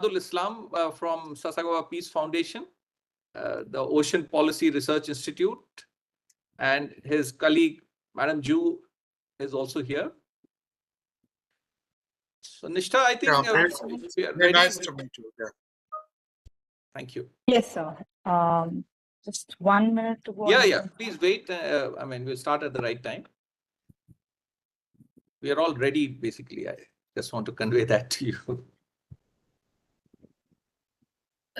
Islam from Sasakawa Peace Foundation, the Ocean Policy Research Institute, and his colleague, Madam Ju, is also here. So, Nishtha, I think we are ready. Nice to meet you. Yeah. Thank you. Yes, sir. Just 1 minute to go. Yeah. Please wait. We'll start at the right time. We are all ready, basically. I just want to convey that to you.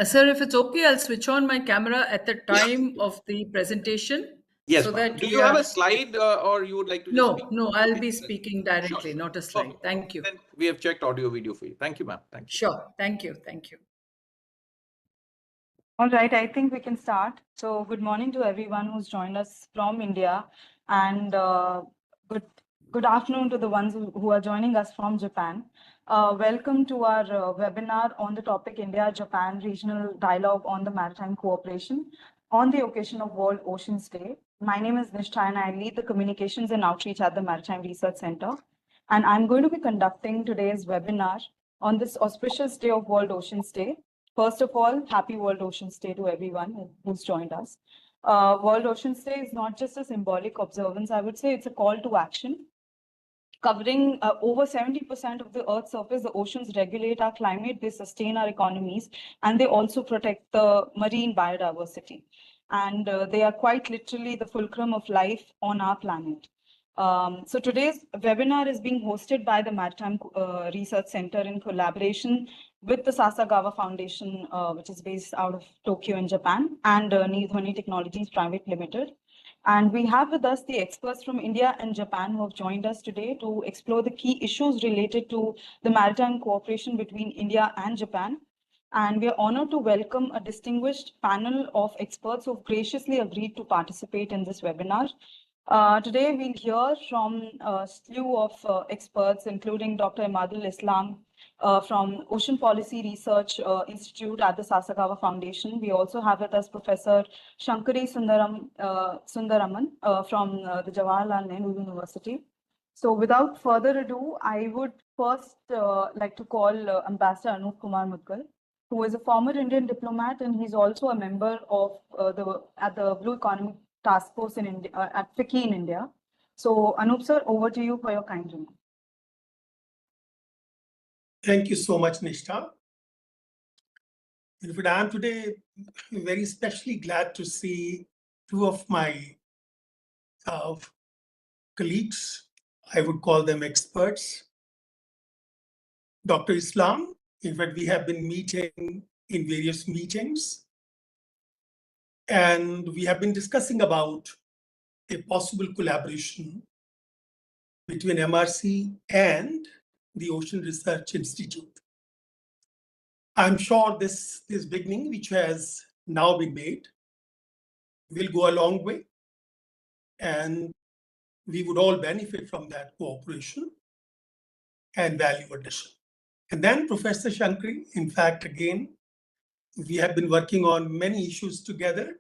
Sir, if it's okay, I'll switch on my camera at the time of the presentation. Yes. So that do you have a slide or you would like to? No, just no, I'll be speaking directly, Sure. not a slide. Okay. Thank you. Then we have checked audio video for you. Thank you, ma'am. Thank you. Sure. Thank you. Thank you. All right, I think we can start. So good morning to everyone who's joined us from India, and good afternoon to the ones who are joining us from Japan. Welcome to our webinar on the topic India-Japan Regional Dialogue on the Maritime Cooperation on the occasion of World Oceans Day. My name is Nishtha and I lead the Communications and Outreach at the Maritime Research Center. And I'm going to be conducting today's webinar on this auspicious day of World Oceans Day. First of all, happy World Oceans Day to everyone who's joined us. World Oceans Day is not just a symbolic observance, I would say it's a call to action. Covering over 70% of the Earth's surface, the oceans regulate our climate, they sustain our economies, and they also protect the marine biodiversity. And they are quite literally the fulcrum of life on our planet. So today's webinar is being hosted by the Maritime Research Center in collaboration with the Sasakawa Foundation, which is based out of Tokyo in Japan, and NirDhwani Technologies Pvt Limited. And we have with us the experts from India and Japan who have joined us today to explore the key issues related to the maritime cooperation between India and Japan. And we are honored to welcome a distinguished panel of experts who have graciously agreed to participate in this webinar. Today, we'll hear from a slew of experts, including Dr. Imadul Islam from Ocean Policy Research Institute at the Sasakawa Foundation. We also have with us Professor Shankari Sundaraman from the Jawaharlal Nehru University. So without further ado, I would first like to call Ambassador Anup Kumar Mudgal, who is a former Indian diplomat, and he's also a member of the Blue Economy Task Force in India, at FICCI in India. So Anup sir, over to you for your kind remarks. Thank you so much, Nishtha. In fact, I am today very especially glad to see two of my colleagues. I would call them experts. Dr. Islam, in fact, we have been meeting in various meetings, and we have been discussing about a possible collaboration between MRC and the Ocean Research Institute. I'm sure this beginning, which has now been made, will go a long way, and we would all benefit from that cooperation and value addition. And then Professor Shankari, in fact, again, we have been working on many issues together,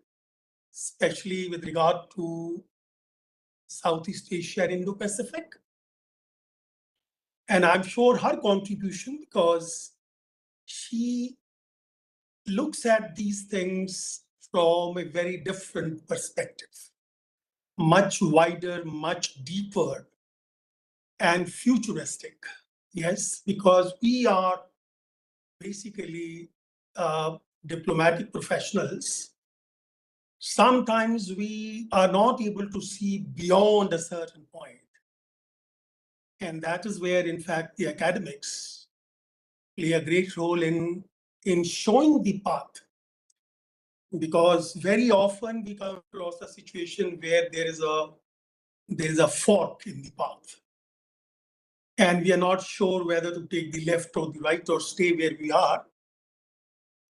especially with regard to Southeast Asia and Indo-Pacific. And I'm sure her contribution, because she looks at these things from a very different perspective, much wider, much deeper, and futuristic. Yes, because we are basically diplomatic professionals. Sometimes we are not able to see beyond a certain point. And that is where, in fact, the academics play a great role in showing the path. Because very often we come across a situation where there is a fork in the path. And we are not sure whether to take the left or the right or stay where we are.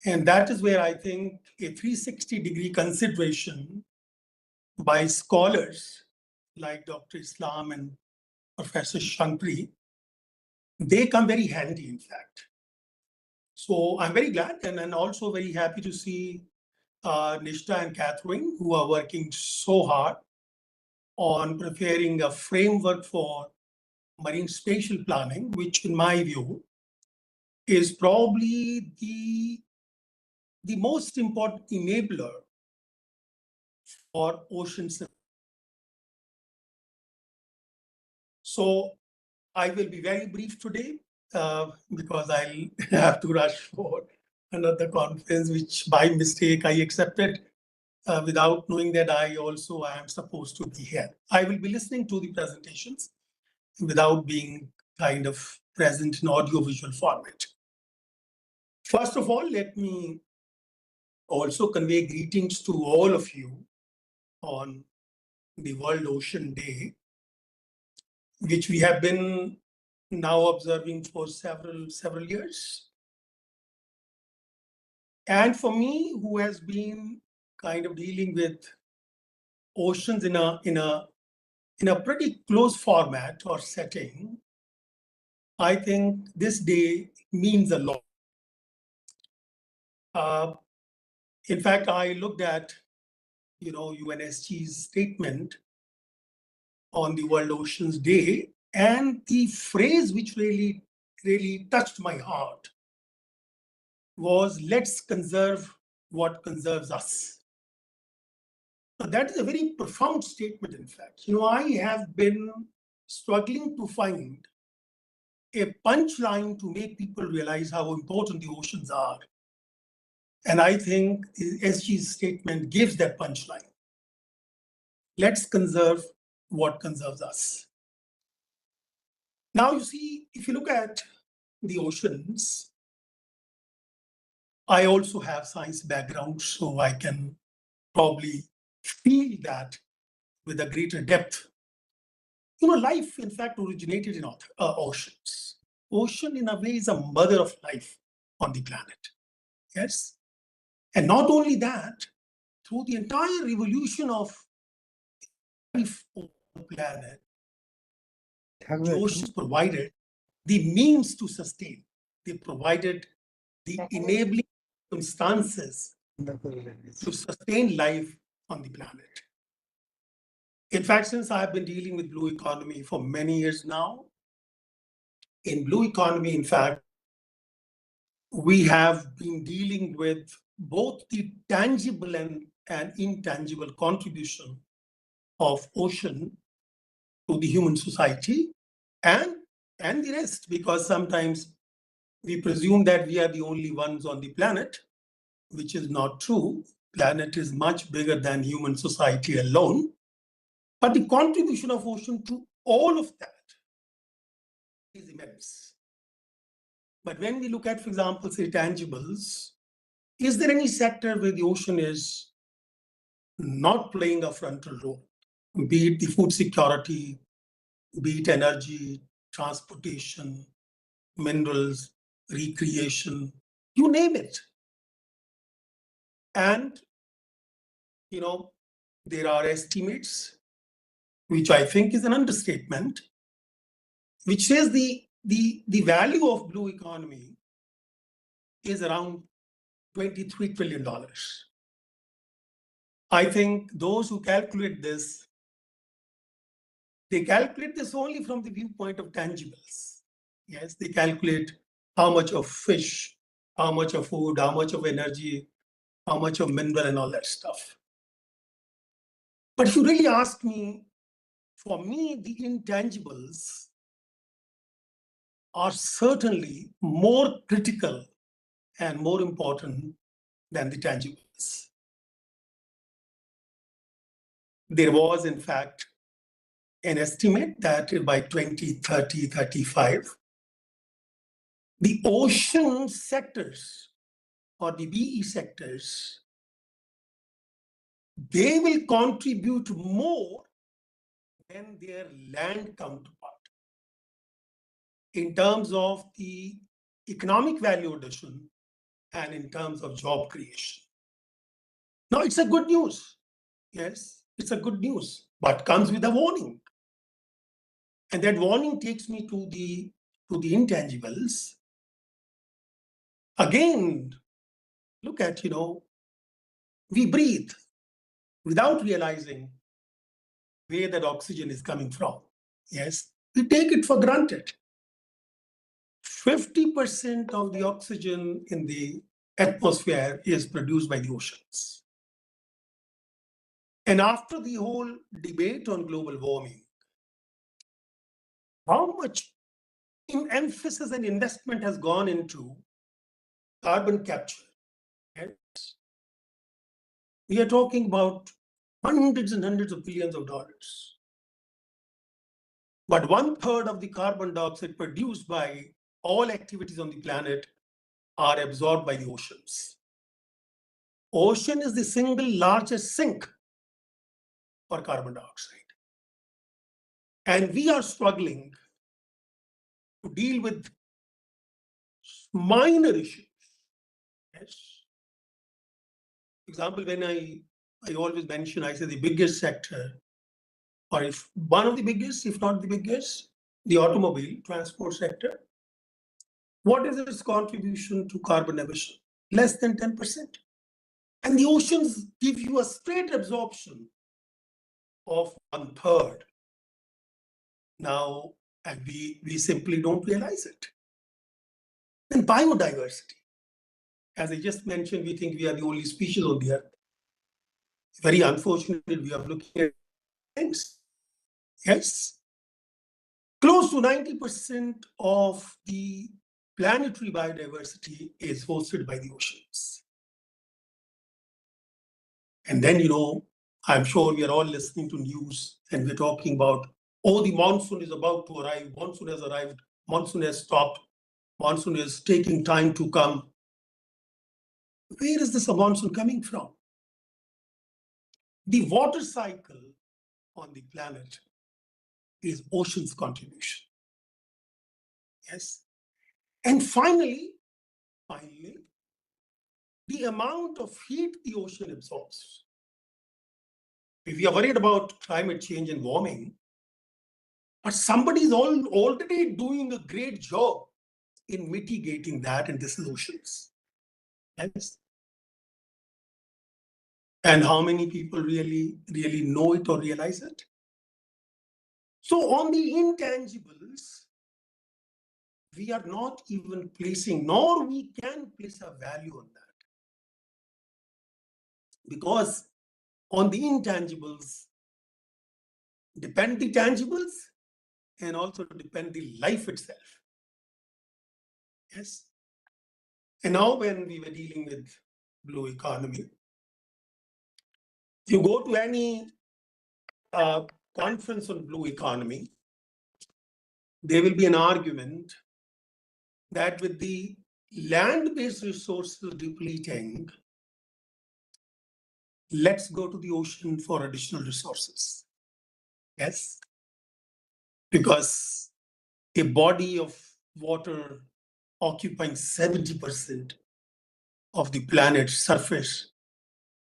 And that is where I think a 360-degree consideration by scholars like Dr. Islam and Professor Shankari, they come very handy, in fact. So I'm very glad and also very happy to see Nishtha and Catherine, who are working so hard on preparing a framework for marine spatial planning, which in my view is probably the most important enabler for oceans. So I will be very brief today because I'll have to rush for another conference, which by mistake I accepted without knowing that I am supposed to be here. I will be listening to the presentations without being kind of present in audio-visual format. First of all, let me also convey greetings to all of you on the World Ocean Day, which we have been now observing for several years. And for me, who has been kind of dealing with oceans in a pretty close format or setting, I think this day means a lot. In fact, I looked at UNSC's statement on the World Oceans Day, and the phrase which really touched my heart was, let's conserve what conserves us. Now, that is a very profound statement, in fact. I have been struggling to find a punchline to make people realize how important the oceans are. And I think the SG's statement gives that punchline. Let's conserve what conserves us. Now, you see, if you look at the oceans, I also have science background, so I can probably feel that with a greater depth. Life, in fact, originated in oceans. Ocean, in a way, is a mother of life on the planet. Yes. And not only that, through the entire evolution of life on the planet, the oceans provided the means to sustain. They provided the enabling circumstances to sustain life on the planet. In fact, since I've been dealing with blue economy for many years now, in blue economy, in fact, we have been dealing with both the tangible and intangible contribution of ocean to the human society and the rest, because sometimes we presume that we are the only ones on the planet, which is not true. Planet is much bigger than human society alone. But the contribution of ocean to all of that is immense. But when we look at, for example, say tangibles, is there any sector where the ocean is not playing a frontal role? Be it the food security, be it energy, transportation, minerals, recreation, you name it. And, there are estimates, which I think is an understatement, which says the value of blue economy is around $23 trillion. I think those who calculate this, they calculate this only from the viewpoint of tangibles. Yes, they calculate how much of fish, how much of food, how much of energy, how much of mineral and all that stuff. But if you really ask me, for me, the intangibles are certainly more critical and more important than the tangibles. There was, in fact, an estimate that by 2030, 35, the ocean sectors or the BE sectors, they will contribute more than their land counterpart in terms of the economic value addition and in terms of job creation. Now, it's a good news. Yes, it's a good news, but comes with a warning. And that warning takes me to the intangibles. Again, look at, we breathe without realizing where that oxygen is coming from. Yes, we take it for granted. 50% of the oxygen in the atmosphere is produced by the oceans. And after the whole debate on global warming, how much emphasis and investment has gone into carbon capture? Yes. We are talking about hundreds and hundreds of billions of dollars. But 1/3 of the carbon dioxide produced by all activities on the planet are absorbed by the oceans. Ocean is the single largest sink for carbon dioxide. And we are struggling to deal with minor issues. Yes. For example, when I always mention, I say the biggest sector, or if one of the biggest, if not the biggest, the automobile transport sector. What is its contribution to carbon emission? Less than 10%. And the oceans give you a straight absorption of 1/3. Now, and we simply don't realize it. And biodiversity. As I just mentioned, we think we are the only species on the earth. Very unfortunate, we are looking at things. Yes. Close to 90% of the planetary biodiversity is hosted by the oceans. And then, I'm sure we are all listening to news and we're talking about, oh, the monsoon is about to arrive, monsoon has arrived, monsoon has stopped, monsoon is taking time to come. Where is this monsoon coming from? The water cycle on the planet is ocean's contribution. Yes. And finally, the amount of heat the ocean absorbs. If we are worried about climate change and warming, but somebody is already doing a great job in mitigating that, and this is oceans. Yes. And how many people really know it or realize it? So on the intangibles, we are not even placing, nor we can place a value on that. Because on the intangibles depend the tangibles and also depend the life itself. Yes. And now when we were dealing with blue economy, you go to any conference on blue economy, there will be an argument that with the land-based resources depleting, let's go to the ocean for additional resources. Yes. Because a body of water occupying 70% of the planet's surface,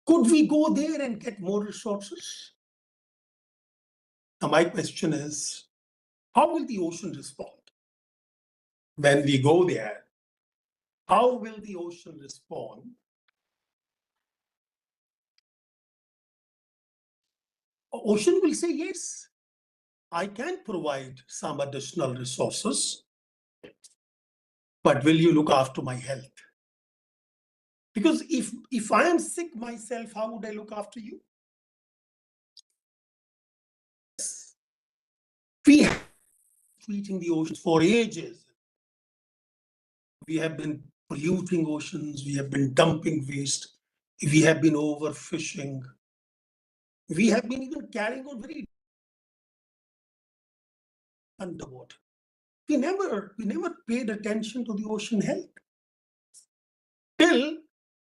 could we go there and get more resources? Now, my question is, how will the ocean respond when we go there? How will the ocean respond? Ocean will say, yes, I can provide some additional resources, but will you look after my health? Because if I am sick myself, how would I look after you? We have been treating the oceans for ages. We have been polluting oceans. We have been dumping waste. We have been overfishing. We have been even carrying out very underwater. We never paid attention to the ocean health till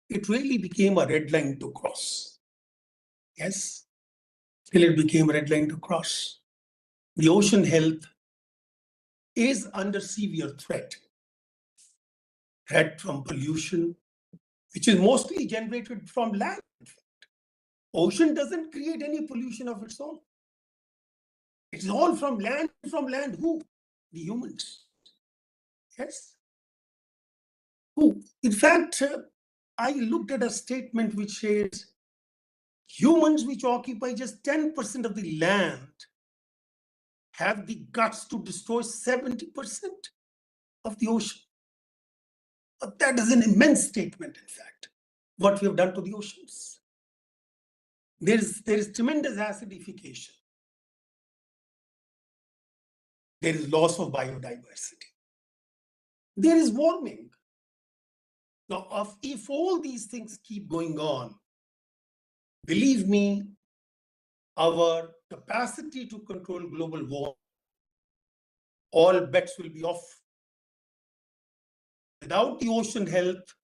it really became a red line to cross. Yes, till it became a red line to cross. The ocean health is under severe threat. Threat from pollution, which is mostly generated from land. Ocean doesn't create any pollution of its own. It's all from land. From land, who? The humans. Yes. Who? In fact, I looked at a statement which says humans which occupy just 10% of the land have the guts to destroy 70%. of the ocean. That is an immense statement, in fact, what we have done to the oceans. There is tremendous acidification. There is loss of biodiversity. There is warming. Now, if all these things keep going on, believe me, our capacity to control global warming, all bets will be off. Without the ocean health,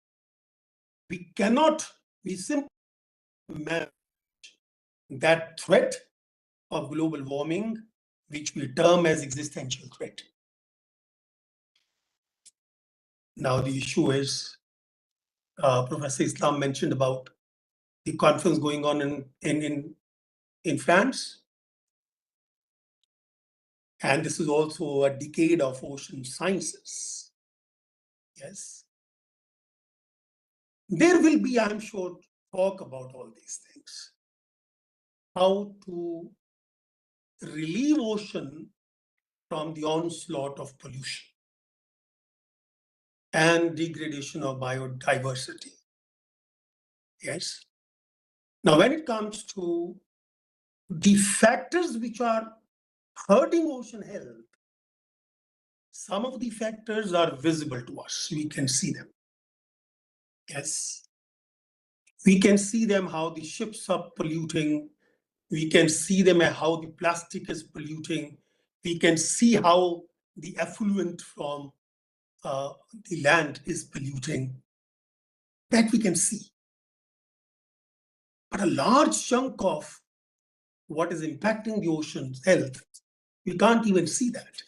we simply manage that threat of global warming, which we term as existential threat. Now, the issue is, Professor Islam mentioned about the conference going on in France. And this is also a decade of ocean sciences. Yes. There will be, I'm sure, talk about all these things. How to relieve ocean from the onslaught of pollution and degradation of biodiversity. Yes. Now, when it comes to the factors which are hurting ocean health, some of the factors are visible to us. We can see them. Yes. We can see them how the ships are polluting. We can see them how the plastic is polluting. We can see how the effluent from the land is polluting. That we can see. But a large chunk of what is impacting the ocean's health, we can't even see that.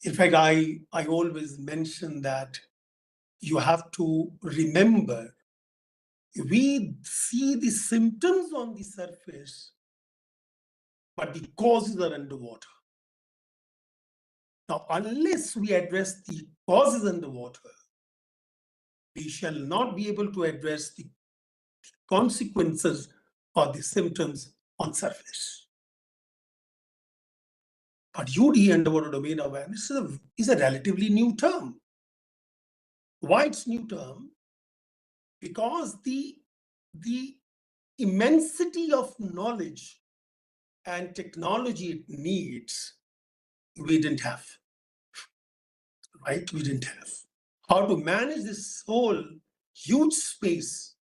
In fact, I always mention that you have to remember, we see the symptoms on the surface, but the causes are underwater. Now, unless we address the causes underwater, we shall not be able to address the consequences or the symptoms on surface. But UD, underwater domain awareness, is a relatively new term. Why it's new term? Because the immensity of knowledge and technology it needs, we didn't have. Right? We didn't have. How to manage this whole huge space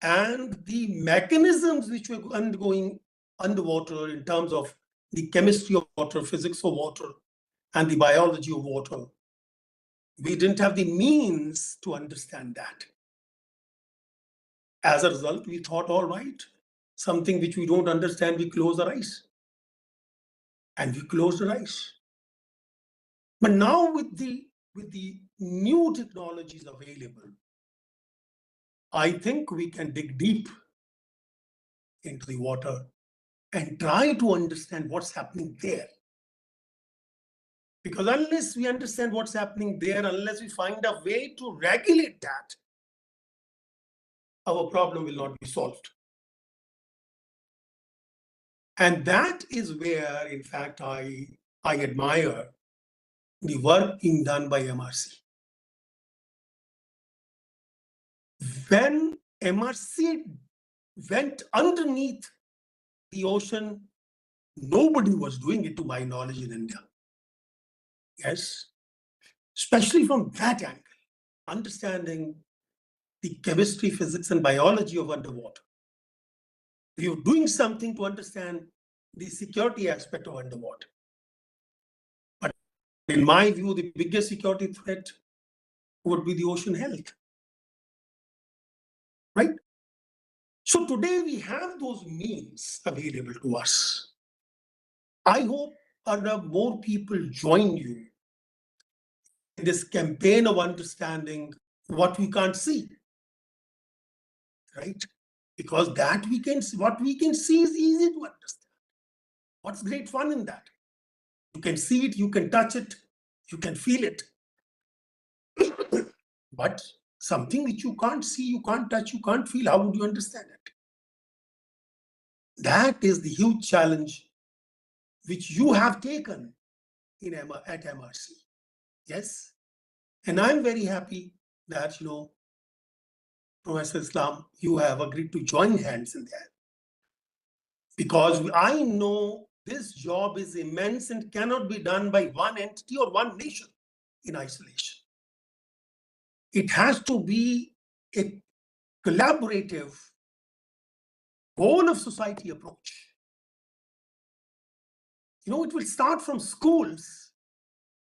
and the mechanisms which were undergoing underwater in terms of the chemistry of water, physics of water, and the biology of water. We didn't have the means to understand that. As a result, we thought, all right, something which we don't understand, we close our eyes. And we closed our eyes. But now with the new technologies available, I think we can dig deep into the water and try to understand what's happening there. Because unless we understand what's happening there, unless we find a way to regulate that, our problem will not be solved. And that is where, in fact, I admire the work being done by MRC. When MRC went underneath the ocean, nobody was doing it, to my knowledge, in India. Yes, especially from that angle, understanding the chemistry, physics, and biology of underwater. We were doing something to understand the security aspect of underwater. But in my view, the biggest security threat would be the ocean health. Right? So today we have those means available to us. I hope more people join you in this campaign of understanding what we can't see. Right? Because that what we can see is easy to understand. What's great fun in that? You can see it, you can touch it, you can feel it. But something which you can't see, you can't touch, you can't feel, how would you understand it? That is the huge challenge which you have taken at MRC. Yes. And I'm very happy that, Professor Islam, you have agreed to join hands in that. Because I know this job is immense and cannot be done by one entity or one nation in isolation. It has to be a collaborative, whole of society approach. It will start from schools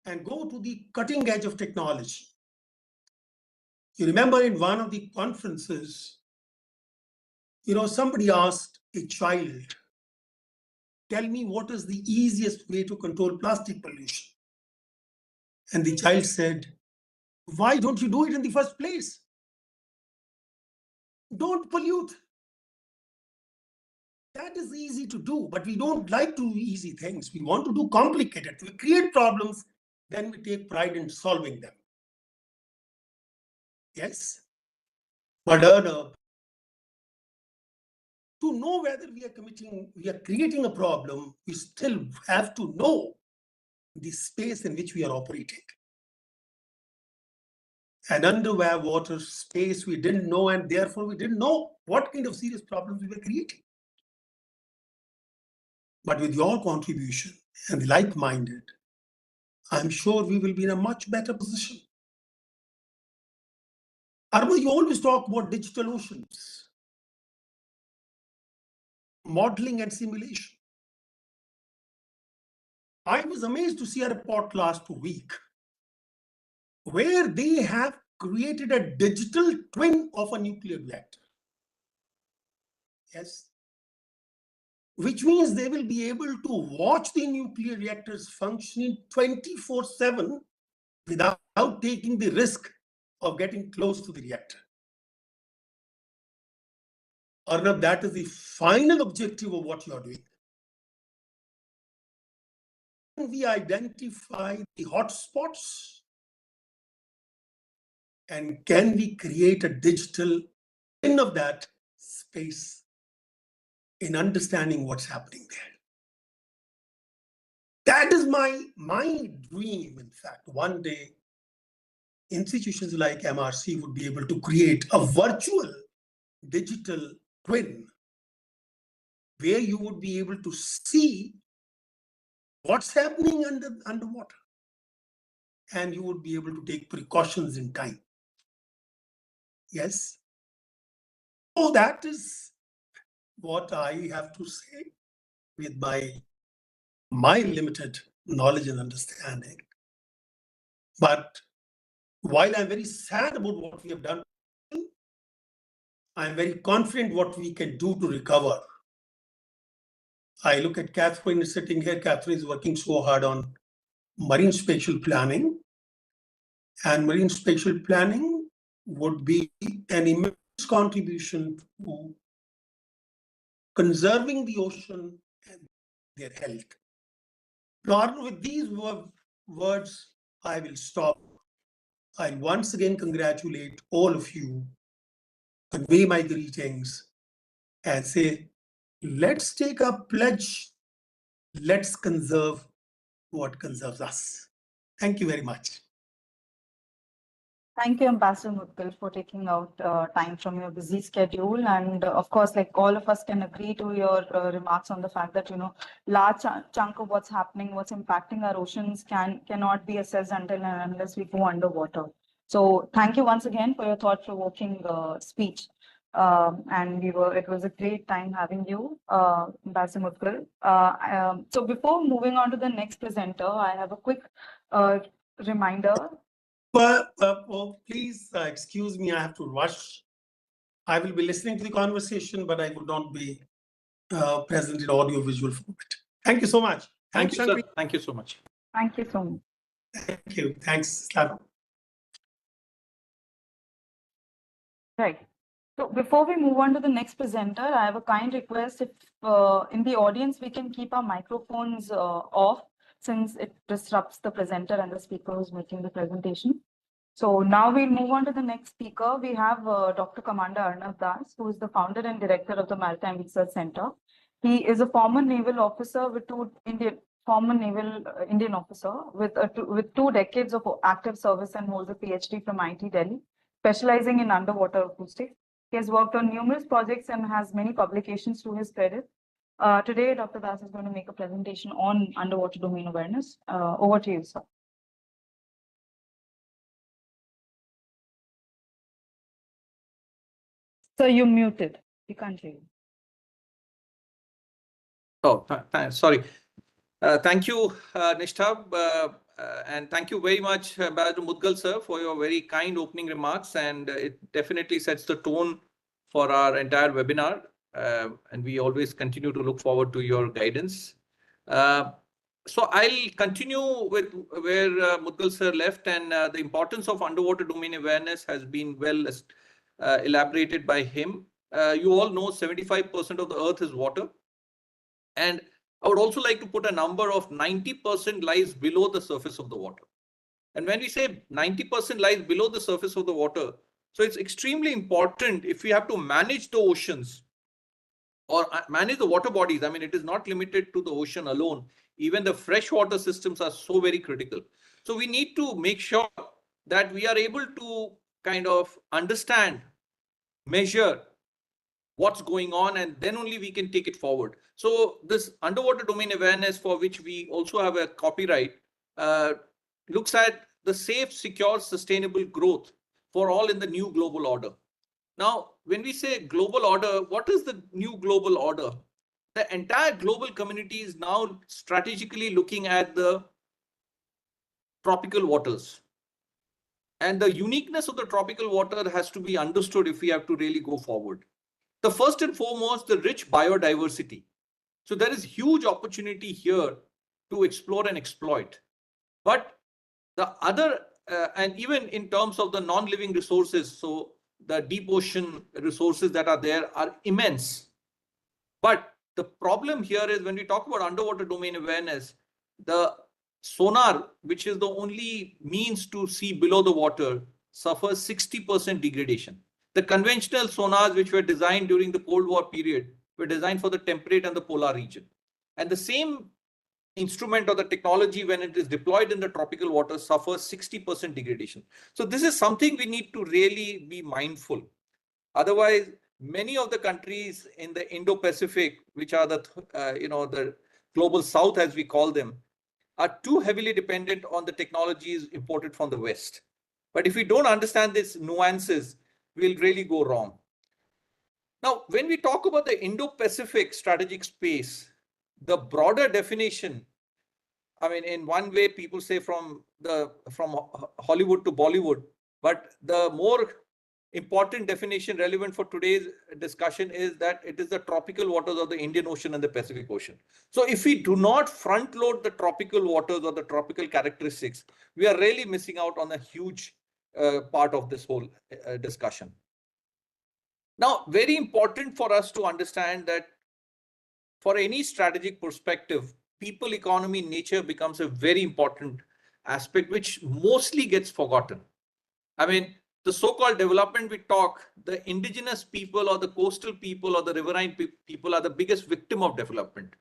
and go to the cutting edge of technology. You remember in one of the conferences, somebody asked a child, tell me what is the easiest way to control plastic pollution? And the child said, why don't you do it in the first place? Don't pollute. That is easy to do, but we don't like to do easy things. We want to do complicated. We create problems, then we take pride in solving them. Yes? But to know whether we are creating a problem, we still have to know the space in which we are operating. And underwater space we didn't know, and therefore we didn't know what kind of serious problems we were creating. But with your contribution and like-minded, I'm sure we will be in a much better position. Arma, you always talk about digital oceans, modeling and simulation. I was amazed to see a report last week where they have created a digital twin of a nuclear reactor. Yes. Which means they will be able to watch the nuclear reactors functioning 24/7 without taking the risk of getting close to the reactor. Arnab, that is the final objective of what you are doing. We identify the hotspots, and can we create a digital twin of that space in understanding what's happening there? That is my dream, in fact. One day, institutions like MRC would be able to create a virtual digital twin where you would be able to see what's happening underwater, and you would be able to take precautions in time. Yes. So that is what I have to say with my limited knowledge and understanding. But while I'm very sad about what we have done, I'm very confident what we can do to recover. I look at Catherine sitting here. Catherine is working so hard on marine spatial planning. And marine spatial planning would be an immense contribution to conserving the ocean and their health. Now, with these words, I will stop. I once again congratulate all of you, convey my greetings, and say, let's take a pledge. Let's conserve what conserves us. Thank you very much. Thank you, Ambassador Mudgal, for taking out time from your busy schedule. And of course, like all of us can agree to your remarks on the fact that, large chunk of what's happening, what's impacting our oceans cannot be assessed until and unless we go underwater. So thank you once again for your thought-provoking speech. And it was a great time having you, Ambassador Mudgal. So before moving on to the next presenter, I have a quick reminder. Please excuse me, I have to rush. I will be listening to the conversation, but I would not be present in audio-visual format. Thank you so much. Thank you, sir. Thank you so much. Thank you so much. Thank you. Thanks, Islam. Right. So before we move on to the next presenter, I have a kind request. If in the audience, we can keep our microphones off, since it disrupts the presenter and the speaker who's making the presentation. So now we'll move on to the next speaker. We have Dr. Commander Arnav Das, who is the founder and director of the Maritime Research Center. He is a former naval officer with two former naval Indian officer with 2 decades of active service and holds a PhD from IIT Delhi, specializing in underwater acoustics. He has worked on numerous projects and has many publications to his credit. Today, Dr. Das is going to make a presentation on underwater domain awareness. Over to you, sir. Sir, you're muted. You can't hear you. Oh, sorry. Thank you, Nishtha, and thank you very much, Ambassador Mudgal, sir, for your very kind opening remarks. And it definitely sets the tone for our entire webinar. And we always continue to look forward to your guidance. So I'll continue with where Mudgal sir left, and the importance of underwater domain awareness has been well elaborated by him. You all know 75% of the earth is water. And I would also like to put a number of 90% lies below the surface of the water. And when we say 90% lies below the surface of the water, so it's extremely important if we have to manage the oceans or manage the water bodies. I mean, it is not limited to the ocean alone. Even the freshwater systems are so very critical. So we need to make sure that we are able to kind of understand, measure what's going on, and then only we can take it forward. So this underwater domain awareness, for which we also have a copyright, looks at the safe, secure, sustainable growth for all in the new global order. Now, when we say global order, what is the new global order? The entire global community is now strategically looking at the tropical waters. And the uniqueness of the tropical water has to be understood if we have to really go forward. The first and foremost, the rich biodiversity. So there is huge opportunity here to explore and exploit. But the other, and even in terms of the non-living resources, so the deep ocean resources that are there are immense. But the problem here is when we talk about underwater domain awareness, the sonar, which is the only means to see below the water, suffers 60% degradation. The conventional sonars, which were designed during the Cold War period, were designed for the temperate and the polar region. And the same instrument or the technology, when it is deployed in the tropical waters, suffers 60% degradation. So this is something we need to really be mindful. Otherwise, many of the countries in the Indo-Pacific, which are the, the global south, as we call them, are too heavily dependent on the technologies imported from the West. But if we don't understand these nuances, we'll really go wrong. Now, when we talk about the Indo-Pacific strategic space, the broader definition, I mean, in one way, people say from Hollywood to Bollywood, but the more important definition relevant for today's discussion is that it is the tropical waters of the Indian Ocean and the Pacific Ocean. So if we do not front load the tropical waters or the tropical characteristics, we are really missing out on a huge part of this whole discussion. Now, very important for us to understand that for any strategic perspective, people, economy, nature becomes a very important aspect, which mostly gets forgotten. I mean, the so-called development we talk, the indigenous people or the coastal people or the riverine people are the biggest victim of development.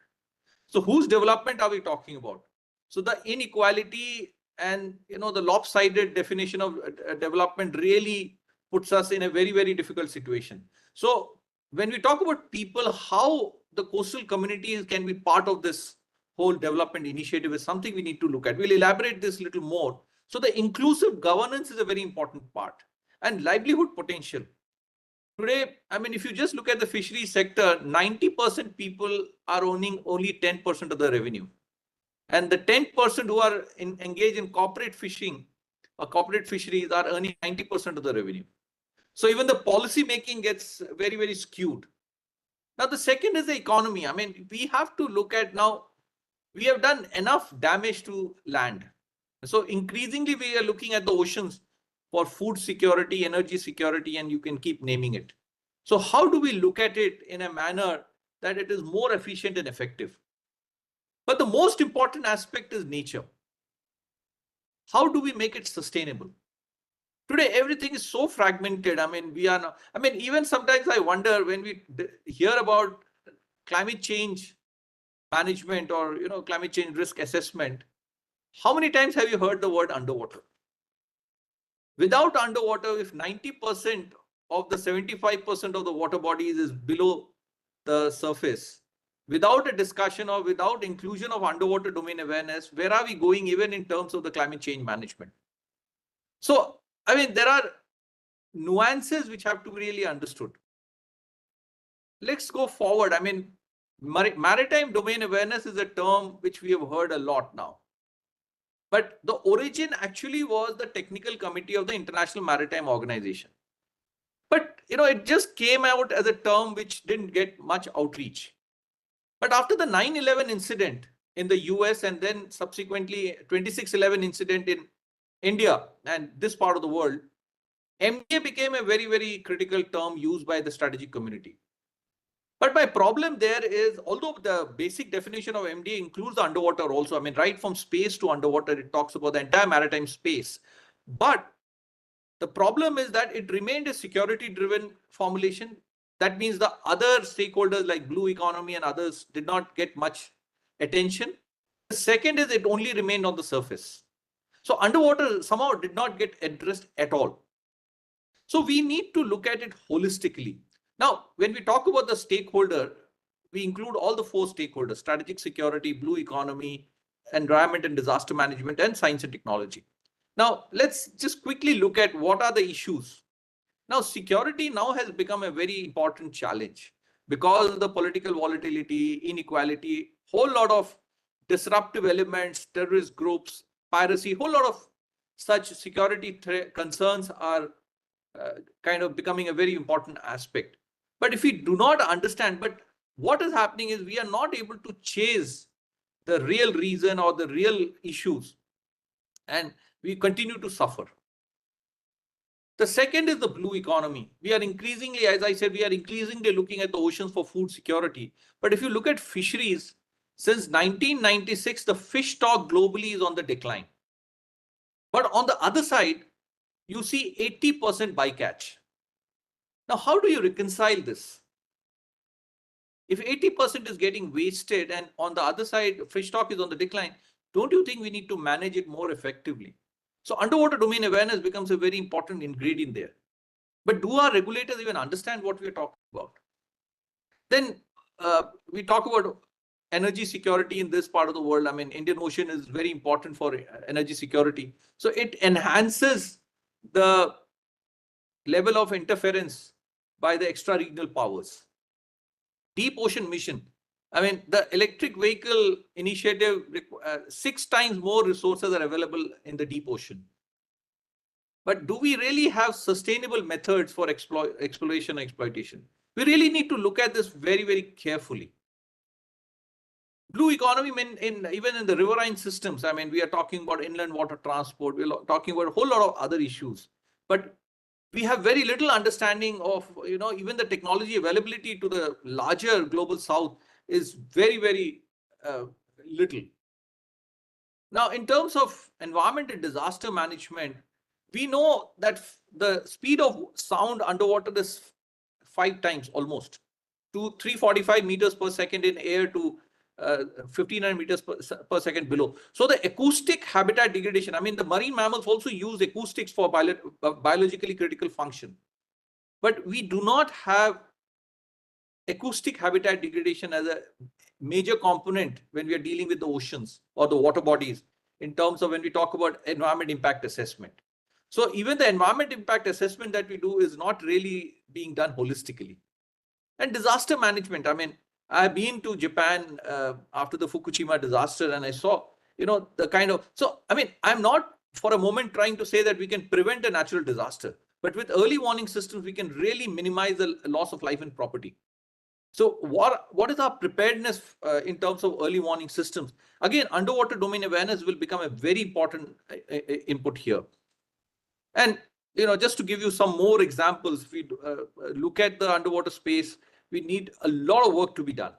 So whose development are we talking about? So the inequality and the lopsided definition of development really puts us in a very, very difficult situation. So when we talk about people, how the coastal communities can be part of this whole development initiative is something we need to look at. We'll elaborate this a little more. So the inclusive governance is a very important part, and livelihood potential. Today, I mean, if you just look at the fishery sector, 90% people are owning only 10% of the revenue. And the 10% who are engaged in corporate fishing or corporate fisheries are earning 90% of the revenue. So even the policy making gets very, very skewed. Now, the second is the economy. I mean, we have to look at now, we have done enough damage to land. So increasingly, we are looking at the oceans for food security, energy security, and you can keep naming it. So how do we look at it in a manner that it is more efficient and effective? But the most important aspect is nature. How do we make it sustainable? Today, everything is so fragmented. I mean, even sometimes I wonder when we hear about climate change, management or, climate change risk assessment, how many times have you heard the word underwater? Without underwater, if 90% of the 75% of the water bodies is below the surface, without a discussion or without inclusion of underwater domain awareness, where are we going even in terms of the climate change management? So, I mean, there are nuances which have to be really understood. Let's go forward. I mean, maritime domain awareness is a term which we have heard a lot now. But the origin actually was the technical committee of the International Maritime Organization. But, it just came out as a term which didn't get much outreach. But after the 9/11 incident in the US and then subsequently 26/11 incident in India and this part of the world, MDA became a very, very critical term used by the strategic community. But my problem there is, although the basic definition of MDA includes the underwater also, I mean, right from space to underwater, it talks about the entire maritime space. But the problem is that it remained a security-driven formulation. That means the other stakeholders like blue economy and others did not get much attention. The second is it only remained on the surface. So underwater somehow did not get addressed at all. So we need to look at it holistically. Now, when we talk about the stakeholder, we include all the 4 stakeholders: strategic security, blue economy, environment and disaster management, and science and technology. Now, let's just quickly look at what are the issues. Now, security now has become a very important challenge because of the political volatility, inequality, whole lot of disruptive elements, terrorist groups, piracy, whole lot of such security concerns are kind of becoming a very important aspect. But if we do not understand, but what is happening is we are not able to chase the real reason or the real issues, and we continue to suffer. The second is the blue economy. We are increasingly, as I said, we are increasingly looking at the oceans for food security. But if you look at fisheries, since 1996, the fish stock globally is on the decline. But on the other side, you see 80% bycatch. Now, how do you reconcile this? If 80% is getting wasted and on the other side, fish stock is on the decline, don't you think we need to manage it more effectively? So underwater domain awareness becomes a very important ingredient there. But do our regulators even understand what we are talking about? Then we talk about energy security in this part of the world. I mean, Indian Ocean is very important for energy security. So it enhances the level of interference by the extra-regional powers. Deep ocean mission. I mean, the electric vehicle initiative, 6 times more resources are available in the deep ocean. But do we really have sustainable methods for exploration and exploitation? We really need to look at this very, very carefully. Blue economy, even in the riverine systems, I mean, we are talking about inland water transport, we're talking about a whole lot of other issues. But we have very little understanding of, even the technology availability to the larger global south is very, very little. Now, in terms of environment and disaster management, we know that the speed of sound underwater is 5 times almost, to 345 meters per second in air to 1500 meters per second below. So the acoustic habitat degradation, I mean, the marine mammals also use acoustics for biologically critical function. But we do not have acoustic habitat degradation as a major component when we are dealing with the oceans or the water bodies in terms of when we talk about environment impact assessment. So even the environment impact assessment that we do is not really being done holistically. And disaster management, I mean, I've been to Japan after the Fukushima disaster, and I saw, the kind of, so, I mean, I'm not for a moment trying to say that we can prevent a natural disaster, but with early warning systems, we can really minimize the loss of life and property. So what is our preparedness in terms of early warning systems? Again, underwater domain awareness will become a very important input here. And, just to give you some more examples, if we look at the underwater space, we need a lot of work to be done.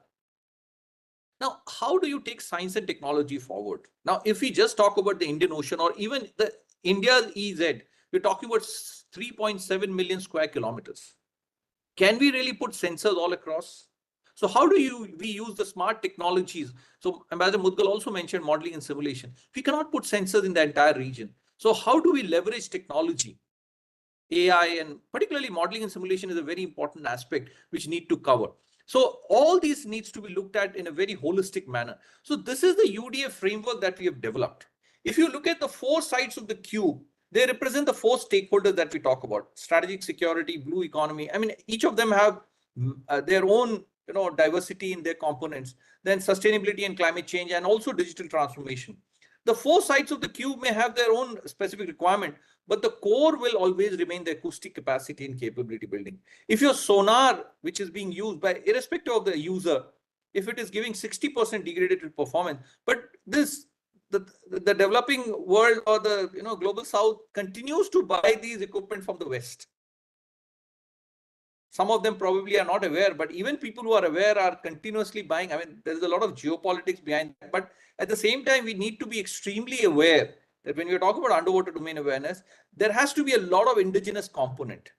Now, how do you take science and technology forward? Now, if we just talk about the Indian Ocean or even the India's EZ, we're talking about 3.7 million square kilometers. Can we really put sensors all across? So how do we use the smart technologies? So Ambassador Mudgal also mentioned modeling and simulation. We cannot put sensors in the entire region. So how do we leverage technology? AI and particularly modeling and simulation is a very important aspect which need to cover. So all these needs to be looked at in a very holistic manner. So this is the UDF framework that we have developed. If you look at the four sides of the cube, they represent the four stakeholders that we talk about: strategic security, blue economy. I mean, each of them have their own diversity in their components. Then sustainability and climate change, and also digital transformation. The four sides of the cube may have their own specific requirement, but the core will always remain the acoustic capacity and capability building. If your sonar, which is being used by irrespective of the user, if it is giving 60% degraded performance, but the developing world or the global south continues to buy these equipment from the West. Some of them probably are not aware, but even people who are aware are continuously buying. I mean, there's a lot of geopolitics behind that. But at the same time, we need to be extremely aware that when we talk about underwater domain awareness, there has to be a lot of indigenous component.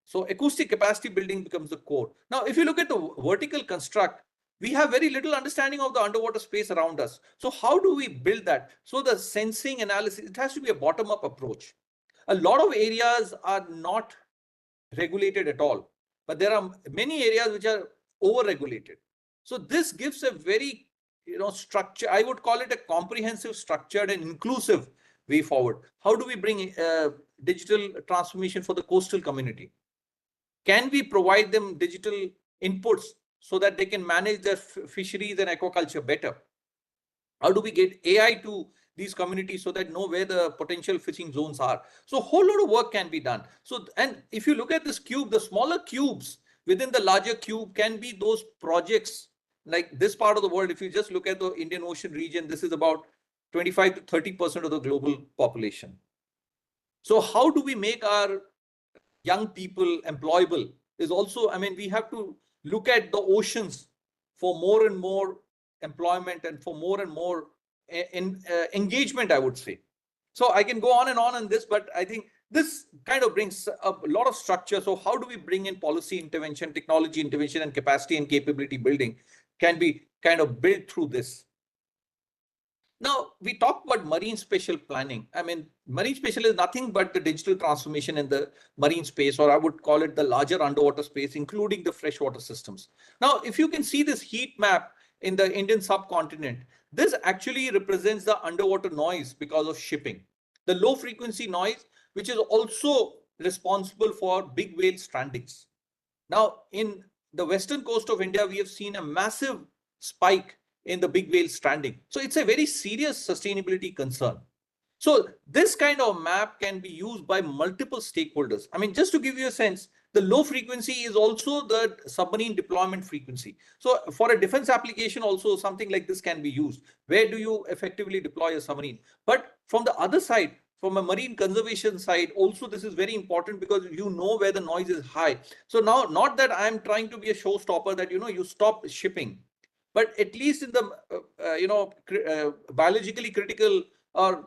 So acoustic capacity building becomes the core. Now, if you look at the vertical construct, we have very little understanding of the underwater space around us. So how do we build that? So the sensing analysis, it has to be a bottom-up approach. A lot of areas are not regulated at all, but there are many areas which are over-regulated. So this gives a very structure. I would call it a comprehensive, structured, and inclusive way forward. How do we bring digital transformation for the coastal community? Can we provide them digital inputs so that they can manage their fisheries and aquaculture better? How do we get AI to these communities so that know where the potential fishing zones are? So a whole lot of work can be done. So, and if you look at this cube, the smaller cubes within the larger cube can be those projects like this part of the world. If you just look at the Indian Ocean region, this is about 25 to 30% of the global population. So how do we make our young people employable is also, I mean, we have to look at the oceans for more and more employment and for more and more engagement, I would say. So I can go on and on this, but I think this kind of brings a lot of structure. So how do we bring in policy intervention, technology intervention, and capacity and capability building can be kind of built through this. Now, we talk about marine spatial planning. I mean, marine spatial is nothing but the digital transformation in the marine space, or I would call it the larger underwater space, including the freshwater systems. Now, if you can see this heat map in the Indian subcontinent, this actually represents the underwater noise because of shipping. The low frequency noise, which is also responsible for big whale strandings. Now, in the western coast of India, we have seen a massive spike in the big whale stranding. So it's a very serious sustainability concern. So this kind of map can be used by multiple stakeholders. I mean, just to give you a sense, the low frequency is also the submarine deployment frequency. So for a defense application also, something like this can be used. Where do you effectively deploy a submarine? But from the other side, from a marine conservation side, also this is very important because you know where the noise is high. So now, not that I'm trying to be a showstopper that, you stop shipping, but at least in the, biologically critical or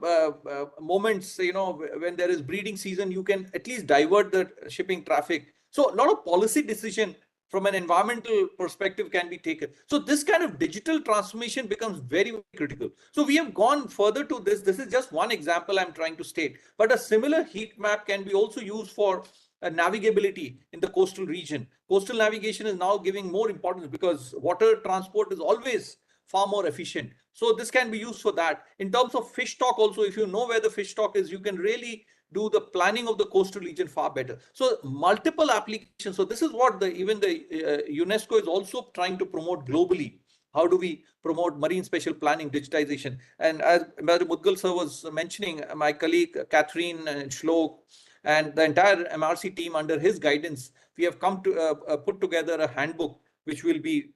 moments, when there is breeding season, you can at least divert the shipping traffic. So a lot of policy decision from an environmental perspective can be taken. So this kind of digital transformation becomes very, very critical. So we have gone further to this. This is just one example I'm trying to state, but a similar heat map can be also used for navigability in the coastal region. Coastal navigation is now giving more importance because water transport is always far more efficient. So this can be used for that. In terms of fish stock also, if you know where the fish stock is, you can really do the planning of the coastal region far better. So multiple applications. So this is what even the UNESCO is also trying to promote globally. How do we promote marine spatial planning, digitization? And as Mudgal sir was mentioning, my colleague Catherine Shlok and the entire MRC team under his guidance, we have come to put together a handbook which will be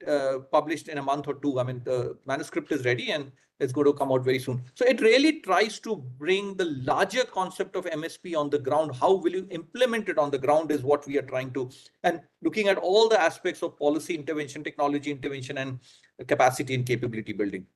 published in a month or two. I mean, the manuscript is ready and it's going to come out very soon. So it really tries to bring the larger concept of MSP on the ground. How will you implement it on the ground is what we are trying to, and looking at all the aspects of policy intervention, technology intervention, and capacity and capability building.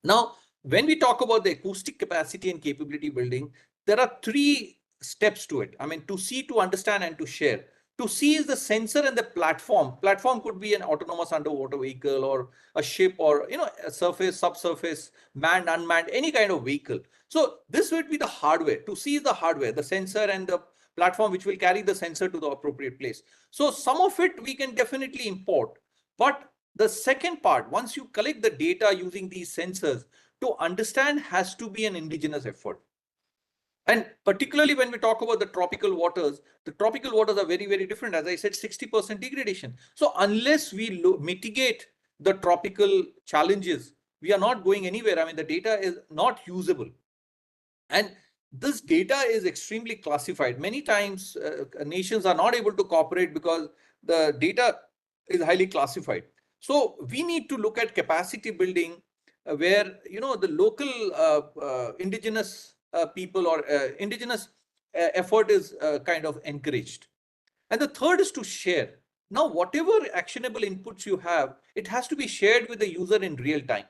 Now, when we talk about the acoustic capacity and capability building, there are three steps to it. I mean, to see, to understand, and to share. To see is the sensor and the platform. Platform could be an autonomous underwater vehicle or a ship or, a surface, subsurface, manned, unmanned, any kind of vehicle. So this would be the hardware. To see the hardware, the sensor and the platform which will carry the sensor to the appropriate place. So some of it we can definitely import. But the second part, once you collect the data using these sensors, to understand has to be an indigenous effort. And particularly when we talk about the tropical waters are very, very different. As I said, 60% degradation. So unless we mitigate the tropical challenges, we are not going anywhere. I mean, the data is not usable. And this data is extremely classified. Many times nations are not able to cooperate because the data is highly classified. So we need to look at capacity building where, the local indigenous people or indigenous effort is kind of encouraged. And the third is to share. Now, whatever actionable inputs you have, it has to be shared with the user in real time.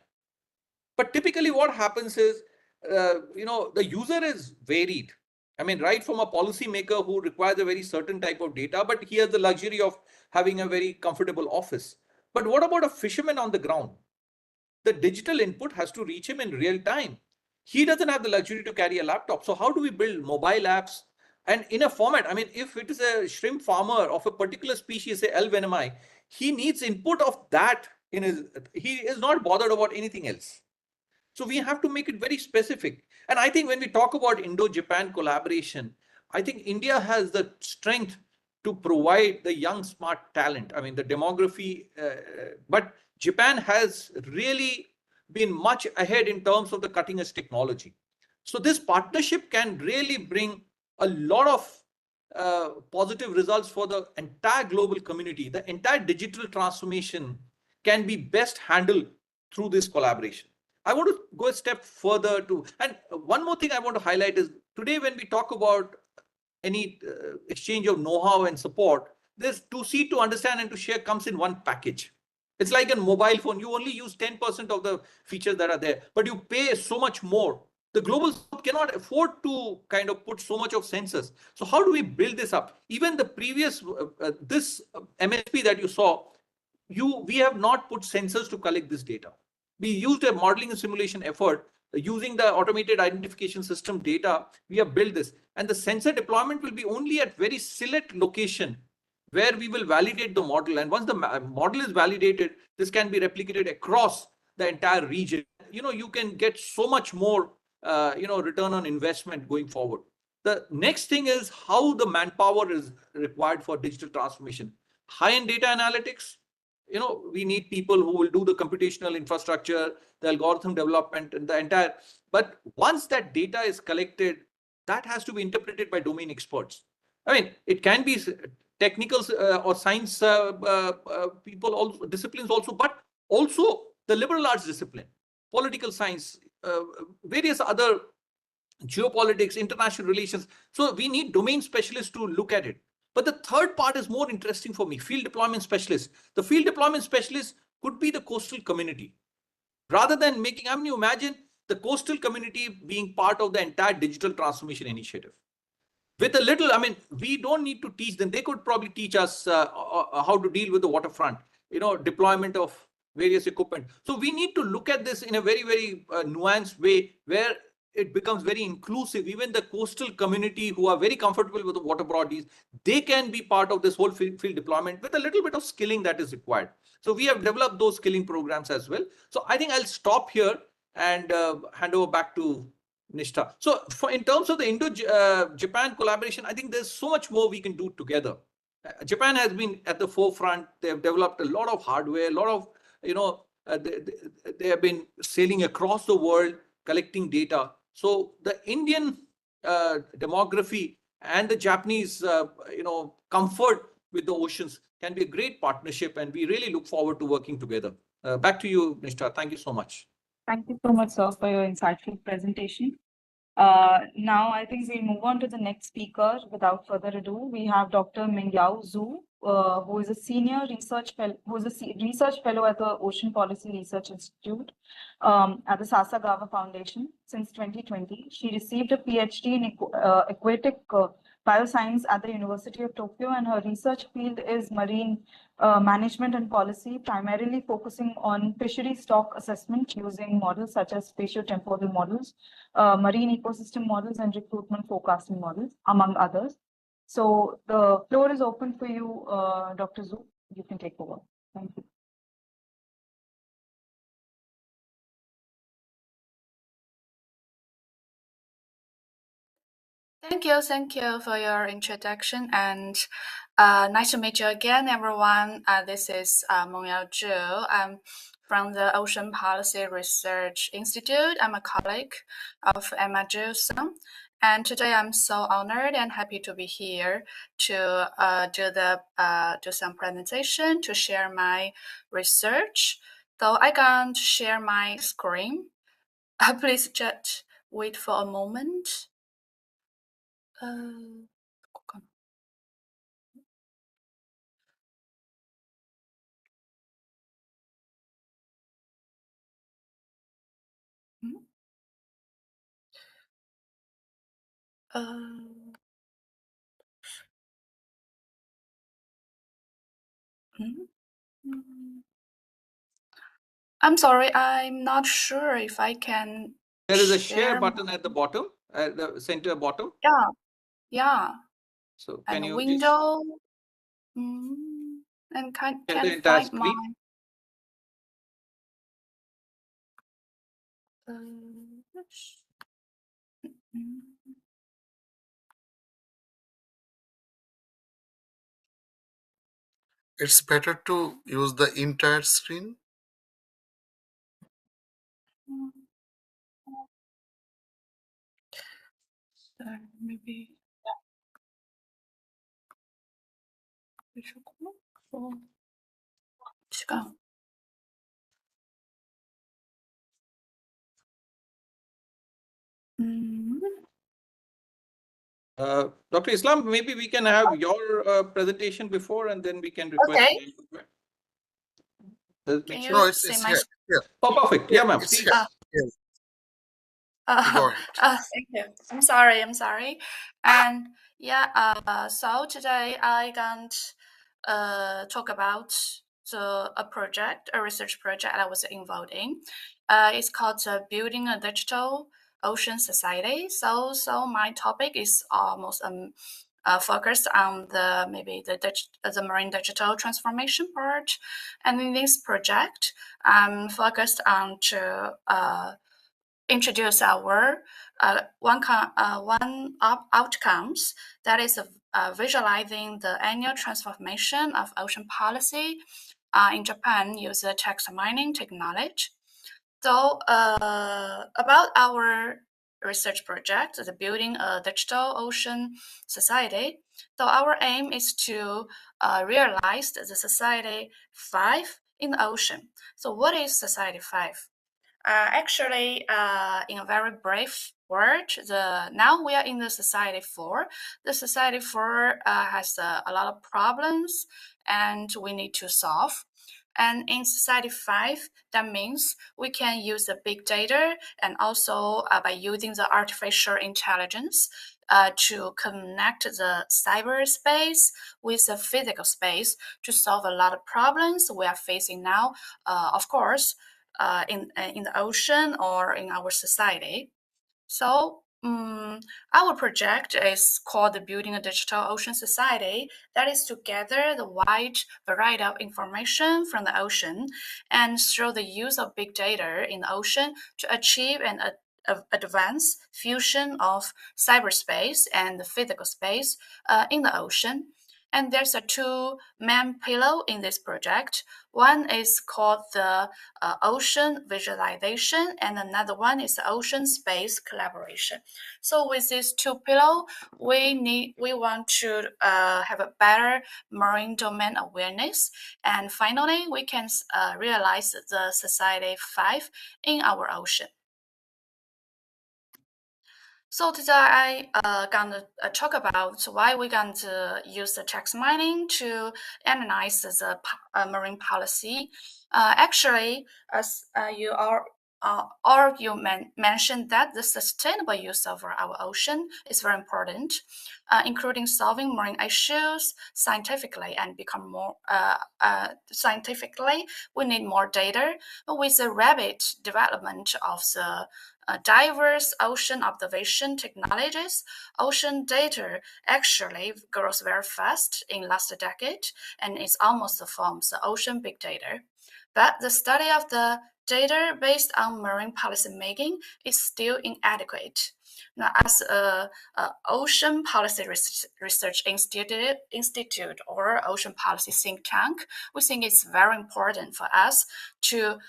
But typically what happens is, the user is varied. I mean, right from a policymaker who requires a very certain type of data, but he has the luxury of having a very comfortable office. But what about a fisherman on the ground? The digital input has to reach him in real time. He doesn't have the luxury to carry a laptop. So how do we build mobile apps? And in a format, I mean, if it is a shrimp farmer of a particular species, say L. venemi, he needs input of that in his, he is not bothered about anything else. So we have to make it very specific. And I think when we talk about Indo-Japan collaboration, I think India has the strength to provide the young, smart talent. I mean, the demography, but Japan has really been much ahead in terms of the cutting edge technology. So this partnership can really bring a lot of positive results for the entire global community. The entire digital transformation can be best handled through this collaboration. I want to go a step further too. And one more thing I want to highlight is today when we talk about any exchange of know-how and support, this to see, to understand and to share comes in one package. It's like a mobile phone. You only use 10% of the features that are there, but you pay so much more. The global south cannot afford to kind of put so much of sensors. So how do we build this up? Even the previous, this MSP that you saw, we have not put sensors to collect this data. We used a modeling and simulation effort using the automated identification system data. We have built this, and the sensor deployment will be only at very select location where we will validate the model. And once the model is validated, this can be replicated across the entire region. You can get so much more, return on investment going forward. The next thing is how the manpower is required for digital transformation. High-end data analytics, we need people who will do the computational infrastructure, the algorithm development, and the entire. But once that data is collected, that has to be interpreted by domain experts. I mean, it can be technical or science people, also disciplines also, but also the liberal arts discipline, political science, various other geopolitics, international relations. So we need domain specialists to look at it. But the third part is more interesting for me, field deployment specialists. The field deployment specialists could be the coastal community. Rather than making, I mean, you imagine the coastal community being part of the entire digital transformation initiative. With a little, I mean, we don't need to teach them. They could probably teach us how to deal with the waterfront, deployment of various equipment. So we need to look at this in a very, very nuanced way where it becomes very inclusive. Even the coastal community who are very comfortable with the water bodies, they can be part of this whole field deployment with a little bit of skilling that is required. So we have developed those skilling programs as well. So I think I'll stop here and hand over back to Nishtha. So in terms of the Indo-Japan collaboration, I think there's so much more we can do together. Japan has been at the forefront. They have developed a lot of hardware, a lot of, they have been sailing across the world, collecting data. So the Indian demography and the Japanese, comfort with the oceans can be a great partnership, and we really look forward to working together. Back to you, Nishtha. Thank you so much. Thank you so much, sir, for your insightful presentation. Now, I think we'll move on to the next speaker. Without further ado, we have Dr. Mingyao Zhu, who is a senior research fellow, research fellow at the Ocean Policy Research Institute at the Sasakawa Foundation since 2020. She received a PhD in aquatic bioscience at the University of Tokyo, and her research field is marine management and policy, primarily focusing on fishery stock assessment using models such as spatio-temporal models, marine ecosystem models, and recruitment forecasting models, among others. So the floor is open for you, Dr. Zhu. You can take over. Thank you. Thank you for your introduction, and nice to meet you again, everyone. This is Mongyao Zhu. I'm from the Ocean Policy Research Institute. I'm a colleague of Emma Zhu, and today I'm so honored and happy to be here to do some presentation to share my research. So I can't share my screen. Please just wait for a moment. I'm sorry, I'm not sure if I can. There is a share button at the bottom, at the center bottom. Yeah, yeah. So And can you window, and can't the entire find screen? It's better to use the entire screen. Maybe. Dr. Islam, maybe we can have your presentation before, and then we can request. Okay. Can you No, it's see here. my Here. Oh, perfect. Yeah, ma'am. It's Please. here. Go ahead. Thank you. I'm sorry. And yeah, so today I can talk about a research project I was involved in. It's called Building a Digital Ocean Society. So my topic is almost focused on the marine digital transformation part. And in this project, I'm focused on to introduce our outcomes, that is visualizing the annual transformation of ocean policy in Japan using text mining technology. So about our research project, the Building a Digital Ocean Society. So our aim is to realize the Society 5 in the ocean. So what is Society 5? Actually, in a very brief word, now we are in the Society 4. The Society 4 has a lot of problems, and we need to solve. And in Society 5, that means we can use the big data, and also by using the artificial intelligence to connect the cyberspace with the physical space to solve a lot of problems we are facing now. Of course, in the ocean or in our society. So our project is called the Building a Digital Ocean Society. That is to gather the wide variety of information from the ocean and through the use of big data in the ocean to achieve an advanced fusion of cyberspace and the physical space in the ocean. And there's a two main pillar in this project. One is called the ocean visualization, and another one is the ocean space collaboration. So with these two pillars, we want to have a better marine domain awareness, and finally we can realize the Society 5 in our ocean. So today I gonna talk about why we're going to use the text mining to analyze the marine policy. Actually, as you argument mentioned that the sustainable use of our ocean is very important, including solving marine issues scientifically and become more scientifically. We need more data. With the rapid development of the diverse ocean observation technologies, ocean data actually grows very fast in last decade, and it almost forms the ocean big data. But the study of the data based on marine policy making is still inadequate. Now, as a Ocean Policy Research Institute or Ocean Policy think tank, we think it's very important for us to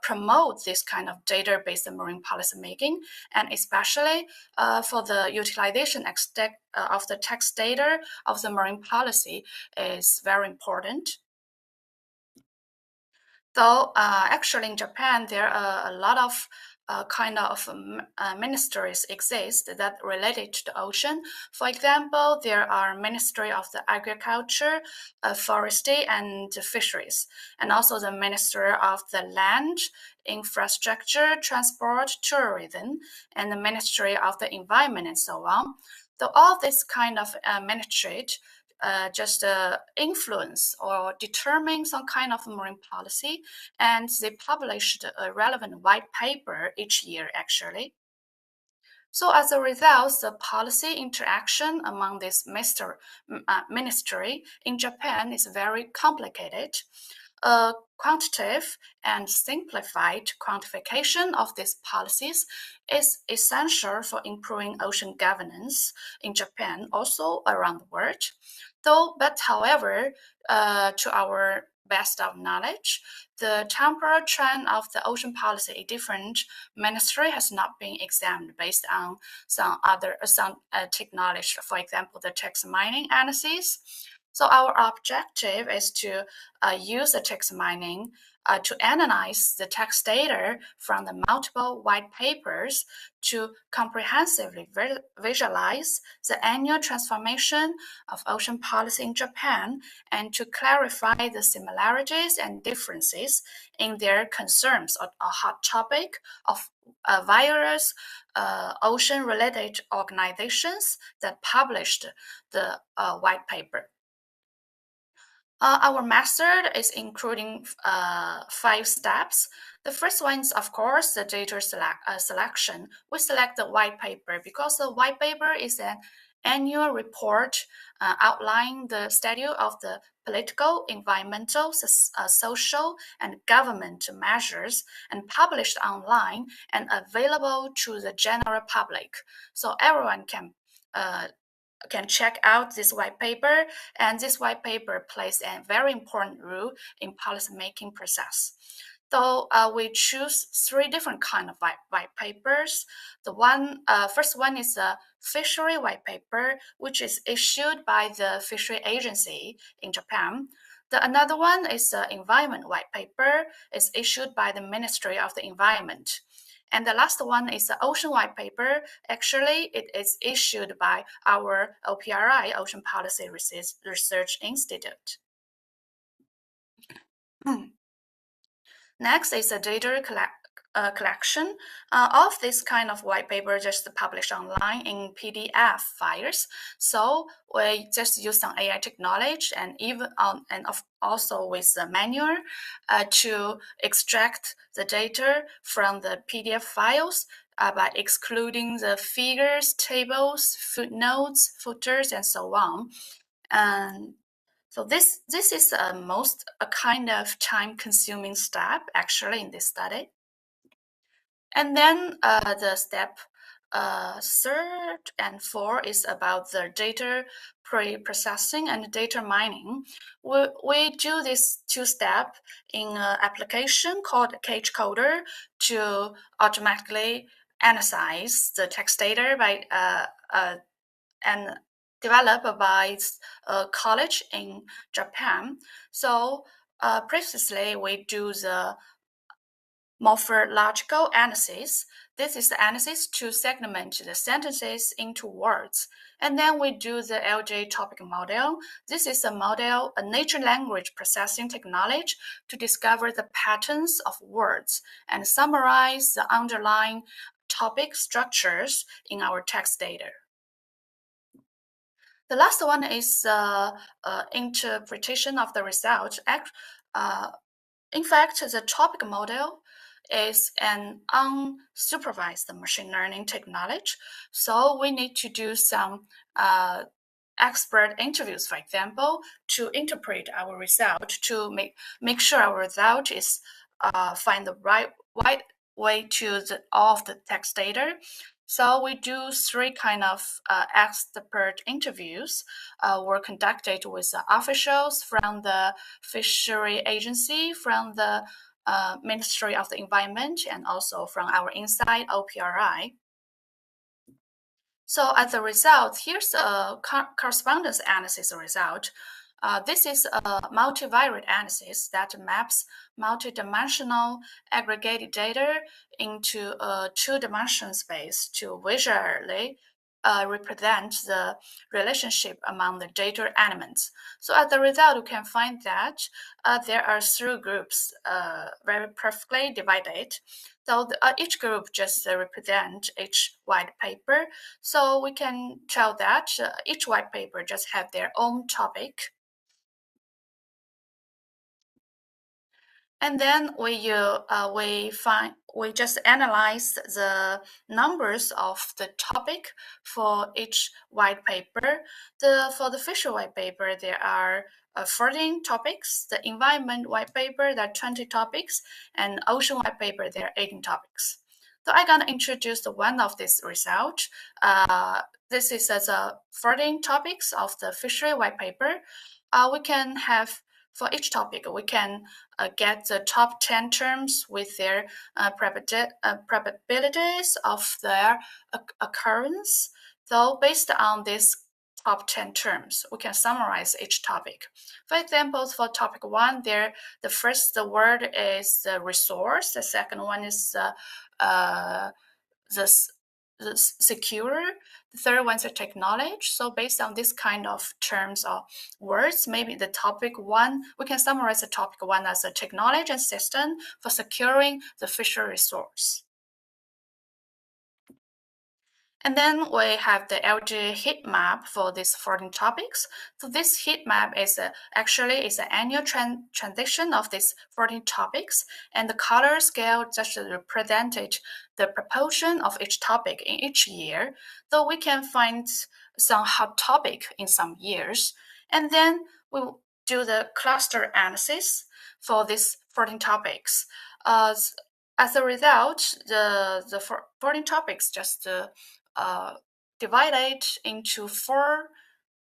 promote this kind of data-based marine policy making, and especially for the utilization of the text data of the marine policy is very important. Though actually in Japan, there are a lot of ministries exist that related to the ocean. For example, there are Ministry of the Agriculture, Forestry and Fisheries, and also the Ministry of the Land, Infrastructure, Transport, Tourism, and the Ministry of the Environment, and so on. So all this kind of ministry just influence or determine some kind of marine policy, and they published a relevant white paper each year actually. So as a result, the policy interaction among this ministry in Japan is very complicated. A quantitative and simplified quantification of these policies is essential for improving ocean governance in Japan, also around the world. However, to our best of knowledge, the temporal trend of the ocean policy in different ministry has not been examined based on some technology, for example, the text mining analysis. So our objective is to use the text mining to analyze the text data from the multiple white papers to comprehensively visualize the annual transformation of ocean policy in Japan and to clarify the similarities and differences in their concerns or hot topic of various ocean-related organizations that published the white paper. Our method is including 5 steps. The first one is, of course, the data selection. We select the white paper because the white paper is an annual report outlining the status of the political, environmental, social, and government measures and published online and available to the general public. So everyone can check out this white paper, and this white paper plays a very important role in policymaking process. So we choose 3 different kind of white papers. The first one is a fishery white paper, which is issued by the fishery agency in Japan. Another one is the environment white paper. It's issued by the Ministry of the Environment. And the last one is the ocean white paper. Actually, it is issued by our OPRI, Ocean Policy Research Institute. Next is the data collection. Of this kind of white paper just published online in PDF files. So we just use some AI technology and also with the manual to extract the data from the PDF files by excluding the figures, tables, footnotes, footers, and so on. And so this is a kind of time-consuming step actually in this study. And then the step 3rd and 4 is about the data pre-processing and data mining. We do these 2 steps in an application called Cage Coder to automatically analyze the text data by and developed by a college in Japan. So previously we do the morphological analysis. this is the analysis to segment the sentences into words. And then we do the LJ topic model. This is a model, a natural language processing technology to discover the patterns of words and summarize the underlying topic structures in our text data. The last one is interpretation of the result. In fact, the topic model is an unsupervised machine learning technology. So we need to do some expert interviews, for example, to interpret our result, to make sure our result is find the right way to all of the text data. So we do three kind of expert interviews were conducted with officials from the fishery agency, from the Ministry of the Environment, and also from our inside OPRI. So as a result, here's a correspondence analysis result. This is a multivariate analysis that maps multidimensional aggregated data into a two-dimensional space to visually represent the relationship among the data elements. So as a result, you can find that there are three groups very perfectly divided. So each group just represent each white paper. So we can tell that each white paper just have their own topic. And then we just analyze the numbers of the topic for each white paper. For the fishery white paper, there are 14 topics. The environment white paper, there are 20 topics, and ocean white paper, there are 18 topics. So I'm gonna introduce one of this result. This is as 14 topics of the fishery white paper. We can have for each topic, we can get the top 10 terms with their probabilities of their occurrence. So based on these top 10 terms, we can summarize each topic. For example, for topic 1, the first word is the resource. The second one is the secure. The third one's a technology. So based on this kind of terms or words, maybe the topic 1, we can summarize the topic 1 as a technology and system for securing the fishery resource. And then we have the LG heat map for these 14 topics. So this heat map is actually an annual transition of these 14 topics, and the color scale just represented the proportion of each topic in each year. So we can find some hot topic in some years, and then we will do the cluster analysis for these 14 topics. As a result, the 14 topics just divided into 4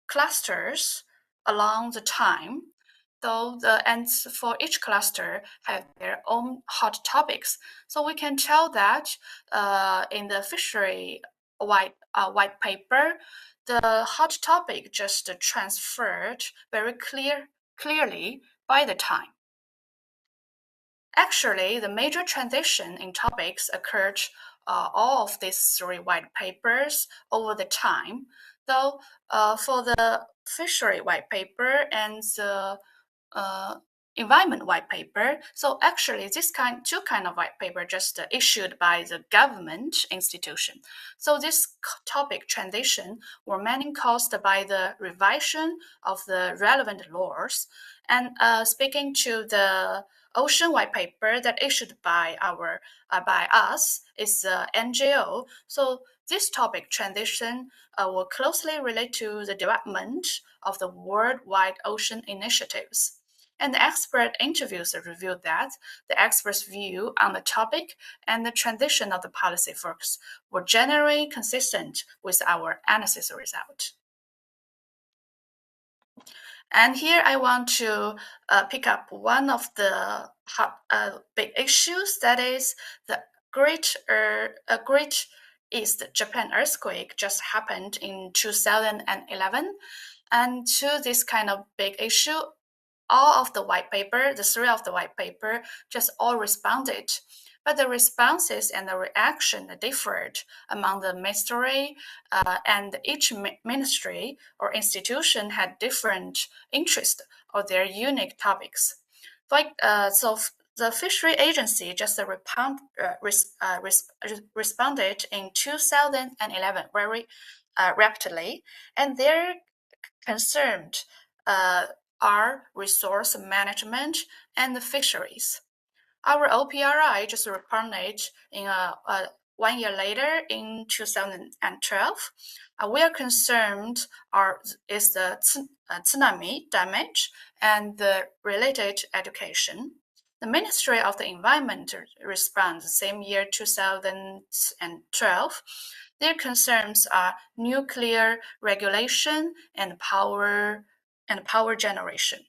clusters along the time. So and for each cluster have their own hot topics. So we can tell that in the fishery white paper, the hot topic just transferred very clearly by the time. Actually, the major transition in topics occurred all of these 3 white papers over the time. Though for the fishery white paper and the environment white paper, so actually this two kind of white paper just issued by the government institution. So this topic transition were mainly caused by the revision of the relevant laws. And speaking to the ocean white paper that issued by us is NGO. So this topic transition will closely relate to the development of the worldwide ocean initiatives. And the expert interviews revealed that the experts' view on the topic and the transition of the policy focus were generally consistent with our analysis result. And here I want to pick up one of the big issues, that is the Great East Japan earthquake just happened in 2011. And to this kind of big issue, all of the white paper, the 3 of the white paper, just all responded. but the responses and the reaction differed among the ministry, and each ministry or institution had different interests or their unique topics. So the fishery agency just responded in 2011 very rapidly, and their concerned are resource management and the fisheries. Our OPRI just responded in 1 year later in 2012. We are concerned is the tsunami damage and the related education. The Ministry of the Environment responds the same year 2012. Their concerns are nuclear regulation and power generation.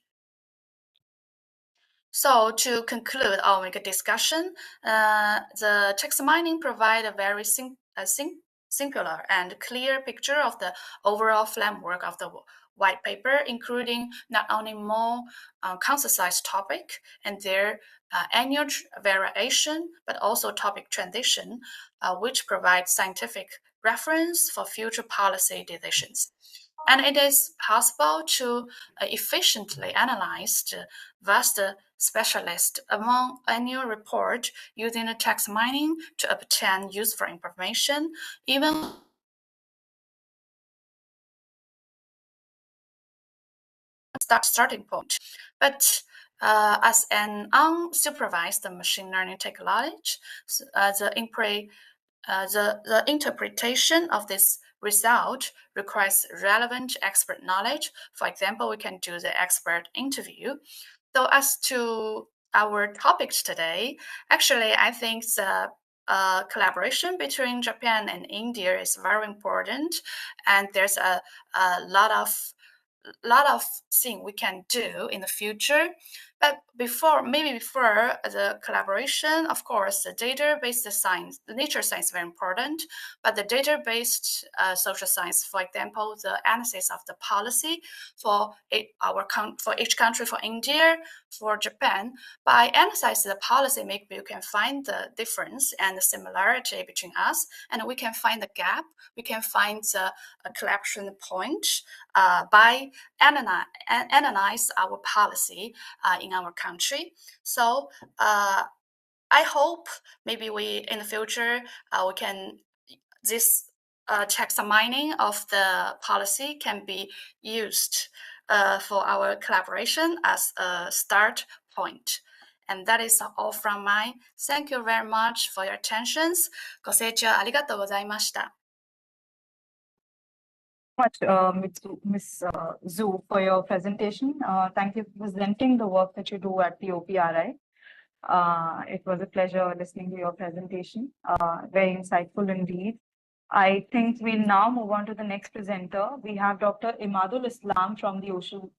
So to conclude our discussion, the text mining provide a very singular and clear picture of the overall framework of the white paper, including not only more concise topic and their annual variation, but also topic transition, which provides scientific reference for future policy decisions. And it is possible to efficiently analyze the vast specialist among annual report using the text mining to obtain useful information, even starting point. But as an unsupervised machine learning technology, the interpretation of this result requires relevant expert knowledge. For example, we can do the expert interview. So as to our topics today, actually, I think the collaboration between Japan and India is very important, and there's a lot of things we can do in the future. But before the collaboration, of course, the data-based science, the nature science is very important, but the data-based social science, for example, the analysis of the policy for each country, for India, for Japan, by analyzing the policy, maybe you can find the difference and the similarity between us, and we can find the gap, we can find the collaboration point by analyze our policy in our country. So I hope maybe we in the future we can this text mining of the policy can be used for our collaboration as a start point. And that is all from mine. Thank you very much for your attentions. ご清聴ありがとうございました。Much, Ms. Zhu, for your presentation. Thank you for presenting the work that you do at the OPRI. It was a pleasure listening to your presentation. Very insightful indeed. I think we'll now move on to the next presenter. We have Dr. Imadul Islam from the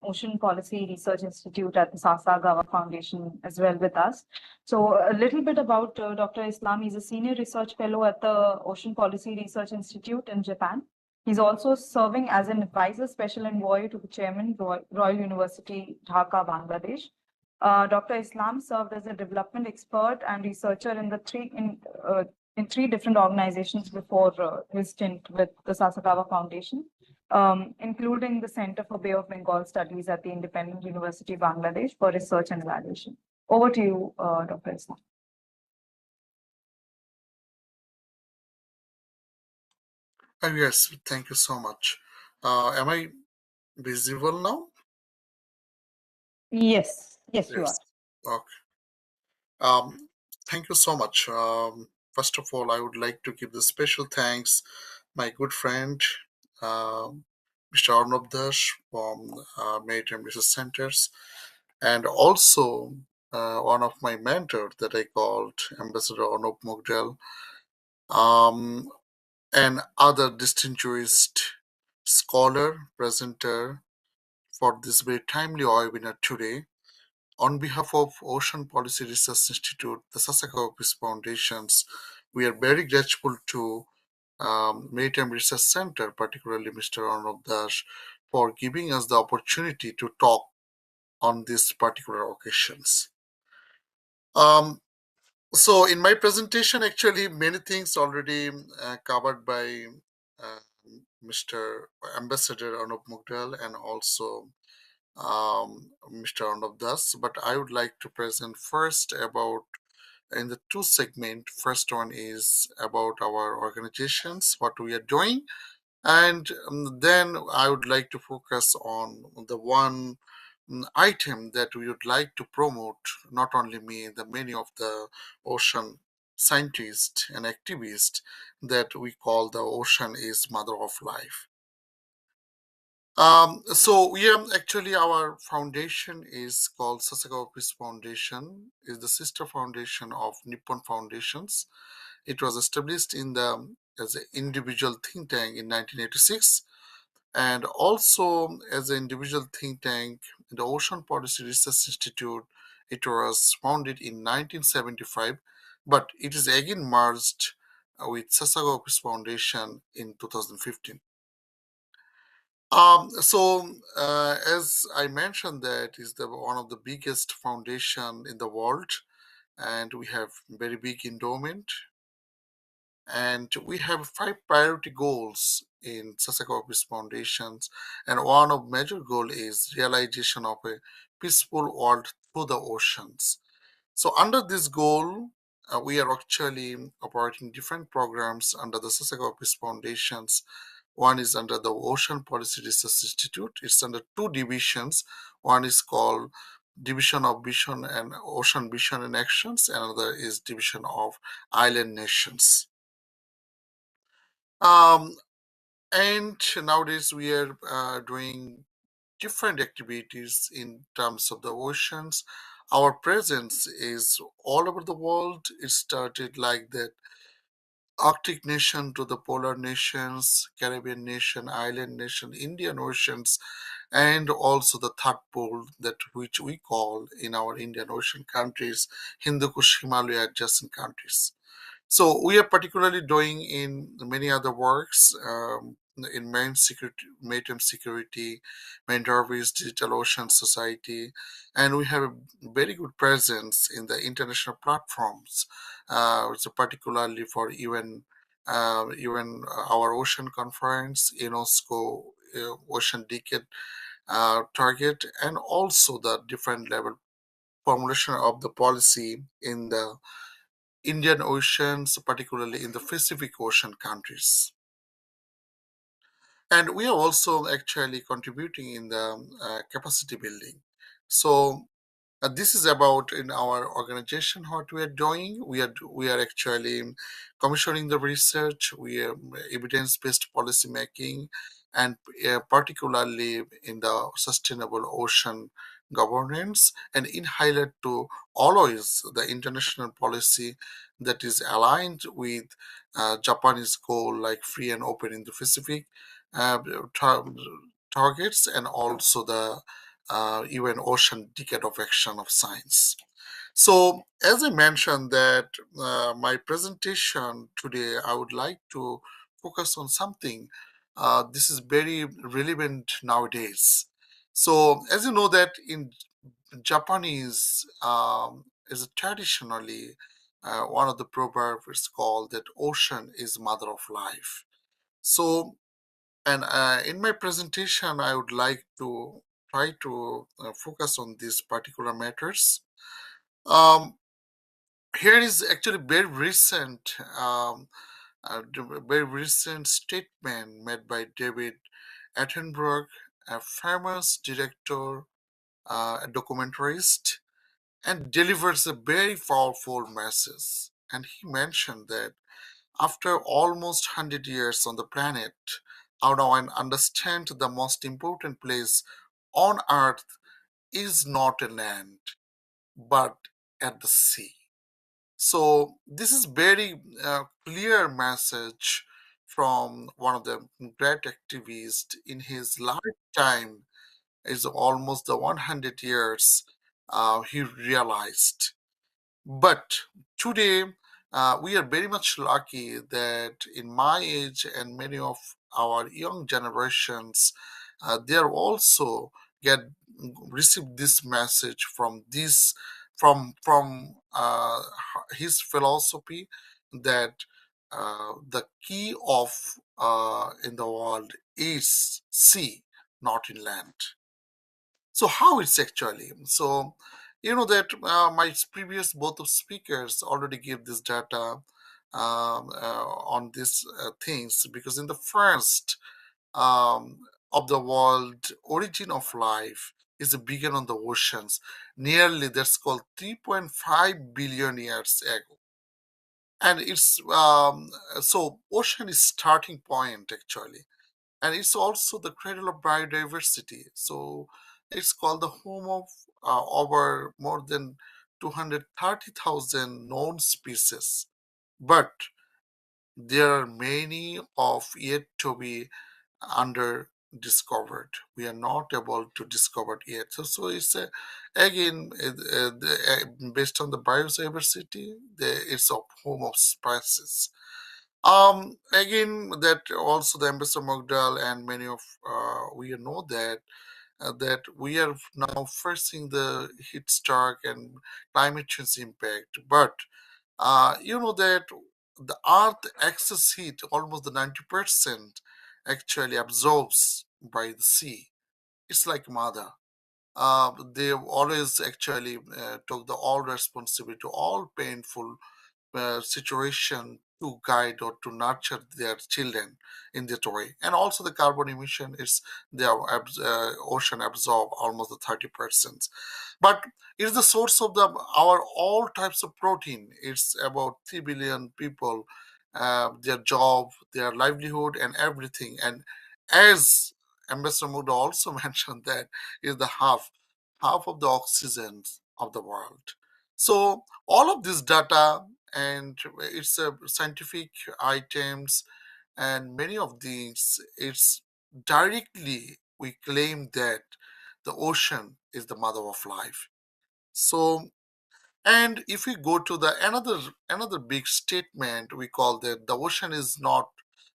Ocean Policy Research Institute at the Sasakawa Foundation as well with us. So a little bit about Dr. Islam. He's a senior research fellow at the Ocean Policy Research Institute in Japan. He's also serving as an advisor special envoy to the chairman, Royal University, Dhaka, Bangladesh. Dr. Islam served as a development expert and researcher in three different organizations before his stint with the Sasakawa Foundation, including the Center for Bay of Bengal Studies at the Independent University, Bangladesh, for research and evaluation. Over to you, Dr. Islam. Yes, thank you so much. Am I visible now? Yes, you are. Okay. Thank you so much. First of all, I would like to give the special thanks my good friend, Mr. Arnab Dash from Maritime Research Centers, and also one of my mentors that I called Ambassador Arnab Mogdel, and other distinguished scholar, presenter for this very timely webinar today. On behalf of Ocean Policy Research Institute, the Sasakawa Peace Foundations, we are very grateful to Maritime Research Center, particularly Mr. Arnab Dash, for giving us the opportunity to talk on these particular occasions. So in my presentation, actually, many things already covered by uh, Mr. Ambassador Arnab Mugdal and also Mr. Arnab Das. But I would like to present first about in the two segment. First one is about our organizations, what we are doing, and then I would like to focus on the one item that we would like to promote, not only me, the many of the ocean scientists and activists, that we call the ocean is mother of life. So we are actually, our foundation is called Sasakawa Peace Foundation, is the sister foundation of Nippon Foundations. It was established in the as an individual think tank in 1986, and also as an individual think tank, the Ocean Policy Research Institute. It was founded in 1975, but it is again merged with Sasakawa Peace Foundation in 2015. As I mentioned, that is the one of the biggest foundation in the world, and we have very big endowment, and we have 5 priority goals in Sasakawa Peace Foundations, and one of major goal is realization of a peaceful world through the oceans. So under this goal, we are actually operating different programs under the Sasakawa Peace Foundations. One is under the Ocean Policy Research Institute. It's under 2 divisions. One is called Division of Vision and Ocean Vision and Actions. Another is Division of Island Nations. Um, and nowadays we are doing different activities in terms of the oceans. Our presence is all over the world. It started like that Arctic nation to the polar nations, Caribbean nation, island nation, Indian Oceans, and also the third pole, that which we call in our Indian Ocean countries, Hindu Kush Himalaya adjacent countries. So we are particularly doing in many other works in maritime security, Mandarvis Digital Ocean Society, and we have a very good presence in the international platforms, so particularly for even our ocean conference, UNESCO Ocean Decade target, and also the different level formulation of the policy in the Indian Oceans, particularly in the Pacific Ocean countries. And we are also actually contributing in the capacity building. So this is about in our organization what we are doing. We are actually commissioning the research. We are evidence-based policy making, and particularly in the sustainable ocean governance, and in highlight to always the international policy that is aligned with Japanese goal like free and open in the Pacific uh, tar- targets, and also the UN Ocean Decade of Action of Science. So, as I mentioned that my presentation today, I would like to focus on something. This is very relevant nowadays. So, as you know that in Japanese is traditionally one of the proverbs is called that ocean is mother of life. So, and in my presentation, I would like to try to focus on these particular matters. Um, Here is actually very recent statement made by David Attenborough, a famous director, a documentarist, and delivers a very powerful message. And he mentioned that after almost 100 years on the planet, I now understand the most important place on earth is not a land, but at the sea. So this is very clear message from one of the great activists in his lifetime. Is almost the 100 years he realized. But today, we are very much lucky that in my age and many of our young generations, they are also get receive this message from this from his philosophy that the key of in the world is sea, not in land. So how it's actually? So you know that my previous both of speakers already gave this data on these things, because in the first of the world, origin of life is began on the oceans, nearly that's called 3.5 billion years ago. And it's so ocean is starting point actually, and it's also the cradle of biodiversity. So it's called the home of over more than 230,000 known species, but there are many of yet to be under discovered. We are not able to discover it yet. So it's again based on the biodiversity, it's a home of species. Again, that also the Ambassador Mogdal and many of we know that we are now facing the heat stroke and climate change impact. But you know that the Earth excess heat, almost the 90%, actually absorbs by the sea. It's like mother. They always actually took the all responsibility, all painful situation to guide or to nurture their children in that way. And also the carbon emission is their ocean absorb almost the 30%. But it's the source of the our all types of protein. It's about 3 billion people, their job, their livelihood, and everything. And as Ambassador Muda also mentioned, that is the half of the oxygen of the world. So all of this data, and it's scientific items, and many of these, it's directly we claim that the ocean is the mother of life. So, and if we go to the another big statement, we call that the ocean is not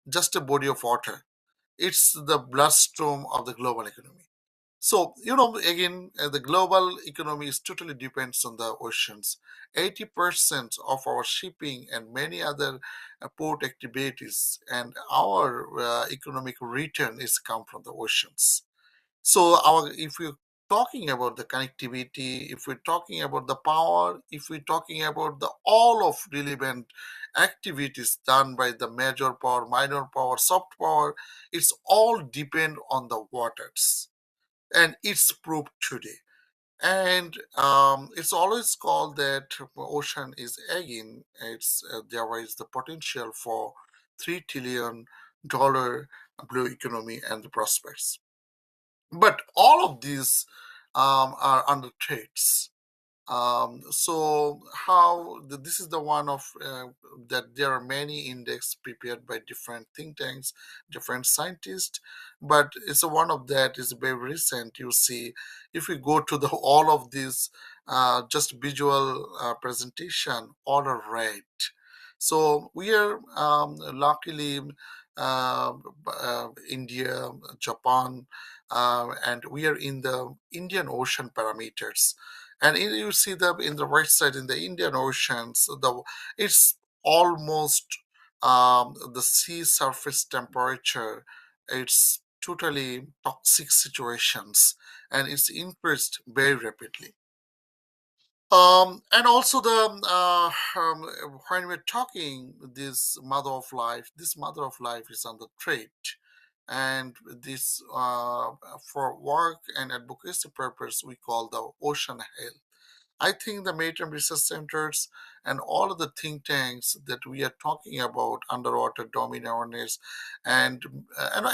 just a body of water, it's the bloodstream of the global economy. So, you know, again, the global economy is totally depends on the oceans. 80% of our shipping and many other port activities and our economic return is come from the oceans. So, if we're talking about the connectivity, if we're talking about the power, if we're talking about the all of relevant activities done by the major power, minor power, soft power, it's all depend on the waters, and it's proved today. And it's always called that ocean is again, it's there is the potential for $3 trillion blue economy and the prospects. But all of these are under threats. So how this is the one of that there are many index prepared by different think tanks, different scientists, but it's a one of that is very recent. You see, if we go to the all of these just visual presentation, all are red. So we are luckily India, Japan, and we are in the Indian Ocean parameters. And you see that in the right side in the Indian Oceans, it's almost the sea surface temperature. It's totally toxic situations, and it's increased very rapidly. And also the when we're talking this mother of life, this mother of life is under threat, and this for work and advocacy purpose we call the ocean health. I think the Maritime Research Centers and all of the think tanks that we are talking about, underwater domain awareness, and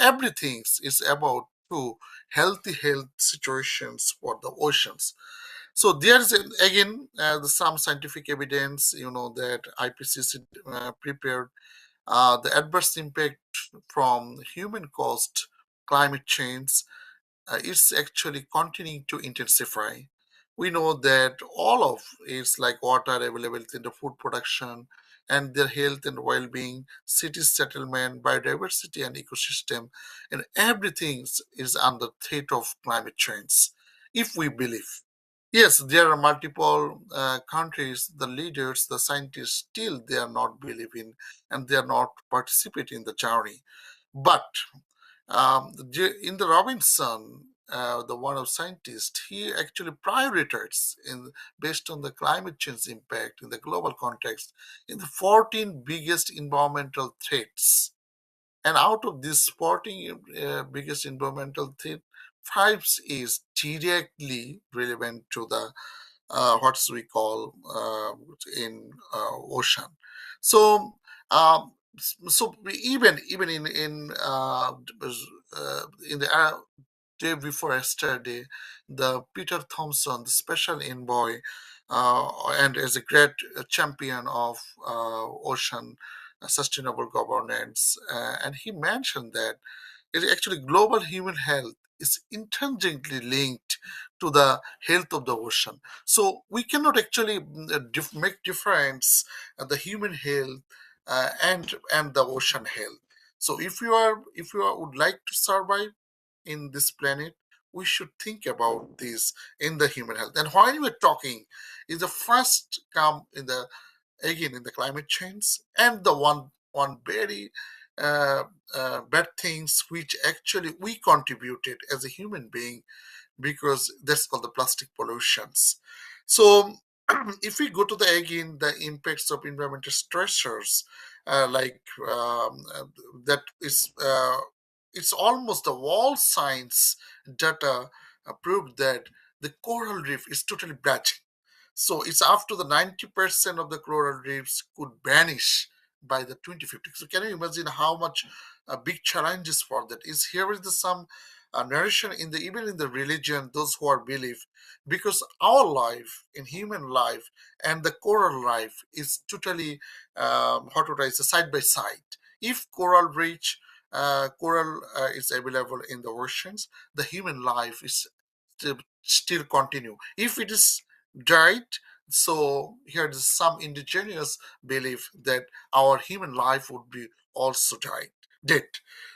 everything is about to healthy health situations for the oceans. So there's again some scientific evidence, you know, that IPCC prepared the adverse impact from human caused climate change is actually continuing to intensify. We know that all of it's like water availability in the food production and their health and well-being, city settlement, biodiversity and ecosystem, and everything is under threat of climate change, if we believe. Yes, there are multiple countries, the leaders, the scientists, still they are not believing and they are not participating in the journey. But in the Robinson, the one of scientists, he actually prioritizes in based on the climate change impact in the global context in the 14 biggest environmental threats. And out of these 14 biggest environmental threats, five is directly relevant to the what we call in ocean. So even in the day before yesterday, the Peter Thompson, the special envoy, and as a great champion of ocean sustainable governance, and he mentioned that it actually global human health is intrinsically linked to the health of the ocean. So we cannot actually make difference the human health and the ocean health. So if you would like to survive in this planet, we should think about this in the human health. And while we're talking, is the first come in the again in the climate change and the one very uh, bad things which actually we contributed as a human being, because that's called the plastic pollutions. So if we go to the again the impacts of environmental stressors, like that is it's almost the wall science data proved that the coral reef is totally bleaching. So it's after the 90% of the coral reefs could vanish by the 2050. So can you imagine how much big challenges for that is? Here is the some narration in the even in the religion, those who are believe, because our life in human life and the coral life is totally how to write side by side. If coral reach coral is available in the oceans, the human life is still continue. If it is died, so here is some indigenous belief that our human life would be also dead.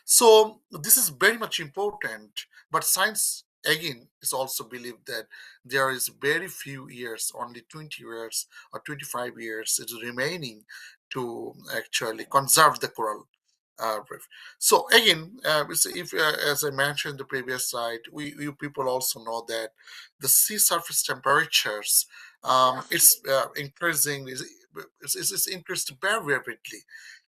So this is very much important, but science again is also believed that there is very few years, only 20 years or 25 years is remaining to actually conserve the coral reef. So again, if as I mentioned in the previous slide, we you people also know that the sea surface temperatures it's increasing is increased very rapidly,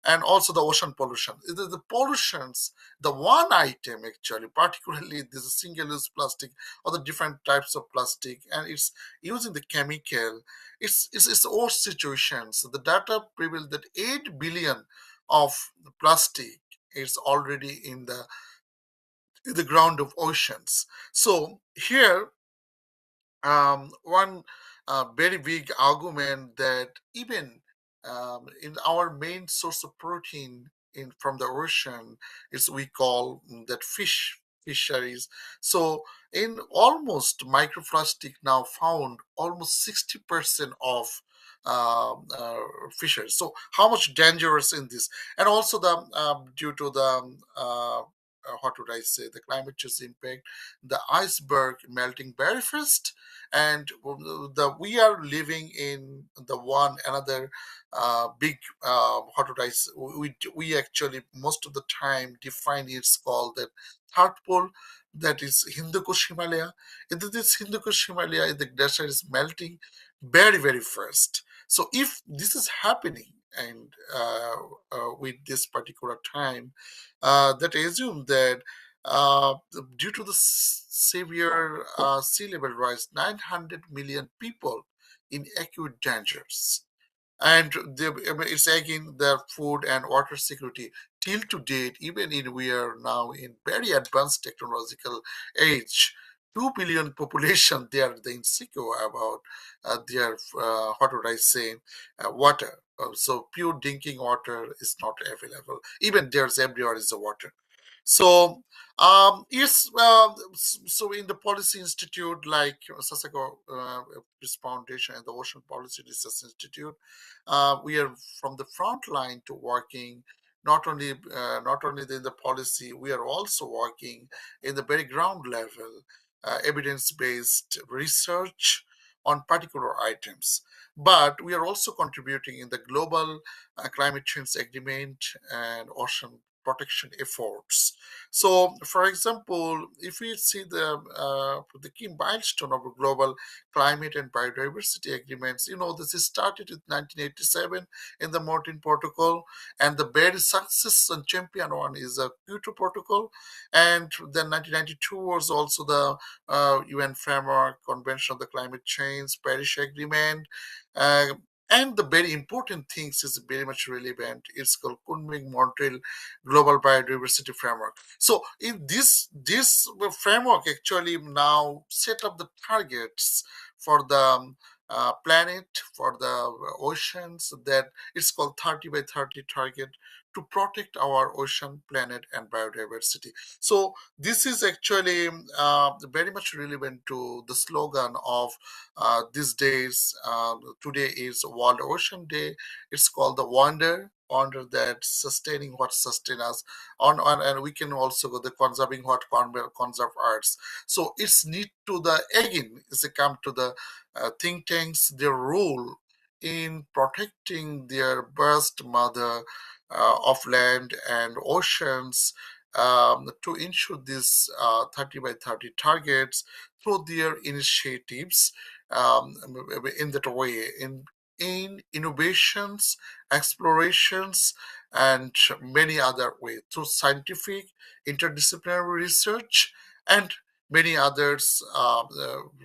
and also the ocean pollution. The pollutions, the one item actually, particularly this single-use plastic or the different types of plastic, and it's using the chemical. It's all situations. The data reveal that 8 billion of plastic is already in the ground of oceans. So here one very big argument that even in our main source of protein in from the ocean is we call that fisheries. So in almost microplastic now found almost 60% of uh, fisheries. So how much dangerous in this, and also the due to the what would I say, the climate change impact, the iceberg melting very fast, and we are living in the one another big what would I say, we actually most of the time define it's called the third pole, that is Hindu Kush Himalaya. In this Hindu Kush Himalaya, the glacier is melting very fast. So if this is happening and with this particular time, that assume that uh, due to the severe sea level rise, 900 million people in acute dangers. And it's again the food and water security. Till to date, even in we are now in very advanced technological age, 2 billion population, they are the insecure about their what would I say, water. So pure drinking water is not available. Even there's everywhere is the water. So yes, so in the policy institute like Sasakawa Peace Foundation and the Ocean Policy Research Institute, we are from the front line to working not only in the policy, we are also working in the very ground level, evidence-based research, on particular items. But we are also contributing in the global climate change agreement and ocean protection efforts. So, for example, if we see the key milestone of global climate and biodiversity agreements, this is started in 1987 in the Marine Protocol, and the very success and champion one is the Kyoto Protocol, and then 1992 was also the UN Framework Convention on the Climate Change, Paris Agreement. Uh, and the very important things is very much relevant. It's called Kunming-Montreal Global Biodiversity Framework. So in this framework actually now set up the targets for the planet, for the oceans, that it's called 30 by 30 target to protect our ocean, planet, and biodiversity. So this is actually very much relevant to the slogan of these days. Today is World Ocean Day. It's called the wonder that sustaining what sustain us on, and we can also go the conserving what conserve arts. So it's need to the again is a come to the think tanks, their role in protecting their vast mother of land and oceans, to ensure these 30 by 30 targets through their initiatives, in that way, in innovations, explorations, and many other ways through scientific, interdisciplinary research, and many others,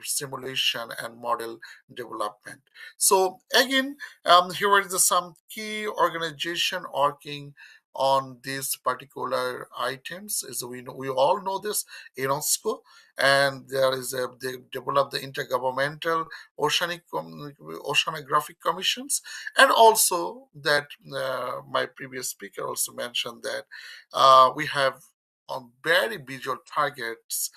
simulation and model development. So again, here is some key organization working on these particular items. Is we all know this UNESCO, and they developed the intergovernmental oceanographic commissions, and also that my previous speaker also mentioned that we have on very visual targets,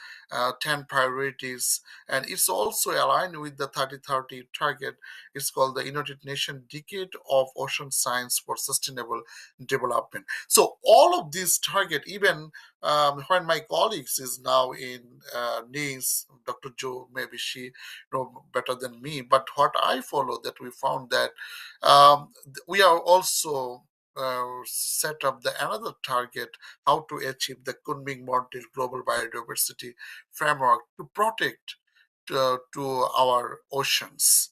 10 priorities, and it's also aligned with the 3030 target. It's called the United Nations Decade of Ocean Science for Sustainable Development. So all of these target, even when my colleagues is now in NIS, Dr. Joe, maybe she know better than me, but what I follow that we found that we are also set up the another target how to achieve the Kunming-Montreal Global Biodiversity Framework to protect to our oceans.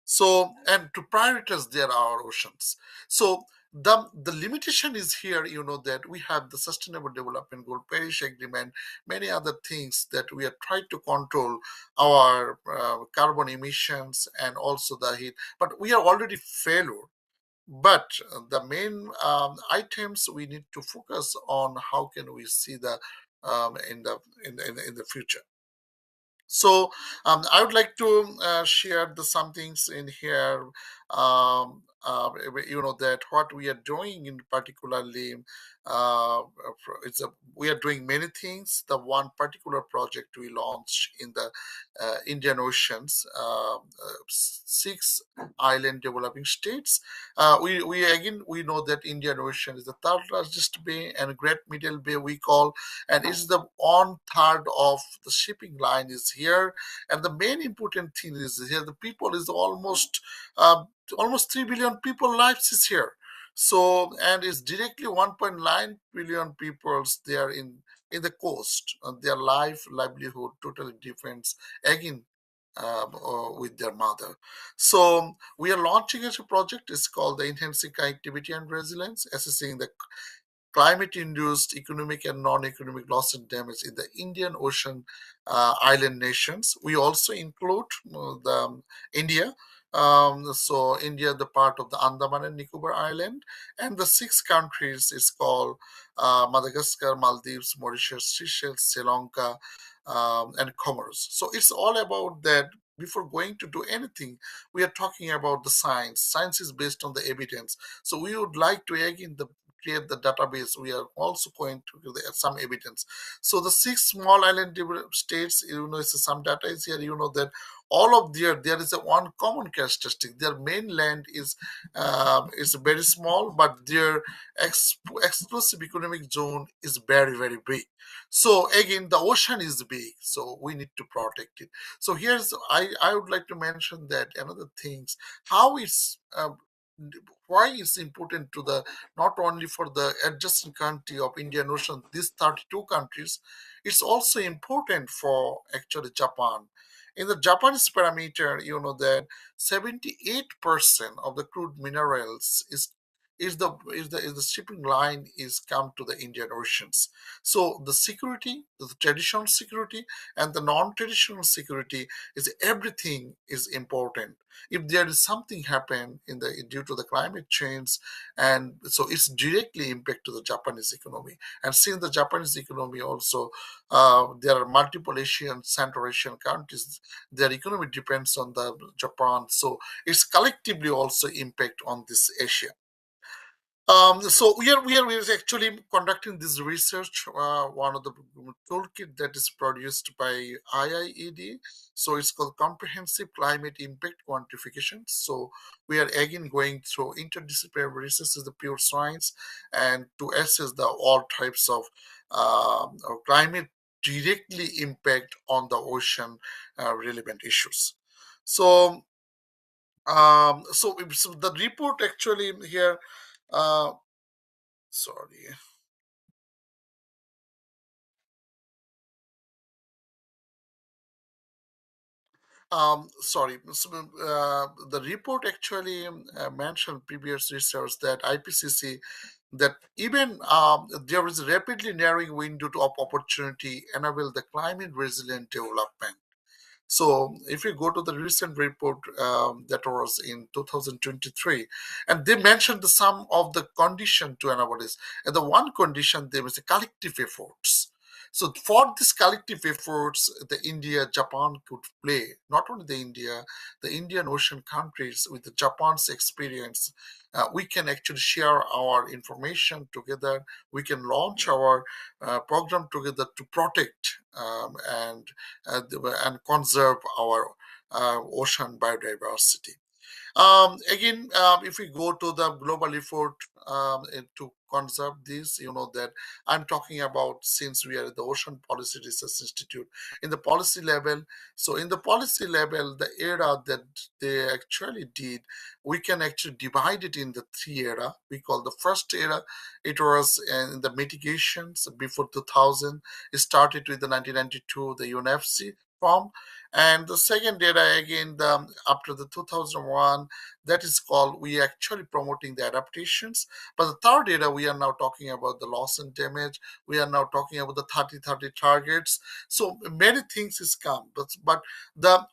So, and to prioritize our oceans. So the limitation is here, that we have the Sustainable Development Goal, Paris Agreement, many other things that we are trying to control our carbon emissions and also the heat, but we are already failure. But the main items we need to focus on how can we see the in the future. So I would like to share some things in here. That what we are doing in particularly, uh, we are doing many things. The one particular project we launched in the Indian Oceans, 6 island developing states. We know that Indian Ocean is the third largest bay and Great Middle Bay we call, and it's the 1/3 of the shipping line is here. And the main important thing is here the people is almost 3 billion people lives is here. So, and it's directly 1.9 billion peoples there in the coast, and their livelihood totally depends again with their mother. So we are launching a project. It's called the Enhancing Connectivity and Resilience, assessing the climate-induced economic and non-economic loss and damage in the Indian Ocean island nations. We also include the India. So India, the part of the Andaman and Nicobar Island, and the 6 countries is called Madagascar, Maldives, Mauritius, Seychelles, Sri Lanka, and Comoros. So it's all about that. Before going to do anything, we are talking about the science. Science is based on the evidence. So we would like to again create the database, we are also going to give some evidence. So the 6 small island states, some data is here, that all of there is a one common characteristic. Their mainland is very small, but their exclusive economic zone is very, very big. So again, the ocean is big, so we need to protect it. So here's, I would like to mention that another things, how it's why it's important to the, not only for the adjacent country of Indian Ocean, these 32 countries, it's also important for actually Japan. In the Japanese parameter, that 78% of the crude minerals is the shipping line is come to the Indian Oceans. So the security, the traditional security and the non-traditional security is everything is important. If there is something happen due to the climate change, and so it's directly impact to the Japanese economy. And since the Japanese economy also, there are multiple Asian, Central Asian countries, their economy depends on the Japan. So it's collectively also impact on this Asia. So we are actually conducting this research. One of the toolkit that is produced by IIED. So it's called Comprehensive Climate Impact Quantification. So we are again going through interdisciplinary research, is the pure science, and to assess the all types of climate directly impact on the ocean relevant issues. So so the report actually here. Sorry. Sorry. So, the report actually mentioned previous research that IPCC, that even there is a rapidly narrowing window of opportunity enable the climate resilient development. So if you go to the recent report that was in 2023, and they mentioned the sum of the condition to enable this, and the one condition there was a collective efforts. So for this collective efforts, the India, Japan could play, not only the Indian Ocean countries with the Japan's experience, we can actually share our information together. We can launch our program together to protect and conserve our ocean biodiversity. Again, if we go to the global effort to conserve this, that I'm talking about, since we are at the Ocean Policy Research Institute, in the policy level. So in the policy level, the era that they actually did, we can actually divide it in the 3 era. We call the first era, it was in the mitigations before 2000. It started with the 1992, the UNFC form. And the second era, again, after the 2001, that is called, we actually promoting the adaptations. But the third era, we are now talking about the loss and damage. We are now talking about the 30-30 targets. So many things is come, but the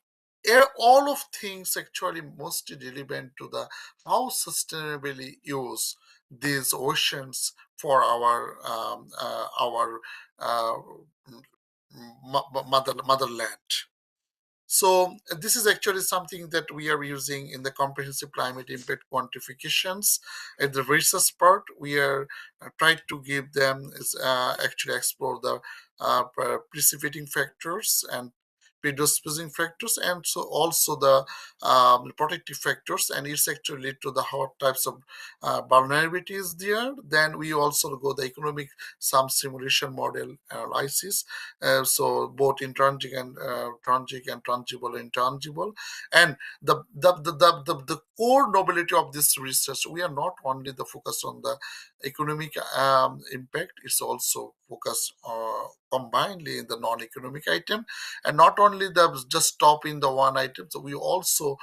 all of things actually mostly relevant to the how sustainably use these oceans for our motherland. So this is actually something that we are using in the comprehensive climate impact quantifications. At the research part, we are trying to give them actually explore the precipitating factors and predisposing factors, and so also the protective factors, and it's actually lead to the how types of vulnerabilities there. Then we also go the economic some simulation model analysis, so both intrinsic and transic and tangible and intangible. And the core nobility of this research, we are not only the focus on the economic impact, it's also focused combinedly in the non-economic item, and not only the just stop in the one item. So we also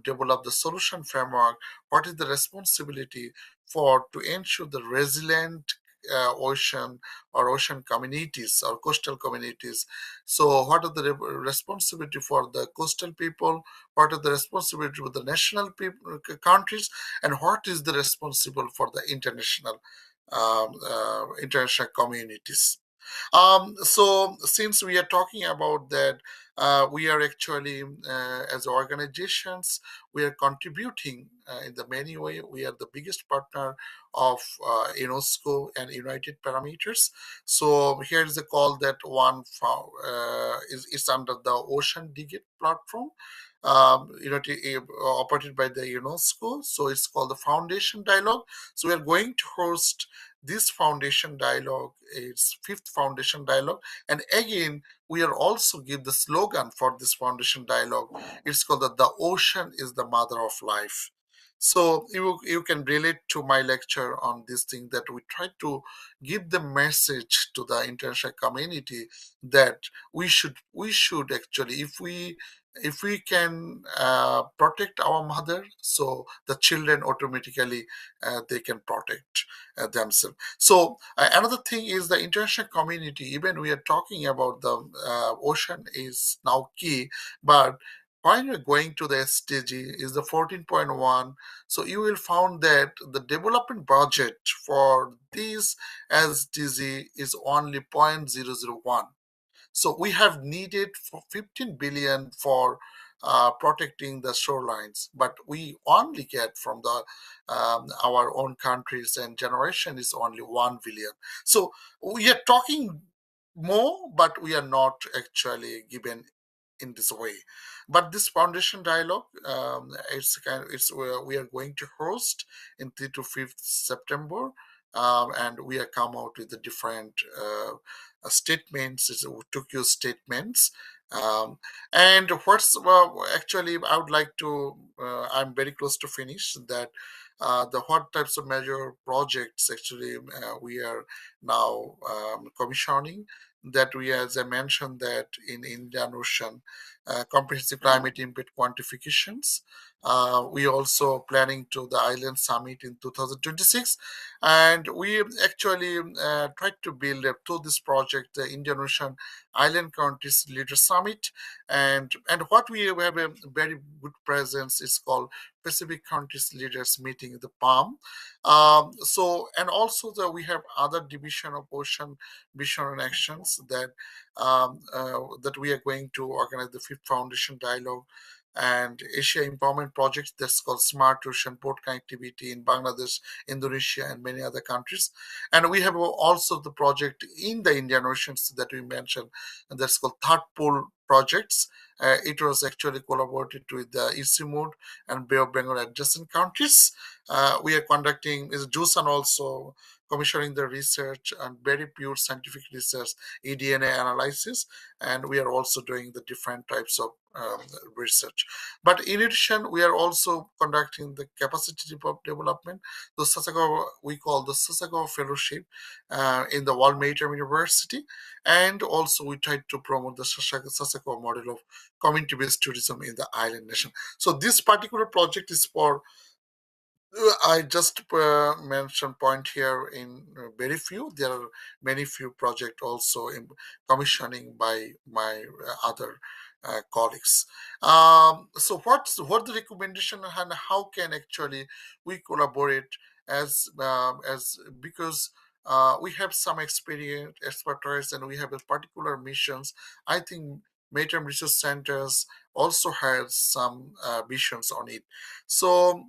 develop the solution framework. What is the responsibility for to ensure the resilient ocean or ocean communities or coastal communities? So what are the responsibility for the coastal people? What are the responsibility with the national people, countries, and what is the responsible for the international international communities? So since we are talking about that, we are actually, as organizations, we are contributing in the many way. We are the biggest partner of UNESCO and United Parameters. So here is a call that one is under the Ocean Digit platform. Operated by the UNESCO. So it's called the Foundation Dialogue. So we are going to host this foundation dialogue. It's fifth foundation dialogue, and again we are also give the slogan for this foundation dialogue. It's called the ocean is the mother of life. So you can relate to my lecture on this thing, that we try to give the message to the international community that we should actually, if we can protect our mother, so the children automatically they can protect themselves. So another thing is the international community. Even we are talking about the ocean is now key, but when you're going to the SDG is the 14.1, so you will find that the development budget for this SDG is only 0.001. So we have needed for 15 billion for protecting the shorelines, but we only get from the our own countries and generation is only 1 billion. So we are talking more, but we are not actually given in this way. But this foundation dialogue, we are going to host in 3 to 5th September, and we are come out with the different statements, Tokyo statements. And what's actually I would like to, I'm very close to finish that. The what types of major projects actually we are now commissioning, that we, as I mentioned, that in Indian Ocean, comprehensive climate impact quantifications. We also planning to the island summit in 2026, and we actually tried to build through this project the Indian Ocean Island Countries Leader Summit, and what we have a very good presence is called Pacific Countries Leaders Meeting, the PALM. So and also we have other division of Ocean Vision and Actions that that we are going to organize the fifth foundation dialogue and Asia Empowerment Project that's called Smart Ocean Port Connectivity in Bangladesh, Indonesia, and many other countries. And we have also the project in the Indian Oceans that we mentioned, and that's called Third Pole Projects. It was actually collaborated with the Isimud and Bay of Bengal adjacent countries. We are conducting, is Jusan also commissioning the research and very pure scientific research, eDNA analysis, and we are also doing the different types of research. But in addition, we are also conducting the capacity development. The Sasakawa, we call the Sasakawa Fellowship in the World Maritime University, and also we try to promote the Sasakawa model of community-based tourism in the island nation. So this particular project is for, I just mentioned point here in very few. There are many few projects also in commissioning by my other colleagues. So what the recommendation and how can actually we collaborate as because we have some experience, expertise, and we have a particular missions. I think Maritime Research Centers also has some visions on it. So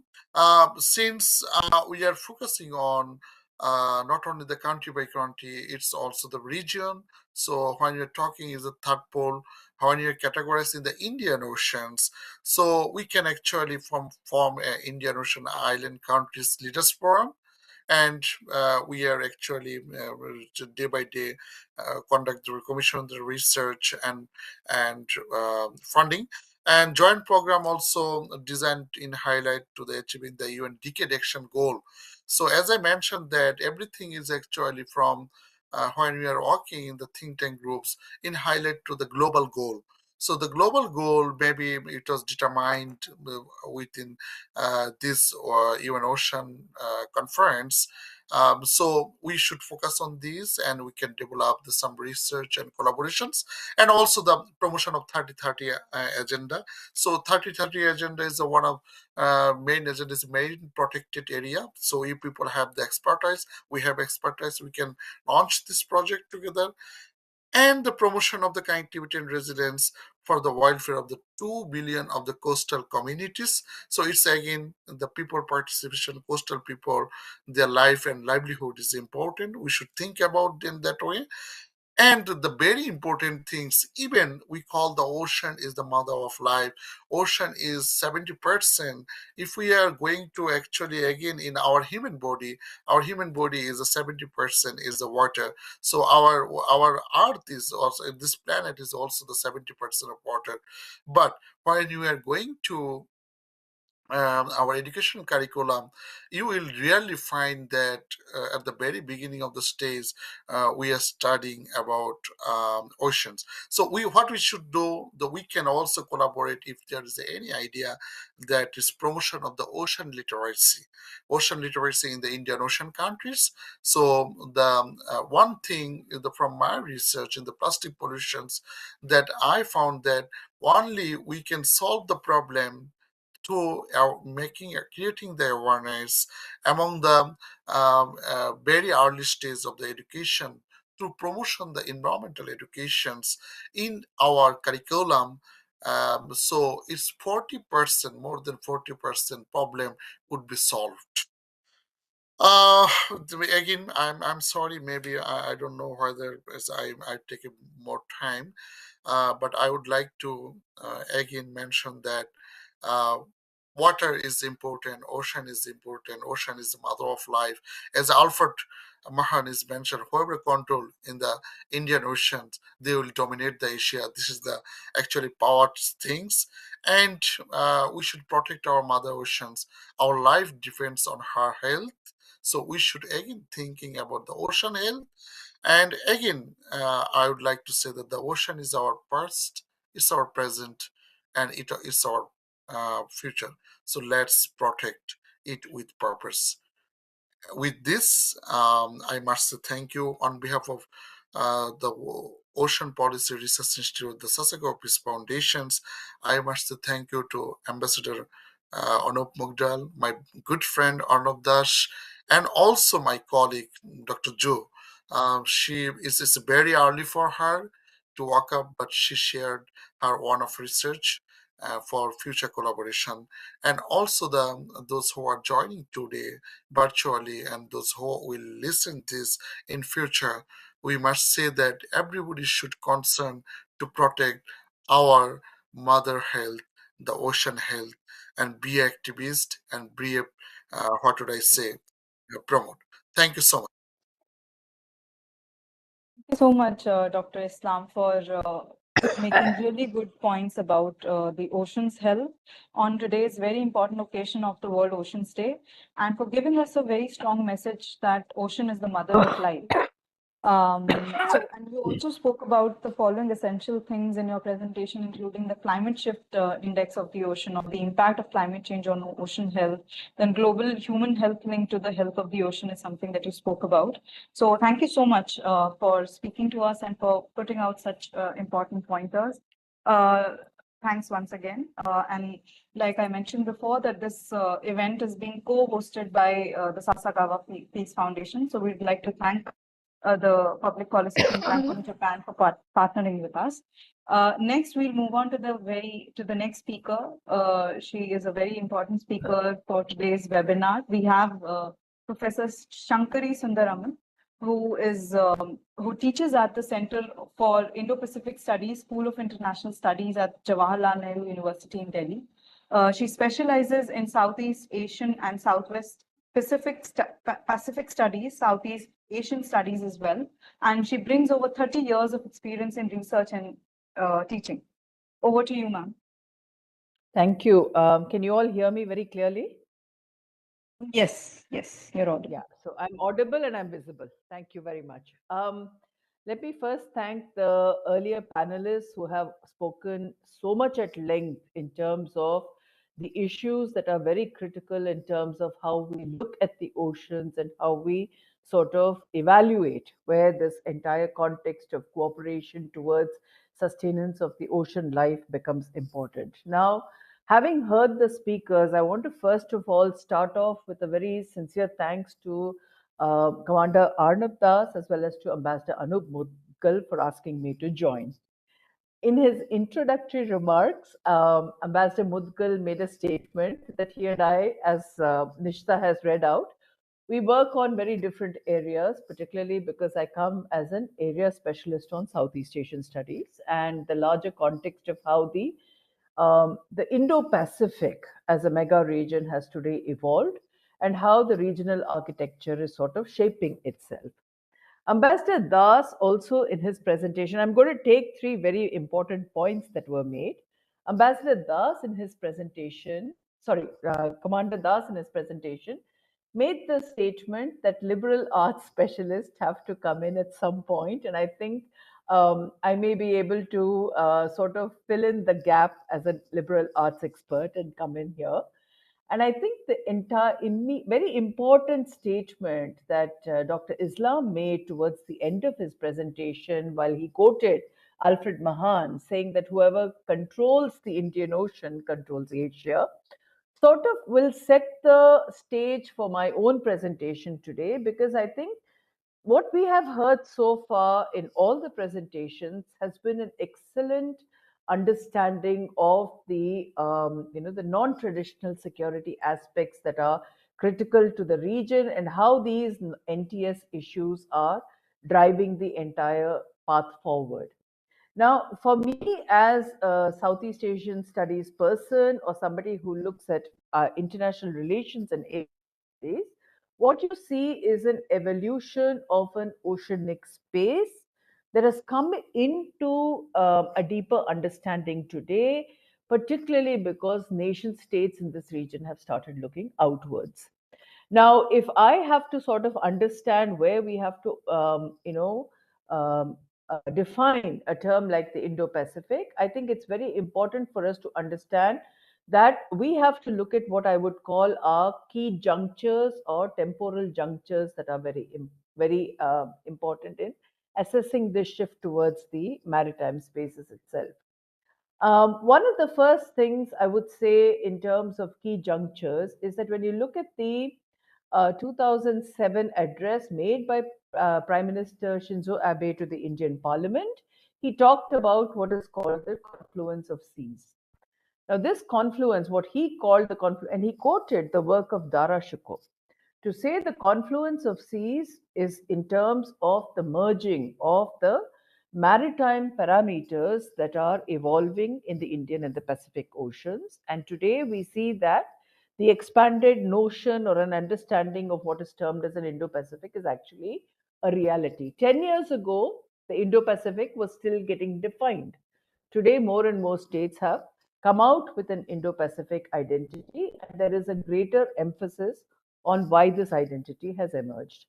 since we are focusing on not only the country by country, it's also the region. So when you're talking is the third pole, when you're categorized in the Indian Oceans, so we can actually form an Indian Ocean Island Countries Leaders Forum, and we are actually day by day conduct the commission the research and funding, and joint program also designed in highlight to the achieving the UN decade action goal. So as I mentioned that everything is actually from when we are working in the think tank groups in highlight to the global goal. So the global goal, maybe it was determined within this UN Ocean conference, So we should focus on these, and we can develop some research and collaborations, and also the promotion of 3030 agenda. So 3030 agenda is one of main agenda is marine protected area. So you people have the expertise, we have expertise, we can launch this project together. And the promotion of the connectivity and resilience for the welfare of the 2 billion of the coastal communities. So it's again the people participation, coastal people, their life and livelihood is important. We should think about in that way. And the very important things, even we call the ocean is the mother of life. Ocean is 70%. If we are going to actually, again, in our human body is a 70% is the water. So our earth is also, this planet is also the 70% of water. But when you are going to our educational curriculum, you will really find that at the very beginning of the stage, we are studying about oceans. So what we should do, that we can also collaborate if there is any idea that is promotion of the ocean literacy in the Indian Ocean countries. So the one thing from my research in the plastic pollutions, that I found that only we can solve the problem to creating the awareness among the very early stage of the education, to promotion the environmental educations in our curriculum. So it's 40%, more than 40% problem would be solved. Uh, Again, I'm sorry. Maybe I don't know whether as I take more time, but I would like to again mention that uh, water is important, ocean is important, ocean is the mother of life. As Alfred Mahan is mentioned, whoever control in the Indian Oceans, they will dominate the Asia. This is the actually power things, and we should protect our mother oceans. Our life depends on her health. So we should again thinking about the ocean health. And again, I would like to say that the ocean is our past, it's our present, and it is our future. So let's protect it with purpose. With this, I must say thank you on behalf of the Ocean Policy Research Institute, the Sasakawa Peace Foundations. I must say thank you to Ambassador Anup Mugdal, my good friend Arnav Das, and also my colleague Dr. Jo. She it's very early for her to wake up, but she shared her one of research for future collaboration, and also those who are joining today virtually and those who will listen this in future. We must say that everybody should concern to protect our mother health, the ocean health, and be activist and be what would I say, promote. Thank you so much. Thank you so much, Dr. Islam, for making really good points about the ocean's health on today's very important occasion of the World Oceans Day, and for giving us a very strong message that ocean is the mother of life. And you also spoke about the following essential things in your presentation, including the climate shift index of the ocean, or the impact of climate change on ocean health. Then global human health linked to the health of the ocean is something that you spoke about. So thank you so much for speaking to us and for putting out such important pointers. Thanks once again. And like I mentioned before, that this event is being co-hosted by the Sasakawa Peace Foundation. So we'd like to thank the public policy think tank from Japan for partnering with us. Next, we'll move on to the next speaker. She is a very important speaker for today's webinar. We have Professor Shankari Sundaraman, who teaches at the Center for Indo-Pacific Studies, School of International Studies at Jawaharlal Nehru University in Delhi. She specializes in Southeast Asian and Southwest Pacific Studies, Southeast Asian Studies as well. And she brings over 30 years of experience in research and teaching. Over to you, ma'am. Thank you. Can you all hear me very clearly? Yes, you're audible. Yeah, so I'm audible and I'm visible. Thank you very much. Let me first thank the earlier panelists who have spoken so much at length in terms of the issues that are very critical in terms of how we look at the oceans and how we sort of evaluate where this entire context of cooperation towards sustenance of the ocean life becomes important. Now, having heard the speakers, I want to first of all start off with a very sincere thanks to Commander Arnab Das as well as to Ambassador Anup Mudgal for asking me to join. In his introductory remarks, Ambassador Mudgal made a statement that he and I, as Nishta has read out, we work on very different areas, particularly because I come as an area specialist on Southeast Asian studies and the larger context of how the Indo-Pacific as a mega region has today evolved and how the regional architecture is sort of shaping itself. Ambassador Das also in his presentation, I'm going to take three very important points that were made. Ambassador Das in his presentation, Commander Das in his presentation made the statement that liberal arts specialists have to come in at some point. And I think I may be able to sort of fill in the gap as a liberal arts expert and come in here. And I think the entire very important statement that Dr. Islam made towards the end of his presentation, while he quoted Alfred Mahan saying that whoever controls the Indian Ocean controls Asia, sort of will set the stage for my own presentation today, because I think what we have heard so far in all the presentations has been an excellent understanding of the the non-traditional security aspects that are critical to the region and how these NTS issues are driving the entire path forward. Now, for me as a Southeast Asian studies person or somebody who looks at international relations and studies, what you see is an evolution of an oceanic space that has come into a deeper understanding today, particularly because nation states in this region have started looking outwards. Now, if I have to sort of understand where we have to, define a term like the Indo-Pacific, I think it's very important for us to understand that we have to look at what I would call our key junctures or temporal junctures that are very important in assessing this shift towards the maritime spaces itself. One of the first things I would say in terms of key junctures is that when you look at the 2007 address made by Prime Minister Shinzo Abe to the Indian Parliament, he talked about what is called the confluence of seas. Now, this confluence, what he called the confluence, and he quoted the work of Dara Shikoh, to say the confluence of seas is in terms of the merging of the maritime parameters that are evolving in the Indian and the Pacific Oceans. And today we see that the expanded notion or an understanding of what is termed as an Indo-Pacific is actually a reality. 10 years ago, the Indo-Pacific was still getting defined. Today, more and more states have come out with an Indo-Pacific identity, and there is a greater emphasis on why this identity has emerged.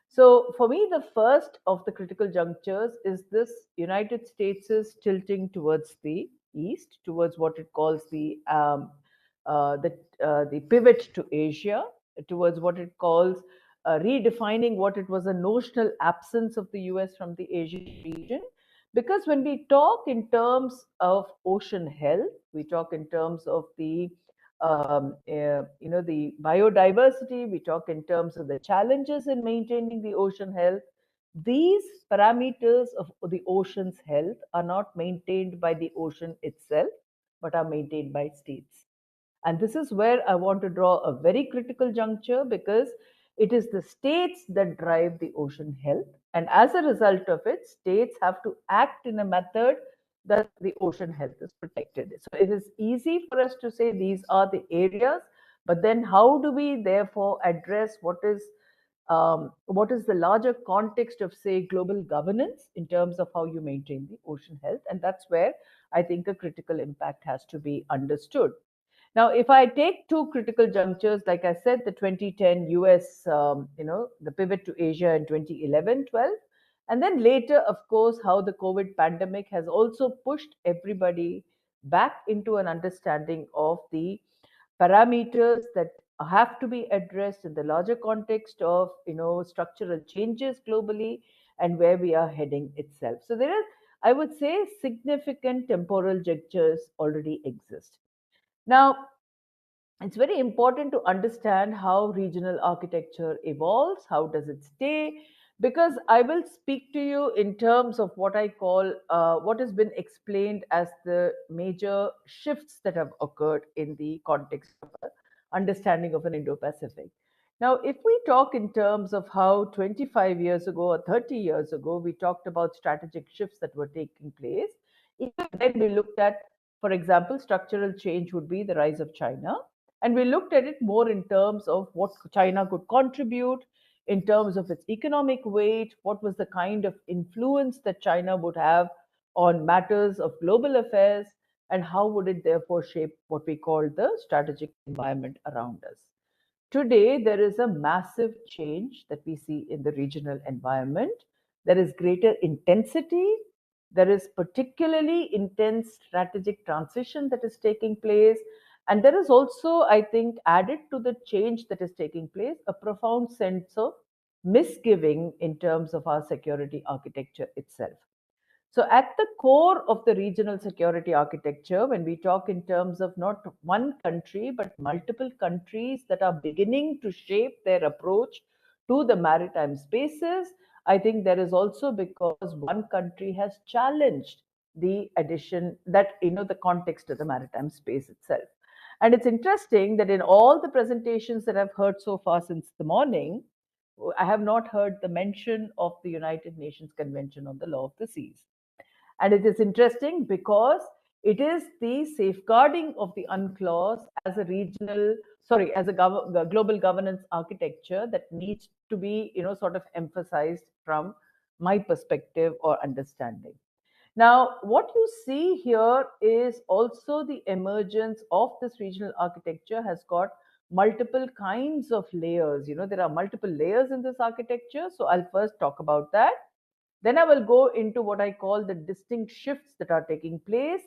So for me, the first of the critical junctures is this United States is tilting towards the east, towards what it calls the pivot to Asia, towards what it calls redefining what it was a notional absence of the US from the Asian region. Because when we talk in terms of ocean health, we talk in terms of the the biodiversity, we talk in terms of the challenges in maintaining the ocean health. These parameters of the ocean's health are not maintained by the ocean itself, but are maintained by states. And this is where I want to draw a very critical juncture, because it is the states that drive the ocean health. And as a result of it, states have to act in a method that the ocean health is protected. So it is easy for us to say these are the areas, but then how do we therefore address what is the larger context of, say, global governance in terms of how you maintain the ocean health? And that's where I think a critical impact has to be understood. Now, if I take two critical junctures, like I said, the 2010 US, the pivot to Asia in 2011-12, and then later, of course, how the COVID pandemic has also pushed everybody back into an understanding of the parameters that have to be addressed in the larger context of structural changes globally and where we are heading itself. So there is, I would say, significant temporal gestures already exist. Now, it's very important to understand how regional architecture evolves, how does it stay, because I will speak to you in terms of what I call what has been explained as the major shifts that have occurred in the context of understanding of an Indo-Pacific. Now, if we talk in terms of how 25 years ago or 30 years ago, we talked about strategic shifts that were taking place, even then we looked at, for example, structural change would be the rise of China. And we looked at it more in terms of what China could contribute, in terms of its economic weight, what was the kind of influence that China would have on matters of global affairs, and how would it therefore shape what we call the strategic environment around us. Today, there is a massive change that we see in the regional environment. There is greater intensity. There is particularly intense strategic transition that is taking place. And there is also, I think, added to the change that is taking place, a profound sense of misgiving in terms of our security architecture itself. So, at the core of the regional security architecture, when we talk in terms of not one country, but multiple countries that are beginning to shape their approach to the maritime spaces, I think there is also because one country has challenged the addition that, the context of the maritime space itself. And it's interesting that in all the presentations that I've heard so far since the morning, I have not heard the mention of the United Nations Convention on the Law of the Seas. And it is interesting because it is the safeguarding of the UNCLOS as a global governance architecture that needs to be, sort of emphasized from my perspective or understanding. Now, what you see here is also the emergence of this regional architecture has got multiple kinds of layers. There are multiple layers in this architecture. So I'll first talk about that. Then I will go into what I call the distinct shifts that are taking place,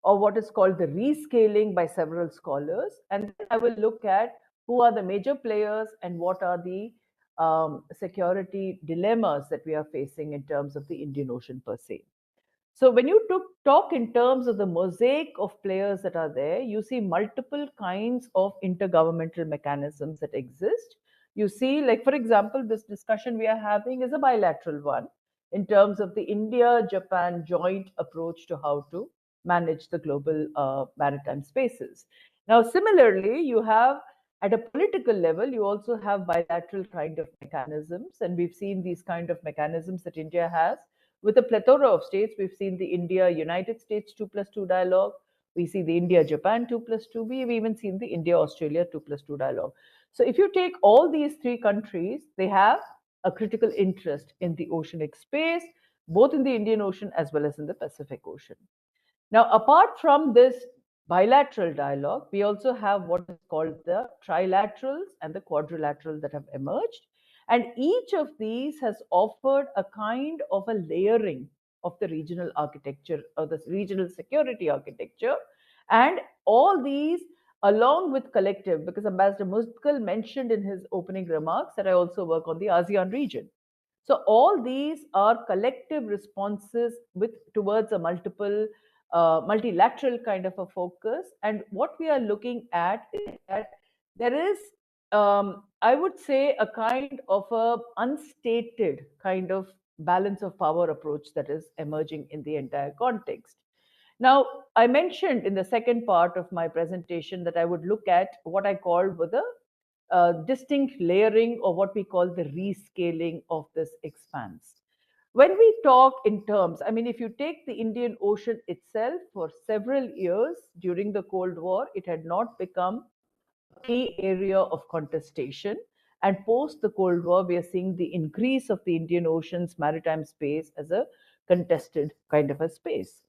or what is called the rescaling by several scholars. And then I will look at who are the major players and what are the security dilemmas that we are facing in terms of the Indian Ocean per se. So when you talk in terms of the mosaic of players that are there, you see multiple kinds of intergovernmental mechanisms that exist. You see, like, for example, this discussion we are having is a bilateral one in terms of the India-Japan joint approach to how to manage the global maritime spaces. Now, similarly, you have at a political level, you also have bilateral kind of mechanisms, and we've seen these kind of mechanisms that India has with a plethora of states. We've seen the India-United States 2+2 dialogue. We see the India-Japan 2+2. We've even seen the India-Australia 2+2 dialogue. So if you take all these three countries, they have a critical interest in the oceanic space, both in the Indian Ocean as well as in the Pacific Ocean. Now, apart from this bilateral dialogue, we also have what is called the trilaterals and the quadrilateral that have emerged. And each of these has offered a kind of a layering of the regional architecture or the regional security architecture. And all these, along with collective, because Ambassador Mudgal mentioned in his opening remarks that I also work on the ASEAN region. So all these are collective responses towards a multilateral kind of a focus. And what we are looking at is that there is, I would say, a kind of a unstated kind of balance of power approach that is emerging in the entire context. Now, I mentioned in the second part of my presentation that I would look at what I called with a distinct layering, or what we call the rescaling of this expanse. When we talk in terms, I mean, if you take the Indian Ocean itself, for several years during the Cold War, it had not become a key area of contestation. And post the Cold War, we are seeing the increase of the Indian Ocean's maritime space as a contested kind of a space.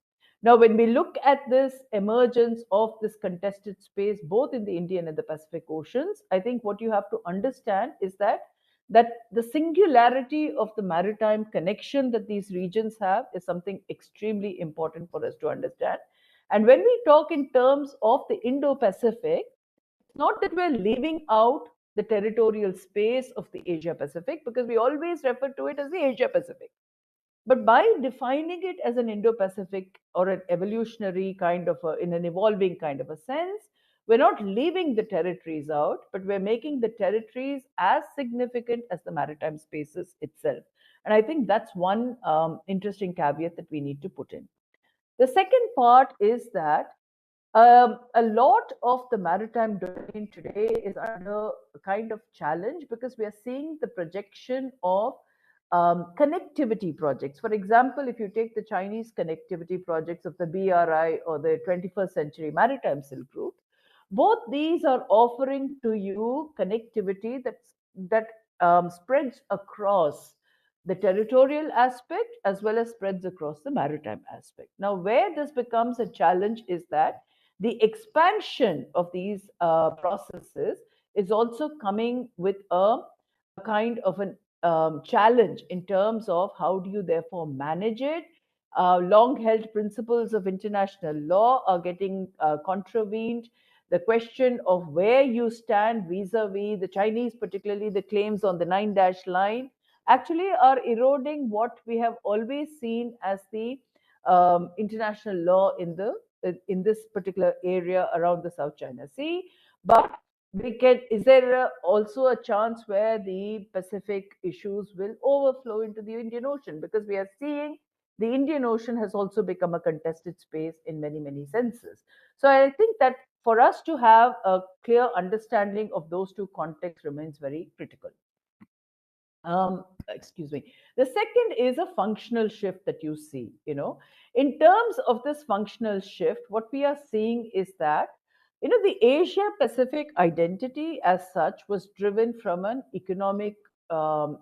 Now, when we look at this emergence of this contested space, both in the Indian and the Pacific Oceans, I think what you have to understand is that the singularity of the maritime connection that these regions have is something extremely important for us to understand. And when we talk in terms of the Indo-Pacific, It's not that we're leaving out the territorial space of the Asia Pacific, because we always refer to it as the Asia Pacific. But by defining it as an Indo-Pacific or an evolutionary kind of in an evolving kind of a sense, we're not leaving the territories out, but we're making the territories as significant as the maritime spaces itself. And I think that's one interesting caveat that we need to put in. The second part is that a lot of the maritime domain today is under a kind of challenge, because we are seeing the projection of connectivity projects. For example, if you take the Chinese connectivity projects of the BRI or the 21st Century Maritime Silk Route, both these are offering to you connectivity that spreads across the territorial aspect as well as spreads across the maritime aspect. Now, where this becomes a challenge is that the expansion of these processes is also coming with a kind of an challenge in terms of how do you therefore manage it. Long held principles of international law are getting contravened. The question of where you stand vis-a-vis the Chinese, particularly the claims on the 9-dash line, actually are eroding what we have always seen as the international law in this particular area around the South China Sea. But is there also a chance where the Pacific issues will overflow into the Indian Ocean? Because we are seeing the Indian Ocean has also become a contested space in many, many senses. So I think that for us to have a clear understanding of those two contexts remains very critical. Excuse me. The second is a functional shift that you see. In terms of this functional shift, what we are seeing is that the Asia Pacific identity as such was driven from an economic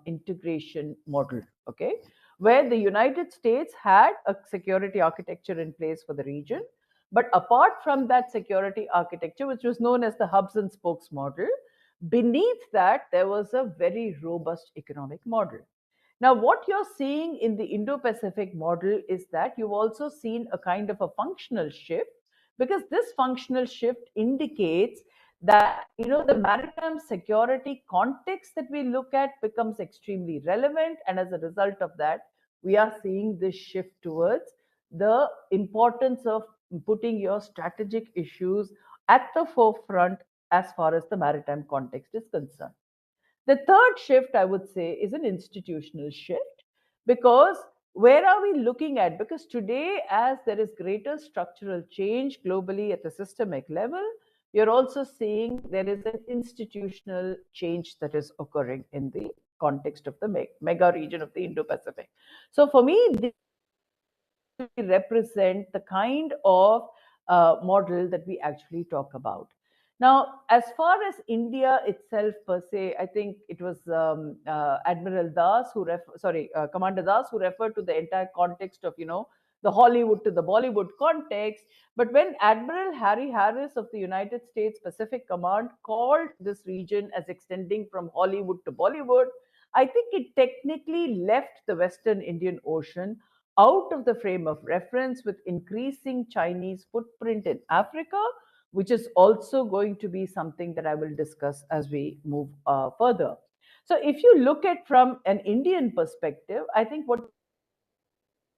integration model, okay, where the United States had a security architecture in place for the region. But apart from that security architecture, which was known as the hubs and spokes model, beneath that, there was a very robust economic model. Now, what you're seeing in the Indo-Pacific model is that you've also seen a kind of a functional shift, because this functional shift indicates that the maritime security context that we look at becomes extremely relevant, and as a result of that, we are seeing this shift towards the importance of putting your strategic issues at the forefront as far as the maritime context is concerned. The third shift, I would say, is an institutional shift, because where are we looking at? Because today, as there is greater structural change globally at the systemic level, you're also seeing there is an institutional change that is occurring in the context of the mega region of the Indo-Pacific. So for me, this represent the kind of model that we actually talk about. Now, as far as India itself per se, I think it was Admiral Das Commander Das who referred to the entire context of, the Hollywood to the Bollywood context. But when Admiral Harry Harris of the United States Pacific Command called this region as extending from Hollywood to Bollywood, I think it technically left the Western Indian Ocean out of the frame of reference, with increasing Chinese footprint in Africa, which is also going to be something that I will discuss as we move further. So if you look at from an Indian perspective, I think what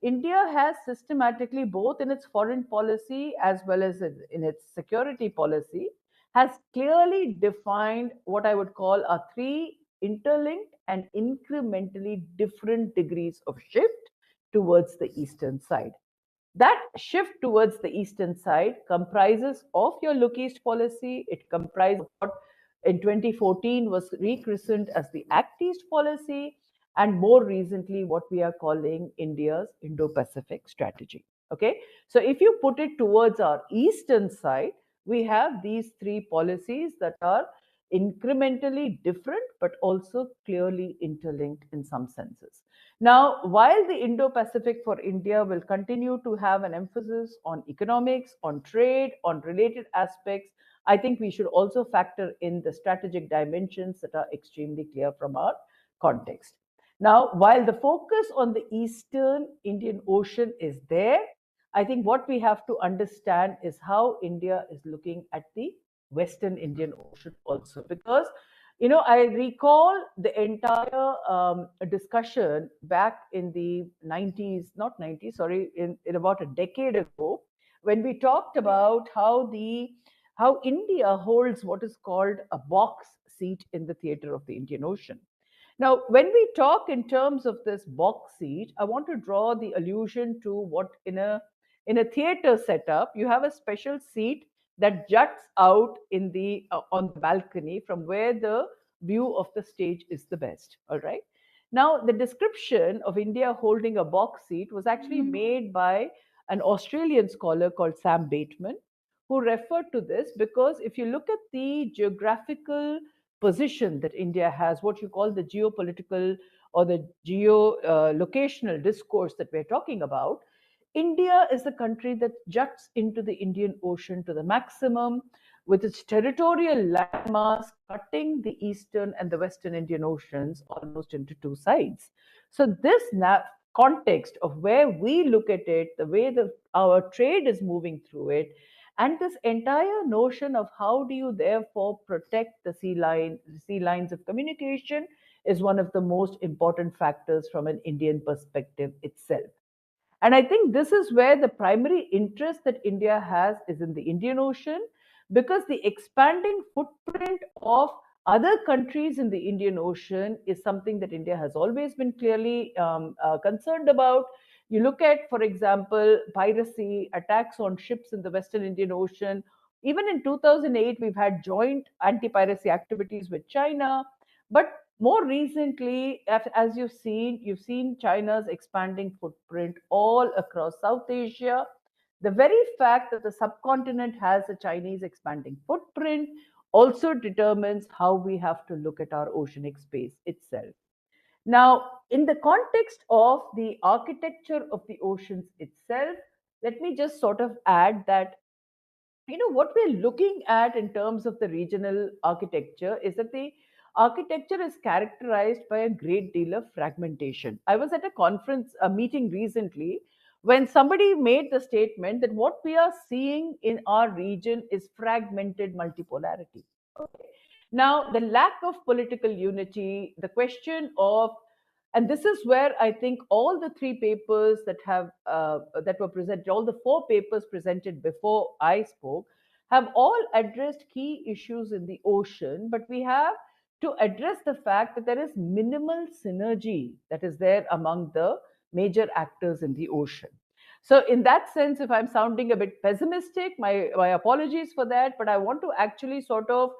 India has systematically, both in its foreign policy as well as in its security policy, has clearly defined what I would call are three interlinked and incrementally different degrees of shift towards the eastern side. That shift towards the eastern side comprises of your Look East policy. It comprises what in 2014 was rechristened as the Act East policy, and more recently what we are calling India's Indo-Pacific strategy. Okay, so if you put it towards our eastern side, we have these three policies that are incrementally different but also clearly interlinked in some senses. Now, while the Indo-Pacific for India will continue to have an emphasis on economics, on trade, on related aspects, I think we should also factor in the strategic dimensions that are extremely clear from our context. Now, while the focus on the Eastern Indian Ocean is there, I think what we have to understand is how India is looking at the Western Indian Ocean also, because I recall the entire discussion back in the 90s, not 90s, sorry, in about a decade ago, when we talked about how India holds what is called a box seat in the theater of the Indian Ocean. Now, when we talk in terms of this box seat, I want to draw the allusion to what in a theater setup, you have a special seat that juts out in the on the balcony from where the view of the stage is the best. All right. Now, the description of India holding a box seat was actually made by an Australian scholar called Sam Bateman, who referred to this because if you look at the geographical position that India has, what you call the geopolitical or the geolocational discourse that we're talking about, India is a country that juts into the Indian Ocean to the maximum, with its territorial landmass cutting the eastern and the western Indian Oceans almost into two sides. So, this context of where we look at it, the way our trade is moving through it, and this entire notion of how do you therefore protect the sea lines of communication is one of the most important factors from an Indian perspective itself. And I think this is where the primary interest that India has is in the Indian Ocean, because the expanding footprint of other countries in the Indian Ocean is something that India has always been clearly concerned about. You look at, for example, piracy, attacks on ships in the Western Indian Ocean. Even in 2008, we've had joint anti piracy activities with China. But more recently, as you've seen China's expanding footprint all across South Asia. The very fact that the subcontinent has a Chinese expanding footprint also determines how we have to look at our oceanic space itself. Now, in the context of the architecture of the oceans itself, let me just sort of add that what we're looking at in terms of the regional architecture is that the architecture is characterized by a great deal of fragmentation. I was at a meeting recently, when somebody made the statement that what we are seeing in our region is fragmented multipolarity. Okay. Now, the lack of political unity, the question of, and this is where I think all the three papers that were presented, all the four papers presented before I spoke, have all addressed key issues in the ocean, but we have to address the fact that there is minimal synergy that is there among the major actors in the ocean. So, in that sense, if I'm sounding a bit pessimistic, my apologies for that, but I want to actually sort of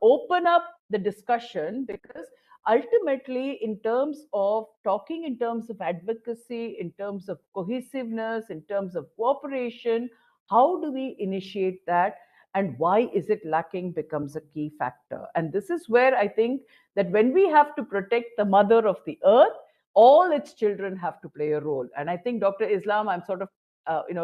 open up the discussion, because ultimately, in terms of talking in terms of advocacy, in terms of cohesiveness, in terms of cooperation, how do we initiate that, and why is it lacking becomes a key factor. And this is where I think that when we have to protect the mother of the earth, all its children have to play a role. And I think, Dr. Islam, I'm sort of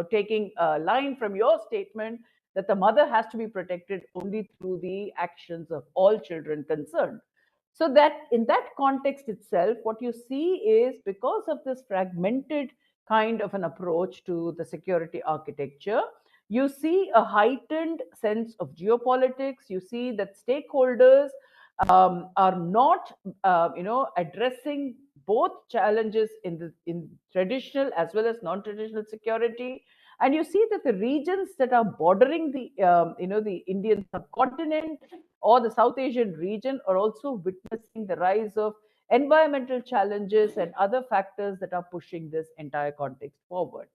taking a line from your statement that the mother has to be protected only through the actions of all children concerned. So that in that context itself, what you see is, because of this fragmented kind of an approach to the security architecture, you see a heightened sense of geopolitics. You see that stakeholders are not, addressing both challenges in traditional as well as non-traditional security. And you see that the regions that are bordering the Indian subcontinent or the South Asian region are also witnessing the rise of environmental challenges and other factors that are pushing this entire context forward.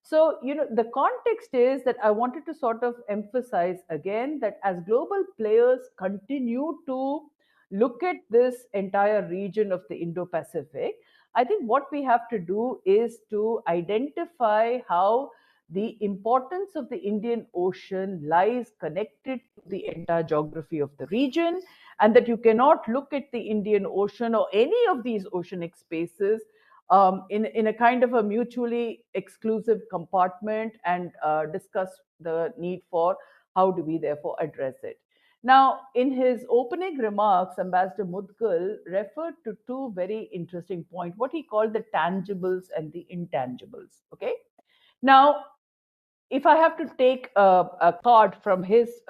So, the context is that I wanted to sort of emphasize again that as global players continue to look at this entire region of the Indo-Pacific, I think what we have to do is to identify how the importance of the Indian Ocean lies connected to the entire geography of the region, and that you cannot look at the Indian Ocean or any of these oceanic spaces in a kind of a mutually exclusive compartment, and discuss the need for how do we therefore address it. Now, in his opening remarks, Ambassador Mudgal referred to two very interesting points, what he called the tangibles and the intangibles. Okay. Now, if I have to take a card from his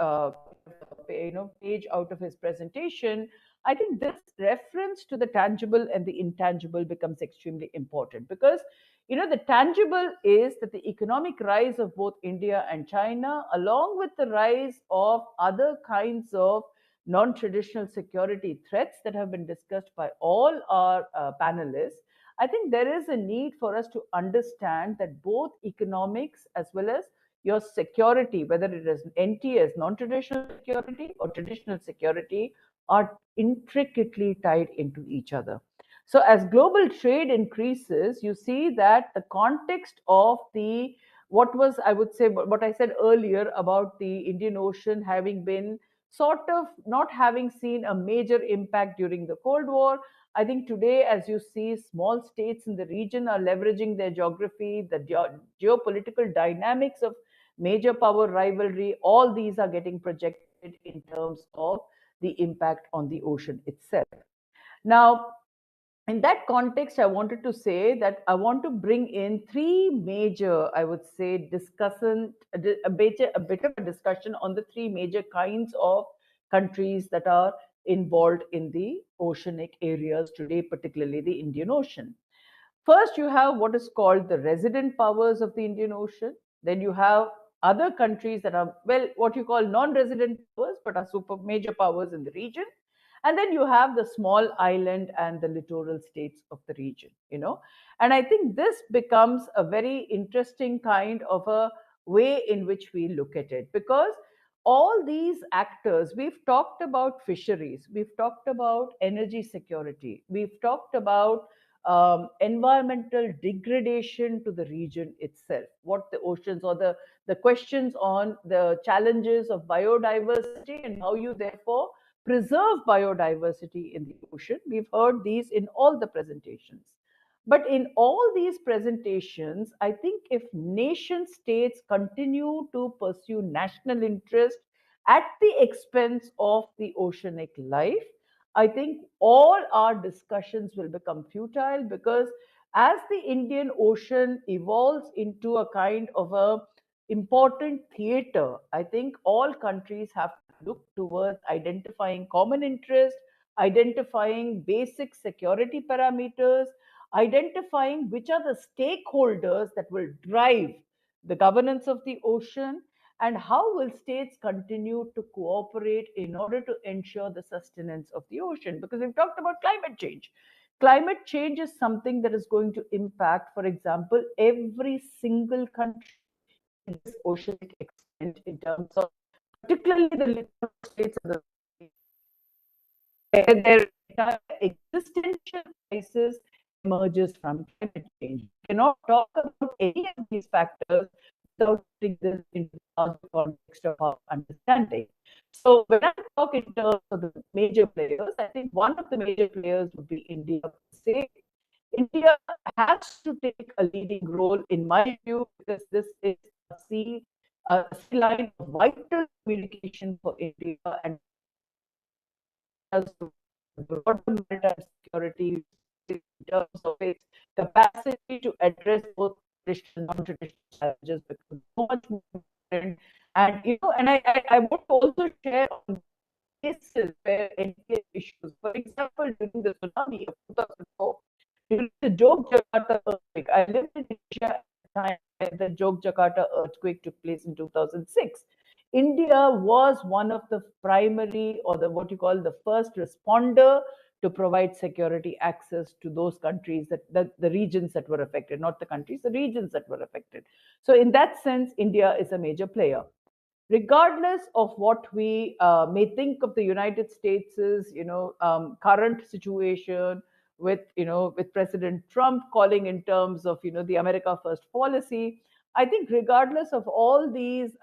page out of his presentation, I think this reference to the tangible and the intangible becomes extremely important, because the tangible is that the economic rise of both India and China, along with the rise of other kinds of non-traditional security threats that have been discussed by all our panelists. I think there is a need for us to understand that both economics as well as your security, whether it is NT as non-traditional security or traditional security, are intricately tied into each other. So as global trade increases, you see that the context of the what was, I would say, what I said earlier about the Indian Ocean having been sort of not having seen a major impact during the Cold War. I think today, as you see, small states in the region are leveraging their geography, the geopolitical dynamics of major power rivalry. All these are getting projected in terms of the impact on the ocean itself. Now, in that context, I wanted to say that I want to bring in three major, I would say, a bit of a discussion on the three major kinds of countries that are involved in the oceanic areas today, particularly the Indian Ocean. First, you have what is called the resident powers of the Indian Ocean. Then you have other countries that are, well, what you call non-resident powers, but are super major powers in the region. And then you have the small island and the littoral states of the region. And I think this becomes a very interesting kind of a way in which we look at it, because all these actors, we've talked about fisheries, we've talked about energy security, we've talked about environmental degradation to the region itself, what the oceans, or the questions on the challenges of biodiversity and how you therefore preserve biodiversity in the ocean. We've heard these in all the presentations. But in all these presentations, I think if nation states continue to pursue national interest at the expense of the oceanic life, I think all our discussions will become futile, because as the Indian Ocean evolves into a kind of a important theater, I think all countries have to look towards identifying common interest, identifying basic security parameters, identifying which are the stakeholders that will drive the governance of the ocean, and how will states continue to cooperate in order to ensure the sustenance of the ocean. Because we've talked about climate change. Climate change is something that is going to impact, for example, every single country in this oceanic extent, in terms of particularly the littoral states of the where their entire existential crisis emerges from climate change. We cannot talk about any of these factors without putting this into the larger context of our understanding. So when I talk in terms of the major players, I think one of the major players would be India. Say, India has to take a leading role, in my view, because this is a sea line of vital communication for India, and as broader maritime security in terms of its capacity to address both traditional and non-traditional challenges becomes so much more important. And want to also share on cases where NPS issues, for example, during the tsunami of 2004, during the Jog-Jakarta earthquake, I lived in Asia at the time when the Jog-Jakarta earthquake took place in 2006. India was one of the primary, or the what you call the first responder to provide security access to those countries, the regions that were affected, not the countries, the regions that were affected. So in that sense, India is a major player. Regardless of what we may think of the United States' current situation, with President Trump calling in terms of the America First policy, I think regardless of all these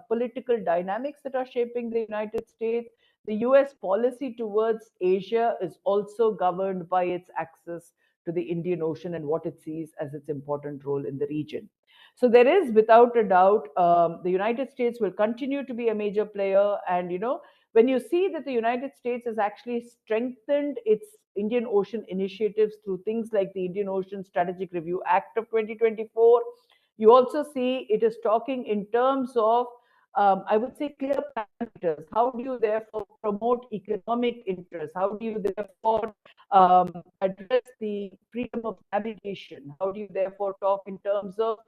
political dynamics that are shaping the United States, the US policy towards Asia is also governed by its access to the Indian Ocean and what it sees as its important role in the region. So there is, without a doubt, the United States will continue to be a major player. And, when you see that the United States has actually strengthened its Indian Ocean initiatives through things like the Indian Ocean Strategic Review Act of 2024, You also see it is talking in terms of, I would say, clear parameters. How do you therefore promote economic interests? How do you therefore address the freedom of navigation? How do you therefore talk in terms of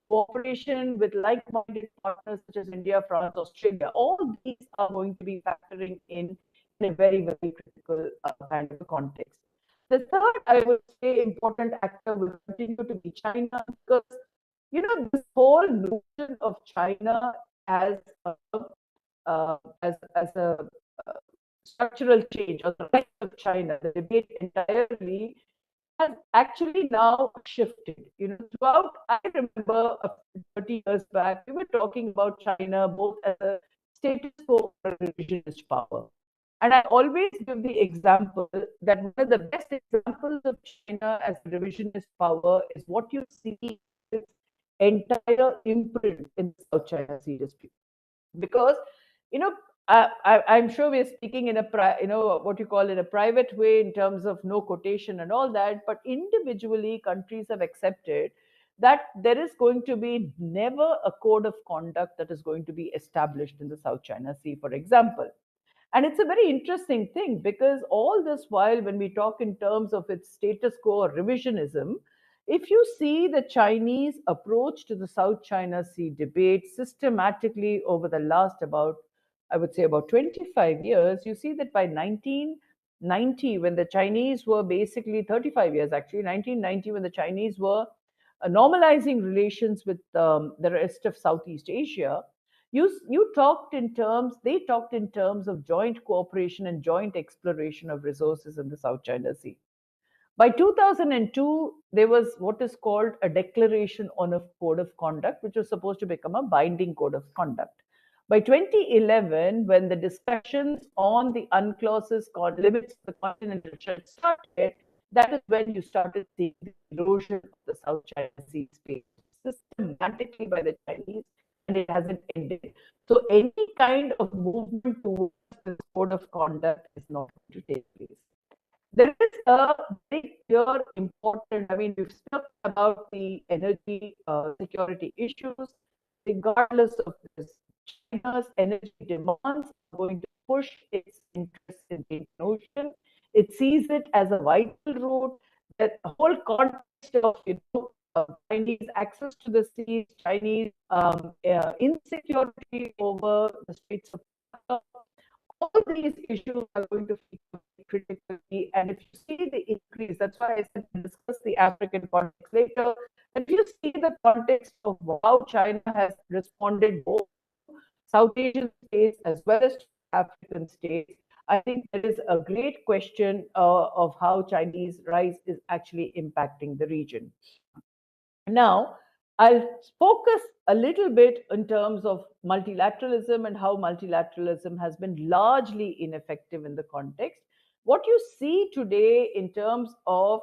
cooperation with like-minded partners such as India, France, Australia? All these are going to be factoring in a very, very critical kind of a context. The third, I would say, important actor will continue to be China, because this whole notion of China as a, as a structural change, or the right of China, the debate entirely has actually now shifted. Throughout, I remember 30 years back, we were talking about China both as a status quo or a revisionist power. And I always give the example that one of the best examples of China as a revisionist power is what you see in its entire imprint in the South China Sea dispute. Because, I'm sure we're speaking in a what you call in a private way in terms of no quotation and all that, but individually countries have accepted that there is going to be never a code of conduct that is going to be established in the South China Sea, for example. And it's a very interesting thing, because all this while, when we talk in terms of its status quo or revisionism, if you see the Chinese approach to the South China Sea debate systematically over the last I would say about 25 years, you see that by 1990, when the Chinese were basically 35 years actually, 1990, when the Chinese were normalizing relations with the rest of Southeast Asia, they talked in terms of joint cooperation and joint exploration of resources in the South China Sea. By 2002, there was what is called a declaration on a code of conduct, which was supposed to become a binding code of conduct. By 2011, when the discussions on the UNCLOS's limits of the continental shelf started, that is when you started seeing the erosion of the South China Sea space systematically by the Chinese, and it hasn't ended. So any kind of movement towards this code of conduct is not going to take place. There is a very clear, important, we've spoken about the energy security issues. Regardless of this, China's energy demands are going to push its interests in the Indian Ocean. It sees it as a vital route. That whole context of Chinese access to the seas, Chinese insecurity over the Straits of Malacca, all these issues are going to feature critically. And if you see the increase, that's why I said we'll discuss the African context later. And if you see the context of how China has responded both South Asian states as well as African states, I think there is a great question of how Chinese rise is actually impacting the region. Now, I'll focus a little bit in terms of multilateralism and how multilateralism has been largely ineffective in the context. What you see today in terms of,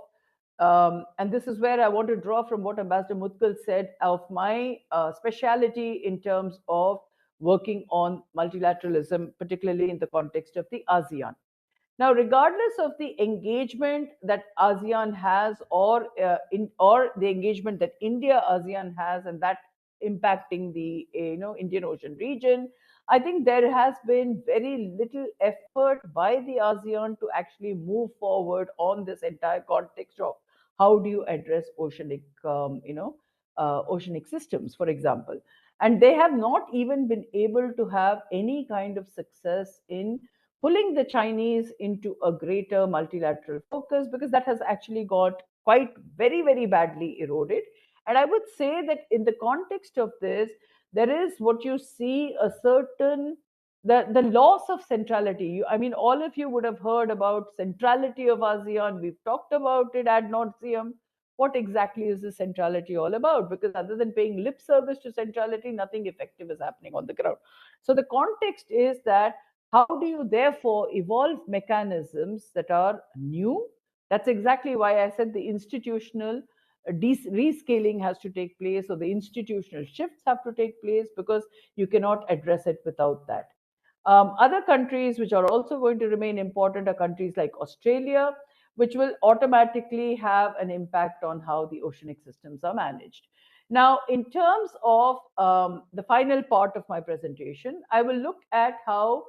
and this is where I want to draw from what Ambassador Mutkal said of my speciality in terms of working on multilateralism, particularly in the context of the ASEAN. Now, regardless of the engagement that ASEAN has, or the engagement that India ASEAN has, and that impacting the Indian Ocean region, I think there has been very little effort by the ASEAN to actually move forward on this entire context of how do you address oceanic systems, for example. And they have not even been able to have any kind of success in pulling the Chinese into a greater multilateral focus, because that has actually got quite very, very badly eroded. And I would say that in the context of this, there is what you see a certain, the loss of centrality. All of you would have heard about centrality of ASEAN. We've talked about it ad nauseum. What exactly is the centrality all about? Because other than paying lip service to centrality, nothing effective is happening on the ground. So the context is that how do you therefore evolve mechanisms that are new? That's exactly why I said the institutional rescaling has to take place, or the institutional shifts have to take place, because you cannot address it without that. Other countries which are also going to remain important are countries like Australia, which will automatically have an impact on how the oceanic systems are managed. Now, in terms of the final part of my presentation, I will look at how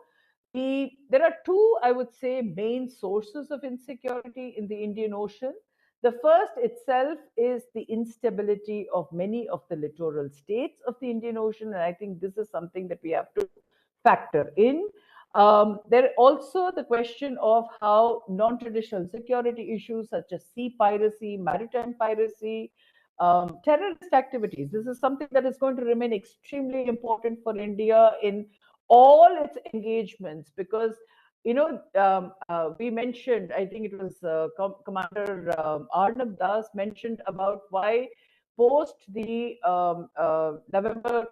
there are two, I would say, main sources of insecurity in the Indian Ocean. The first itself is the instability of many of the littoral states of the Indian Ocean, and I think this is something that we have to factor in. There also the question of how non-traditional security issues such as sea piracy, maritime piracy, terrorist activities. This is something that is going to remain extremely important for India in all its engagements, because we mentioned, I think it was Commander Arnab Das mentioned about why post the November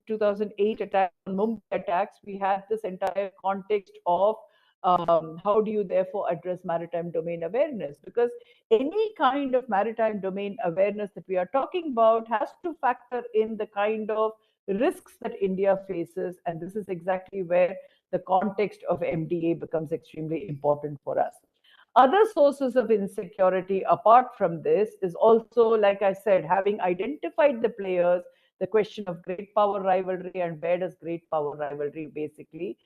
2008 attack on Mumbai attacks, we had this entire context of how do you therefore address maritime domain awareness? Because any kind of maritime domain awareness that we are talking about has to factor in the kind of risks that India faces. And this is exactly where the context of MDA becomes extremely important for us. Other sources of insecurity apart from this is also, like I said, having identified the players, the question of great power rivalry and where does great power rivalry basically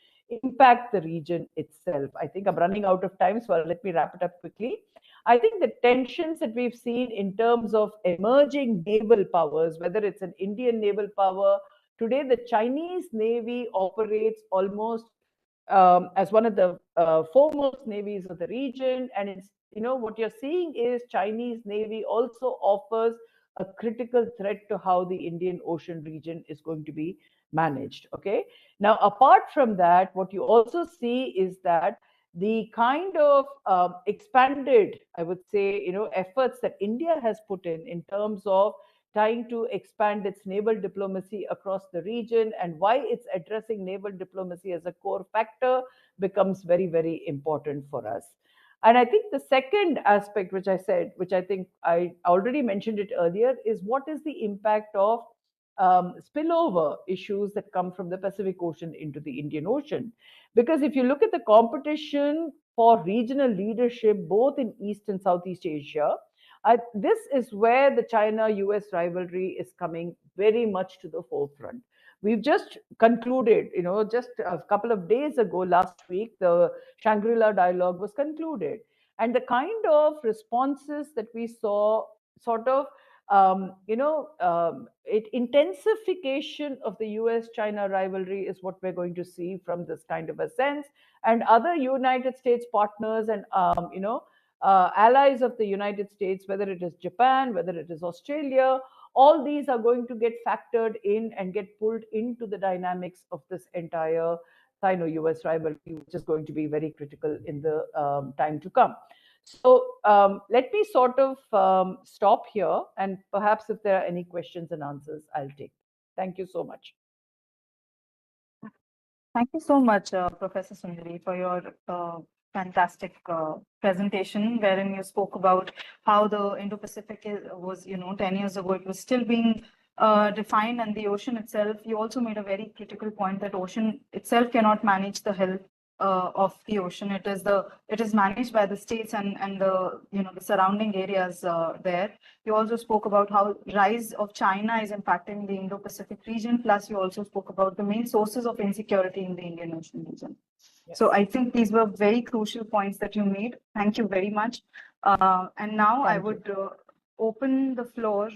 impact the region itself. I think I'm running out of time, so let me wrap it up quickly. I think the tensions that we've seen in terms of emerging naval powers, whether it's an Indian naval power, today the Chinese Navy operates almost as one of the foremost navies of the region. And it's, what you're seeing is Chinese Navy also offers a critical threat to how the Indian Ocean region is going to be managed. Okay. Now, apart from that, what you also see is that the kind of expanded, I would say, efforts that India has put in terms of trying to expand its naval diplomacy across the region, and why it's addressing naval diplomacy as a core factor becomes very, very important for us. And I think the second aspect, which I said, which I think I already mentioned it earlier, is what is the impact of spillover issues that come from the Pacific Ocean into the Indian Ocean. Because if you look at the competition for regional leadership, both in East and Southeast Asia, this is where the China-US rivalry is coming very much to the forefront. We've just concluded, just a couple of days ago, last week, the Shangri-La dialogue was concluded. And the kind of responses that we saw sort of intensification of the US-China rivalry is what we're going to see from this kind of a sense. And other United States partners and, allies of the United States, whether it is Japan, whether it is Australia, all these are going to get factored in and get pulled into the dynamics of this entire Sino-US rivalry, which is going to be very critical in the time to come. So let me sort of stop here, and perhaps if there are any questions and answers, I'll take. Thank you so much. Thank you so much, Professor Sundari, for your fantastic presentation, wherein you spoke about how the Indo-Pacific was, 10 years ago, it was still being defined, and the ocean itself. You also made a very critical point that ocean itself cannot manage the health of the ocean. It is managed by the states and the the surrounding areas there. You also spoke about how rise of China is impacting the Indo-Pacific region. Plus, you also spoke about the main sources of insecurity in the Indian Ocean region. Yes. So I think these were very crucial points that you made. Thank you very much. And now I would open the floor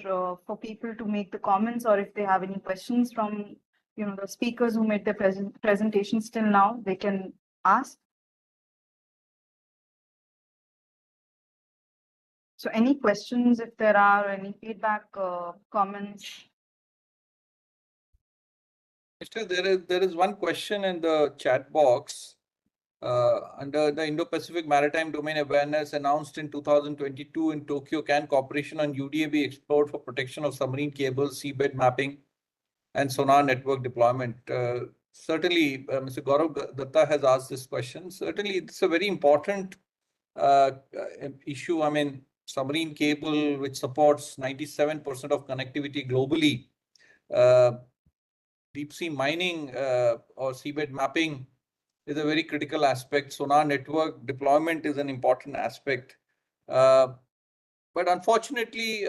for people to make the comments, or if they have any questions from the speakers who made their presentations till now, they can ask. So any questions, if there are any feedback, comments? There is one question in the chat box. Under the Indo-Pacific Maritime Domain Awareness announced in 2022 in Tokyo, can cooperation on UDA be explored for protection of submarine cables, seabed mapping, and sonar network deployment? Certainly, Mr. Gaurav Datta has asked this question. Certainly, it's a very important issue. I mean, submarine cable, which supports 97% of connectivity globally, deep sea mining or seabed mapping is a very critical aspect. Sonar network deployment is an important aspect. But unfortunately,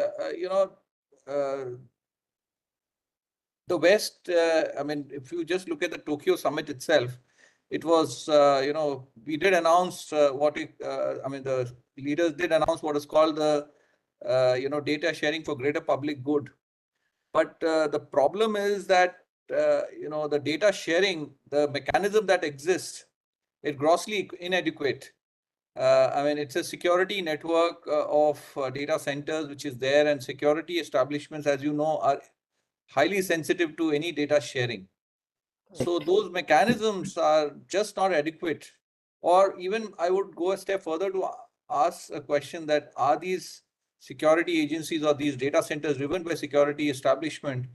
the West, I mean, if you just look at the Tokyo summit itself, it was, we did announce the leaders did announce what is called the, data sharing for greater public good. But the problem is that, the data sharing, the mechanism that exists, is grossly inadequate. I mean, it's a security network of data centers which is there, and security establishments, as you know, are highly sensitive to any data sharing. So those mechanisms are just not adequate. Or even I would go a step further to ask a question that are these security agencies or these data centers driven by security establishment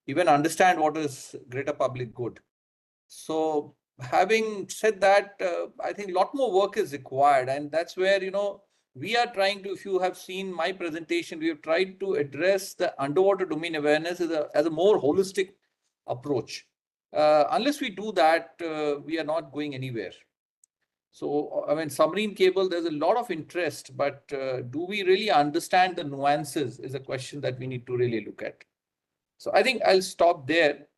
even understand what is greater public good? So having said that, I think a lot more work is required. And that's where, we are trying to, if you have seen my presentation, we have tried to address the underwater domain awareness as a more holistic approach. Unless we do that, we are not going anywhere. So, I mean, submarine cable, there's a lot of interest, but do we really understand the nuances is a question that we need to really look at. So I think I'll stop there.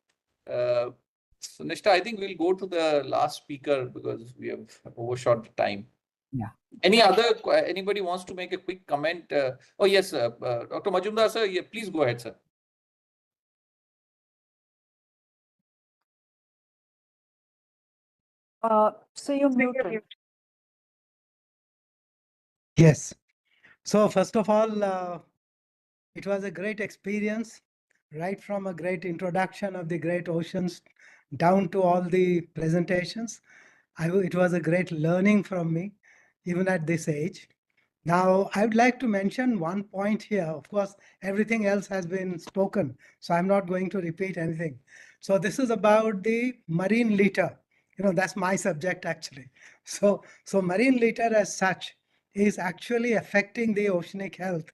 So Nishta, I think we'll go to the last speaker because we have overshot the time. Yeah. Anybody wants to make a quick comment? Oh, yes, Dr. Majumdar, sir, yeah, please go ahead, sir. So you're muted. Yes. So first of all, it was a great experience, right from a great introduction of the great oceans down to all the presentations. It was a great learning from me, even at this age. Now, I would like to mention one point here. Of course, everything else has been spoken, so I'm not going to repeat anything. So this is about the marine litter. That's my subject actually. So marine litter as such is actually affecting the oceanic health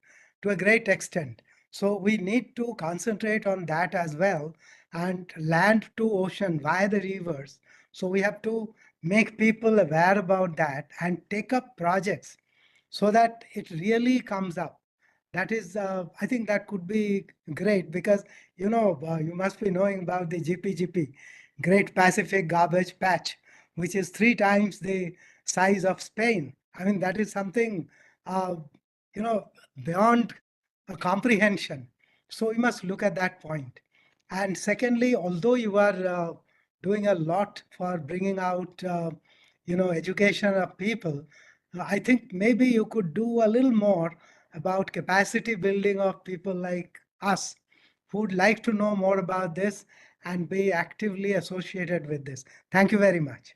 to a great extent. So we need to concentrate on that as well, and land to ocean via the rivers. So we have to make people aware about that and take up projects so that it really comes up. That is, I think that could be great because, you must be knowing about the GPGP, Great Pacific Garbage Patch, which is 3 times the size of Spain. I mean, that is something, beyond comprehension. So we must look at that point. And secondly, although you are doing a lot for bringing out, education of people, I think maybe you could do a little more about capacity building of people like us who would like to know more about this and be actively associated with this. Thank you very much.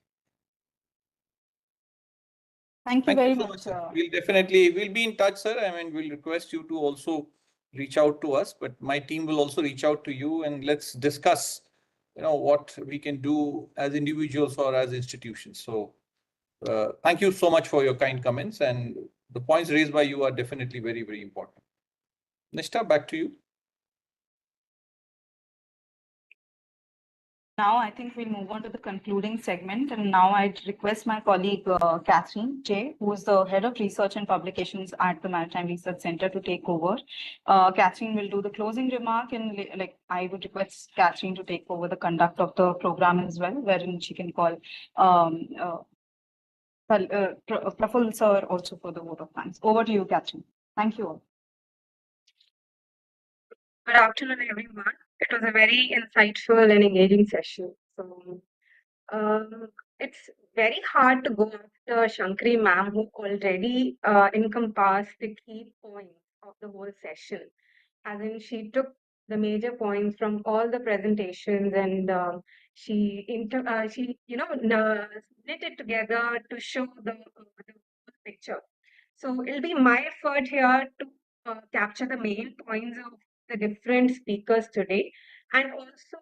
Thank you very much. Sir. We'll be in touch, sir. I mean, we'll request you to also reach out to us, but my team will also reach out to you and let's discuss, what we can do as individuals or as institutions. So thank you so much for your kind comments, and the points raised by you are definitely very, very important. Nishta, back to you. Now I think we'll move on to the concluding segment, and now I'd request my colleague Catherine J, who is the head of research and publications at the Maritime Research Center, to take over. Catherine will do the closing remark, and I would request Catherine to take over the conduct of the program as well, wherein she can call Praful sir also for the vote of thanks. Over to you, Catherine. Thank you all. Good afternoon, everyone. It was a very insightful and engaging session. So, it's very hard to go after Shankari ma'am, who already encompassed the key points of the whole session. As in, she took the major points from all the presentations and she split it together to show the picture. So it'll be my effort here to capture the main points of the different speakers today, and also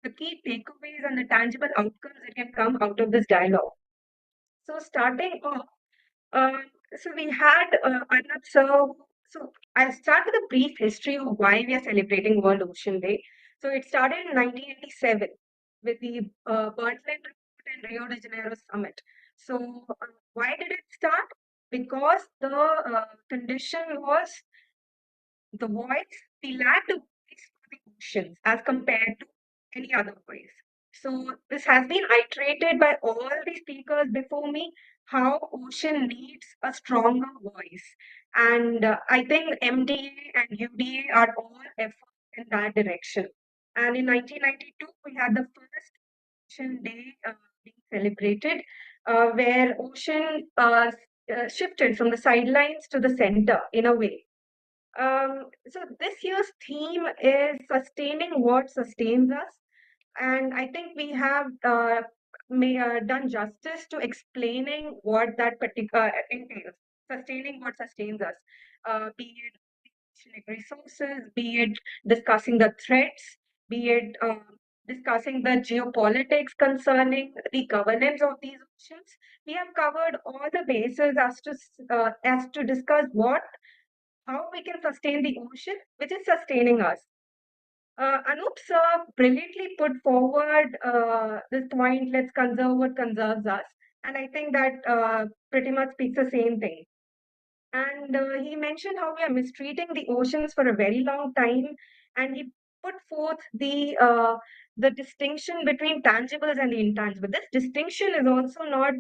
the key takeaways and the tangible outcomes that can come out of this dialogue. So starting off, so we had Arnab sir. So I'll start with a brief history of why we are celebrating World Ocean Day. So it started in 1987 with the Berlin Report and Rio de Janeiro Summit. So why did it start? Because the condition was the lack of voice for the oceans as compared to any other voice. So this has been iterated by all the speakers before me, how ocean needs a stronger voice. And I think MDA and UDA are all efforts in that direction. And in 1992, we had the first Ocean Day being celebrated, where ocean shifted from the sidelines to the center in a way. So this year's theme is sustaining what sustains us, and I think we have done justice to explaining what that particular entails. Sustaining what sustains us, be it oceanic resources, be it discussing the threats, be it discussing the geopolitics concerning the governance of these oceans. We have covered all the bases as to discuss how we can sustain the ocean, which is sustaining us. Anup sir brilliantly put forward this point, let's conserve what conserves us. And I think that pretty much speaks the same thing. And he mentioned how we are mistreating the oceans for a very long time. And he put forth the distinction between tangibles and the intangible. This distinction is also not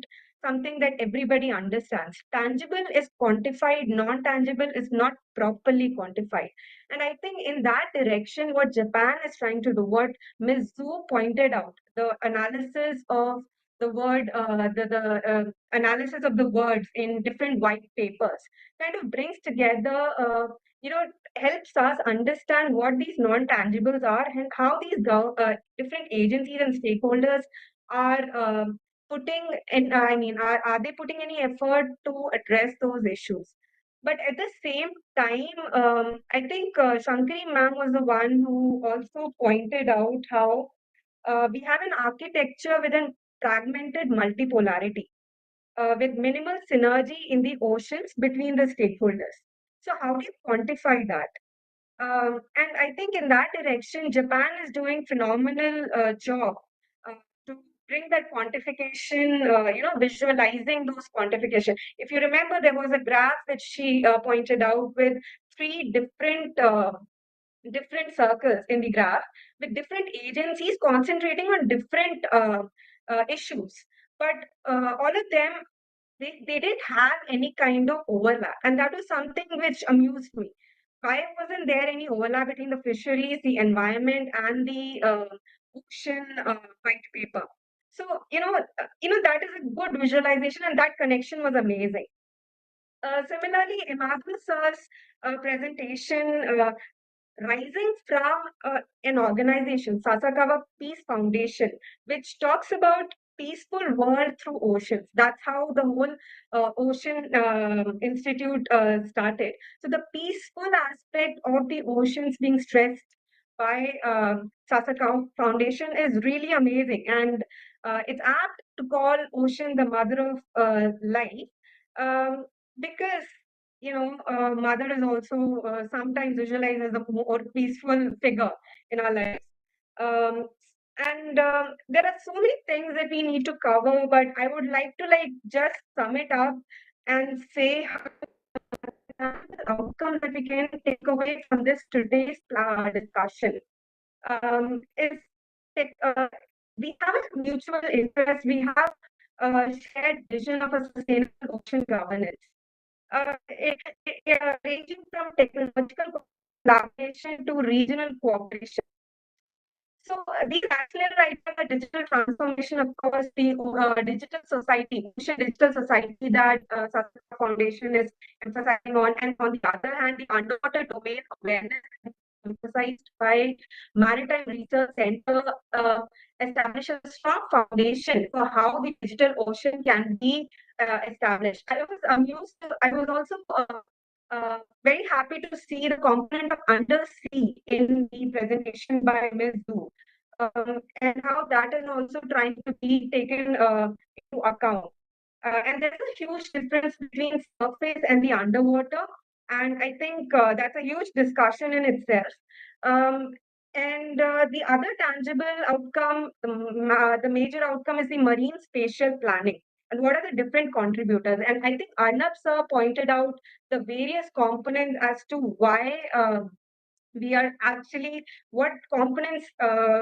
something that everybody understands. Tangible is quantified, non-tangible is not properly quantified. And I think in that direction, what Japan is trying to do, what Ms. Zhu pointed out, the analysis of the word, analysis of the words in different white papers, kind of brings together, helps us understand what these non-tangibles are and how these different agencies and stakeholders are putting in, are they putting any effort to address those issues? But at the same time, I think Shankari ma'am was the one who also pointed out how we have an architecture with a fragmented multipolarity, with minimal synergy in the oceans between the stakeholders. So, how do you quantify that? And I think in that direction, Japan is doing phenomenal job uh, to bring that quantification, visualizing those quantification. If you remember, there was a graph that she pointed out with three different circles in the graph with different agencies concentrating on different issues. But all of them, they didn't have any kind of overlap. And that was something which amused me. Why wasn't there any overlap between the fisheries, the environment, and the ocean white paper? So, that is a good visualization, and that connection was amazing. Similarly, Emmanuel sir's presentation, rising from an organization, Sasakawa Peace Foundation, which talks about peaceful world through oceans. That's how the whole Ocean Institute started. So the peaceful aspect of the oceans being stressed by Sasakawa Foundation is really amazing, and it's apt to call ocean the mother of life, because mother is also sometimes visualized as a more peaceful figure in our lives. And there are so many things that we need to cover, but I would like to just sum it up and say how the outcomes that we can take away from this today's discussion is that we have a mutual interest, we have a shared vision of a sustainable ocean governance, ranging from technological collaboration to regional cooperation. So these accelerator items are digital transformation, of course, the digital society, Ocean Digital Society that Sasakawa Foundation is emphasizing on, and on the other hand, the underwater domain awareness emphasized by Maritime Research Center establishes a strong foundation for how the digital ocean can be established. I was amused. I was also very happy to see the component of undersea in the presentation by Ms. Zhu, and how that is also trying to be taken into account. And there's a huge difference between surface and the underwater, and I think that's a huge discussion in itself. And the other tangible outcome, the major outcome, is the marine spatial planning. And what are the different contributors? And I think Arnab sir pointed out the various components as to why we are actually what components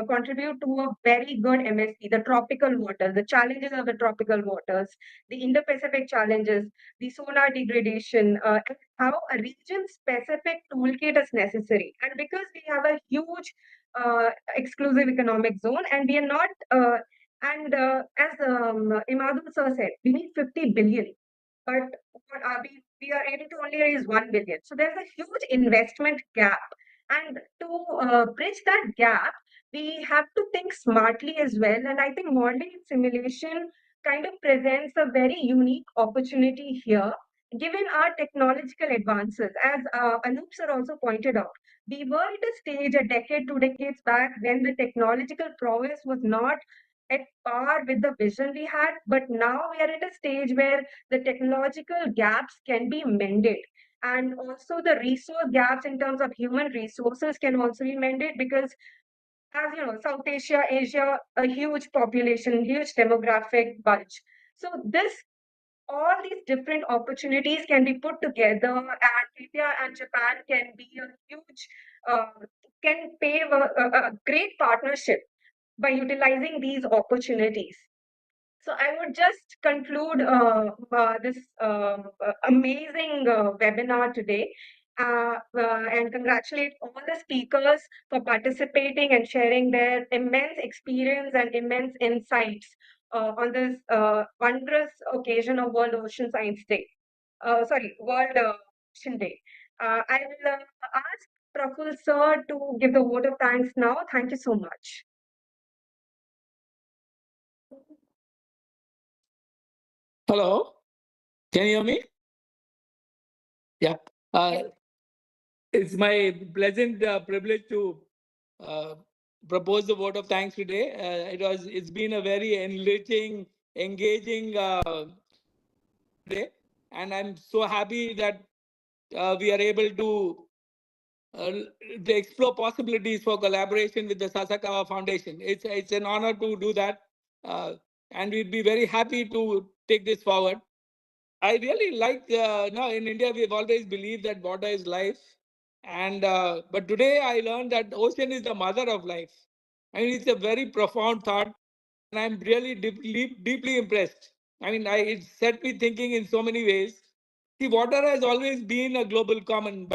contribute to a very good MSC, the tropical waters, the challenges of the tropical waters, the Indo-Pacific challenges, the sonar degradation, and how a region-specific toolkit is necessary. And because we have a huge exclusive economic zone, and we are not, as Imadul sir said, we need 50 billion. But we are able to only raise 1 billion. So there's a huge investment gap. And to bridge that gap, we have to think smartly as well. And I think modeling and simulation kind of presents a very unique opportunity here, given our technological advances. As Anup sir also pointed out, we were at a stage a decade, 2 decades back when the technological prowess was not at par with the vision we had. But now we are at a stage where the technological gaps can be mended, and also the resource gaps in terms of human resources can also be mended, because as you know, South Asia, Asia, a huge population, huge demographic bulge. So this all these different opportunities can be put together, and India and Japan can be a huge can pave a great partnership by utilizing these opportunities. So I would just conclude this amazing webinar today, and congratulate all the speakers for participating and sharing their immense experience and immense insights on this wondrous occasion of World Ocean Science Day. World Ocean Day. I will ask Praful sir to give the vote of thanks now. Thank you so much. Hello, can you hear me? Yeah. It's my pleasant privilege to propose the vote of thanks today. It's been a very enriching, engaging day, and I'm so happy that we are able to explore possibilities for collaboration with the Sasakawa Foundation. It's an honor to do that, and we'd be very happy to take this forward. I really like now in India we've always believed that water is life, and but today I learned that ocean is the mother of life. I mean, it's a very profound thought, and I'm really deeply impressed. I mean, it set me thinking in so many ways. See, water has always been a global common,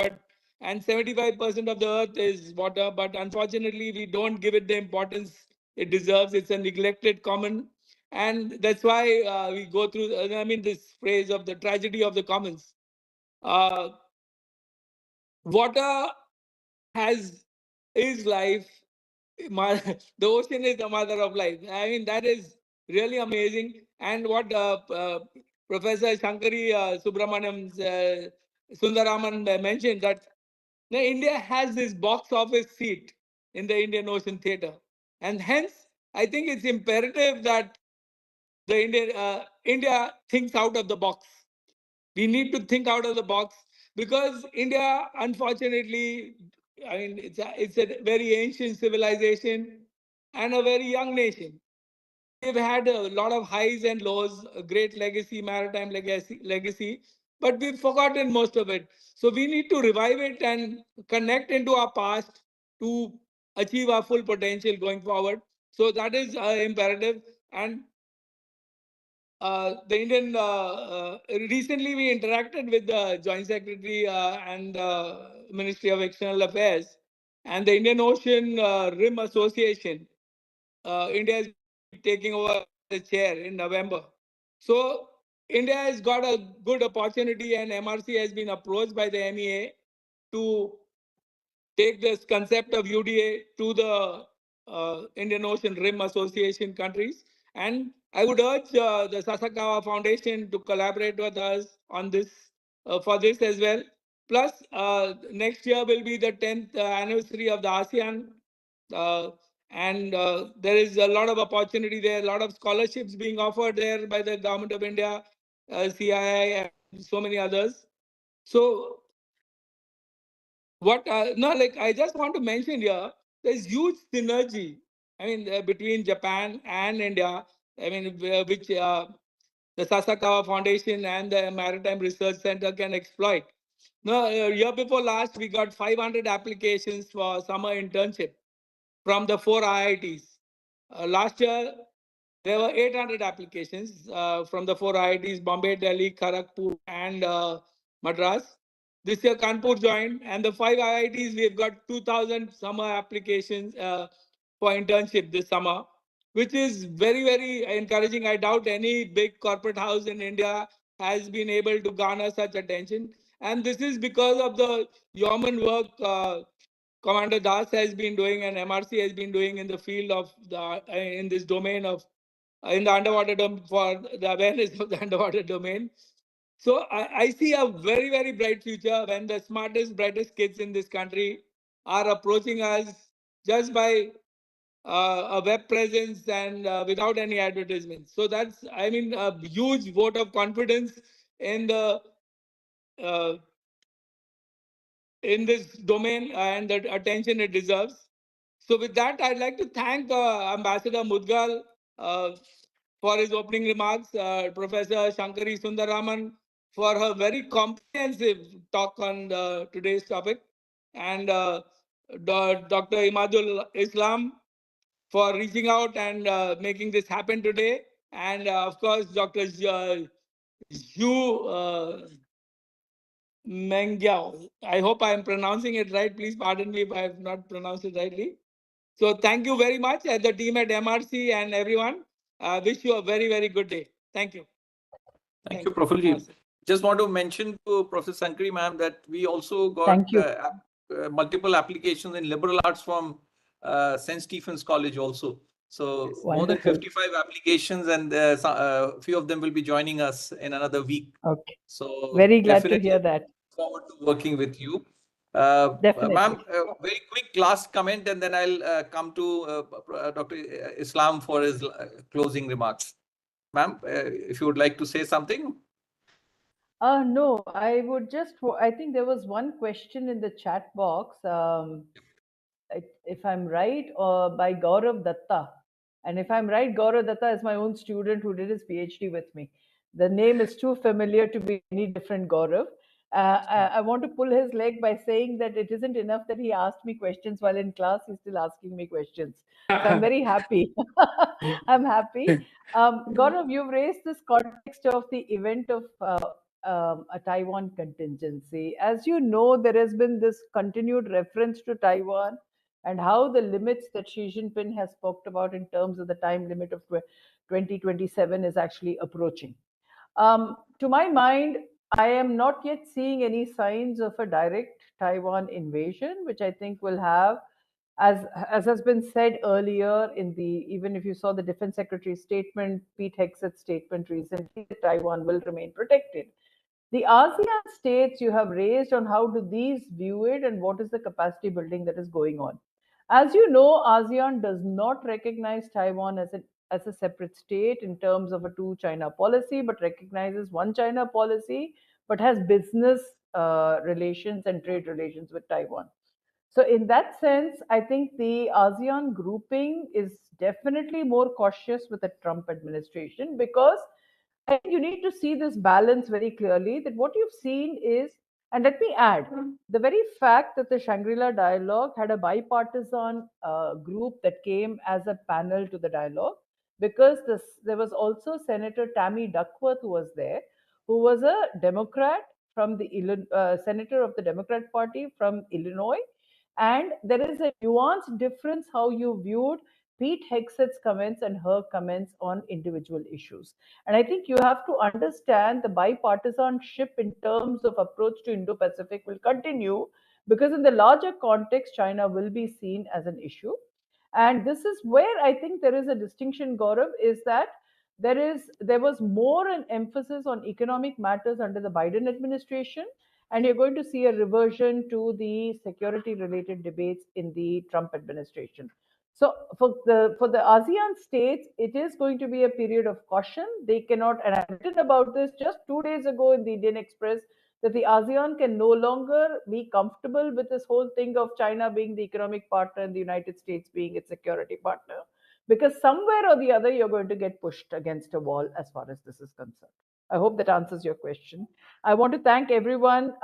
and 75% of the earth is water, but unfortunately we don't give it the importance it deserves. It's a neglected common, and that's why we go through. I mean, this phrase of the tragedy of the commons. Water is life. The ocean is the mother of life. I mean, that is really amazing. And what Professor Shankari Subramaniam Sundaraman mentioned, that India has this box office seat in the Indian Ocean Theatre, and hence I think it's imperative that the India thinks out of the box. We need to think out of the box, because India, unfortunately, I mean, it's a very ancient civilization and a very young nation. We've had a lot of highs and lows, a great legacy, maritime legacy, but we've forgotten most of it. So we need to revive it and connect into our past to achieve our full potential going forward. So that is imperative. And the Indian recently we interacted with the Joint Secretary and Ministry of External Affairs and the Indian Ocean Rim Association. India is taking over the chair in November. So India has got a good opportunity, and MRC has been approached by the MEA to take this concept of UDA to the Indian Ocean Rim Association countries. And I would urge the Sasakawa Foundation to collaborate with us on this, for this as well. Plus, next year will be the 10th anniversary of the ASEAN. And there is a lot of opportunity there, a lot of scholarships being offered there by the Government of India, CII, and so many others. So I just want to mention here, there's huge synergy. I mean, between Japan and India. I mean, which the Sasakawa Foundation and the Maritime Research Center can exploit. No, year before last, we got 500 applications for summer internship from the 4 IITs. Last year, there were 800 applications from the 4 IITs, Bombay, Delhi, Kharagpur, and Madras. This year, Kanpur joined, and the 5 IITs, we've got 2,000 summer applications for internship this summer, which is very, very encouraging. I doubt any big corporate house in India has been able to garner such attention. And this is because of the yeoman work Commander Das has been doing and MRC has been doing in the field of the in this domain of in the underwater for the awareness of the underwater domain. So I see a very, very bright future when the smartest, brightest kids in this country are approaching us just by a web presence and without any advertisements. So that's, I mean, a huge vote of confidence in the uh, in this domain and the attention it deserves. So with that, I'd like to thank Ambassador Mudgal for his opening remarks, Professor Shankari Sundaraman for her very comprehensive talk on today's topic, and Dr. Imadul Islam for reaching out and making this happen today, and of course, Dr. Zhu Mengyao. I hope I am pronouncing it right. Please pardon me if I have not pronounced it rightly. So thank you very much, the team at MRC and everyone. Wish you a very, very good day. Thank you. Thank you, Profulji. Just want to mention to Professor Sankari ma'am that we also got multiple applications in liberal arts from St. Stephen's College also. So more than 55 applications, and a few of them will be joining us in another week. Okay. So very glad to hear that. Forward to working with you. Definitely. Ma'am, very quick last comment, and then I'll come to Dr. Islam for his closing remarks. Ma'am, if you would like to say something. No, I would just, I think there was one question in the chat box, if I'm right, by Gaurav Datta. And if I'm right, Gaurav Datta is my own student who did his PhD with me. The name is too familiar to be any different Gaurav. I want to pull his leg by saying that it isn't enough that he asked me questions while in class, he's still asking me questions. So I'm very happy. I'm happy. Gaurav, you've raised this context of the event of a Taiwan contingency. As you know, there has been this continued reference to Taiwan and how the limits that Xi Jinping has spoke about in terms of the time limit of 2027 is actually approaching. To my mind, I am not yet seeing any signs of a direct Taiwan invasion, which I think will have, as has been said earlier in the, even if you saw the Defense Secretary's statement, Pete Hegseth's statement recently, Taiwan will remain protected. The ASEAN states you have raised on how do these view it and what is the capacity building that is going on. As you know, ASEAN does not recognize Taiwan as a separate state in terms of a two-China policy, but recognizes one China policy, but has business relations and trade relations with Taiwan. So in that sense, I think the ASEAN grouping is definitely more cautious with the Trump administration, because I think you need to see this balance very clearly, that what you've seen is, and let me add, the very fact that the Shangri-La dialogue had a bipartisan group that came as a panel to the dialogue, because there was also Senator Tammy Duckworth who was there, who was a Democrat from the senator of the Democrat Party from Illinois. And there is a nuanced difference how you viewed Pete Hegseth's comments and her comments on individual issues. And I think you have to understand the bipartisanship in terms of approach to Indo-Pacific will continue, because in the larger context, China will be seen as an issue. And this is where I think there is a distinction, Gaurav, is that there was more an emphasis on economic matters under the Biden administration, and you're going to see a reversion to the security related debates in the Trump administration. So for the ASEAN states, it is going to be a period of caution. They cannot, and I've written about this just 2 days ago in the Indian Express, that the ASEAN can no longer be comfortable with this whole thing of China being the economic partner and the United States being its security partner, because somewhere or the other you're going to get pushed against a wall as far as this is concerned. I hope that answers your question. I want to thank everyone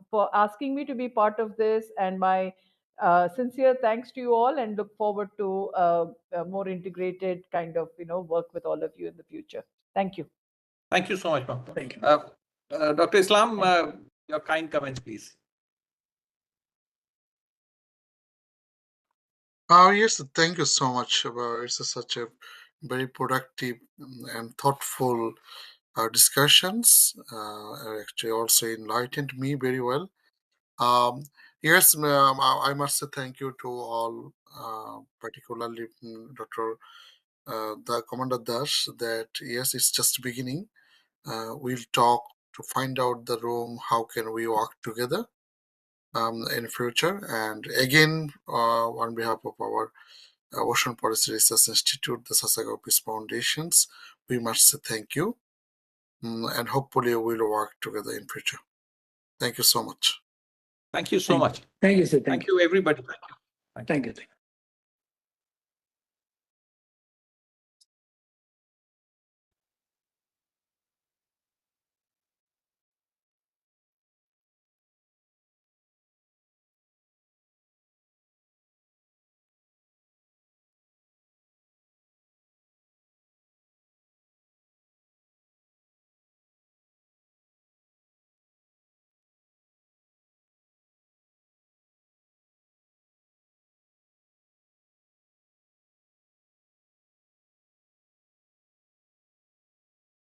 for asking me to be part of this, and my sincere thanks to you all, and look forward to a more integrated kind of work with all of you in the future. Thank you. Thank you so much, ma'am. Thank you. Dr. Islam, your kind comments, please. Yes, thank you so much. It's such a very productive and thoughtful discussions. Actually, also enlightened me very well. Yes, ma'am, I must say thank you to all, particularly Dr. The Commander Dash, that yes, it's just beginning. We'll talk to find out the room, how can we work together in future. And again, on behalf of our Ocean Policy Research Institute, the Sasakawa Peace Foundations, we must say thank you. And hopefully we'll work together in future. Thank you so much. Thank you so much. Thank you, sir. Thank you, everybody. Thank you. Thank you.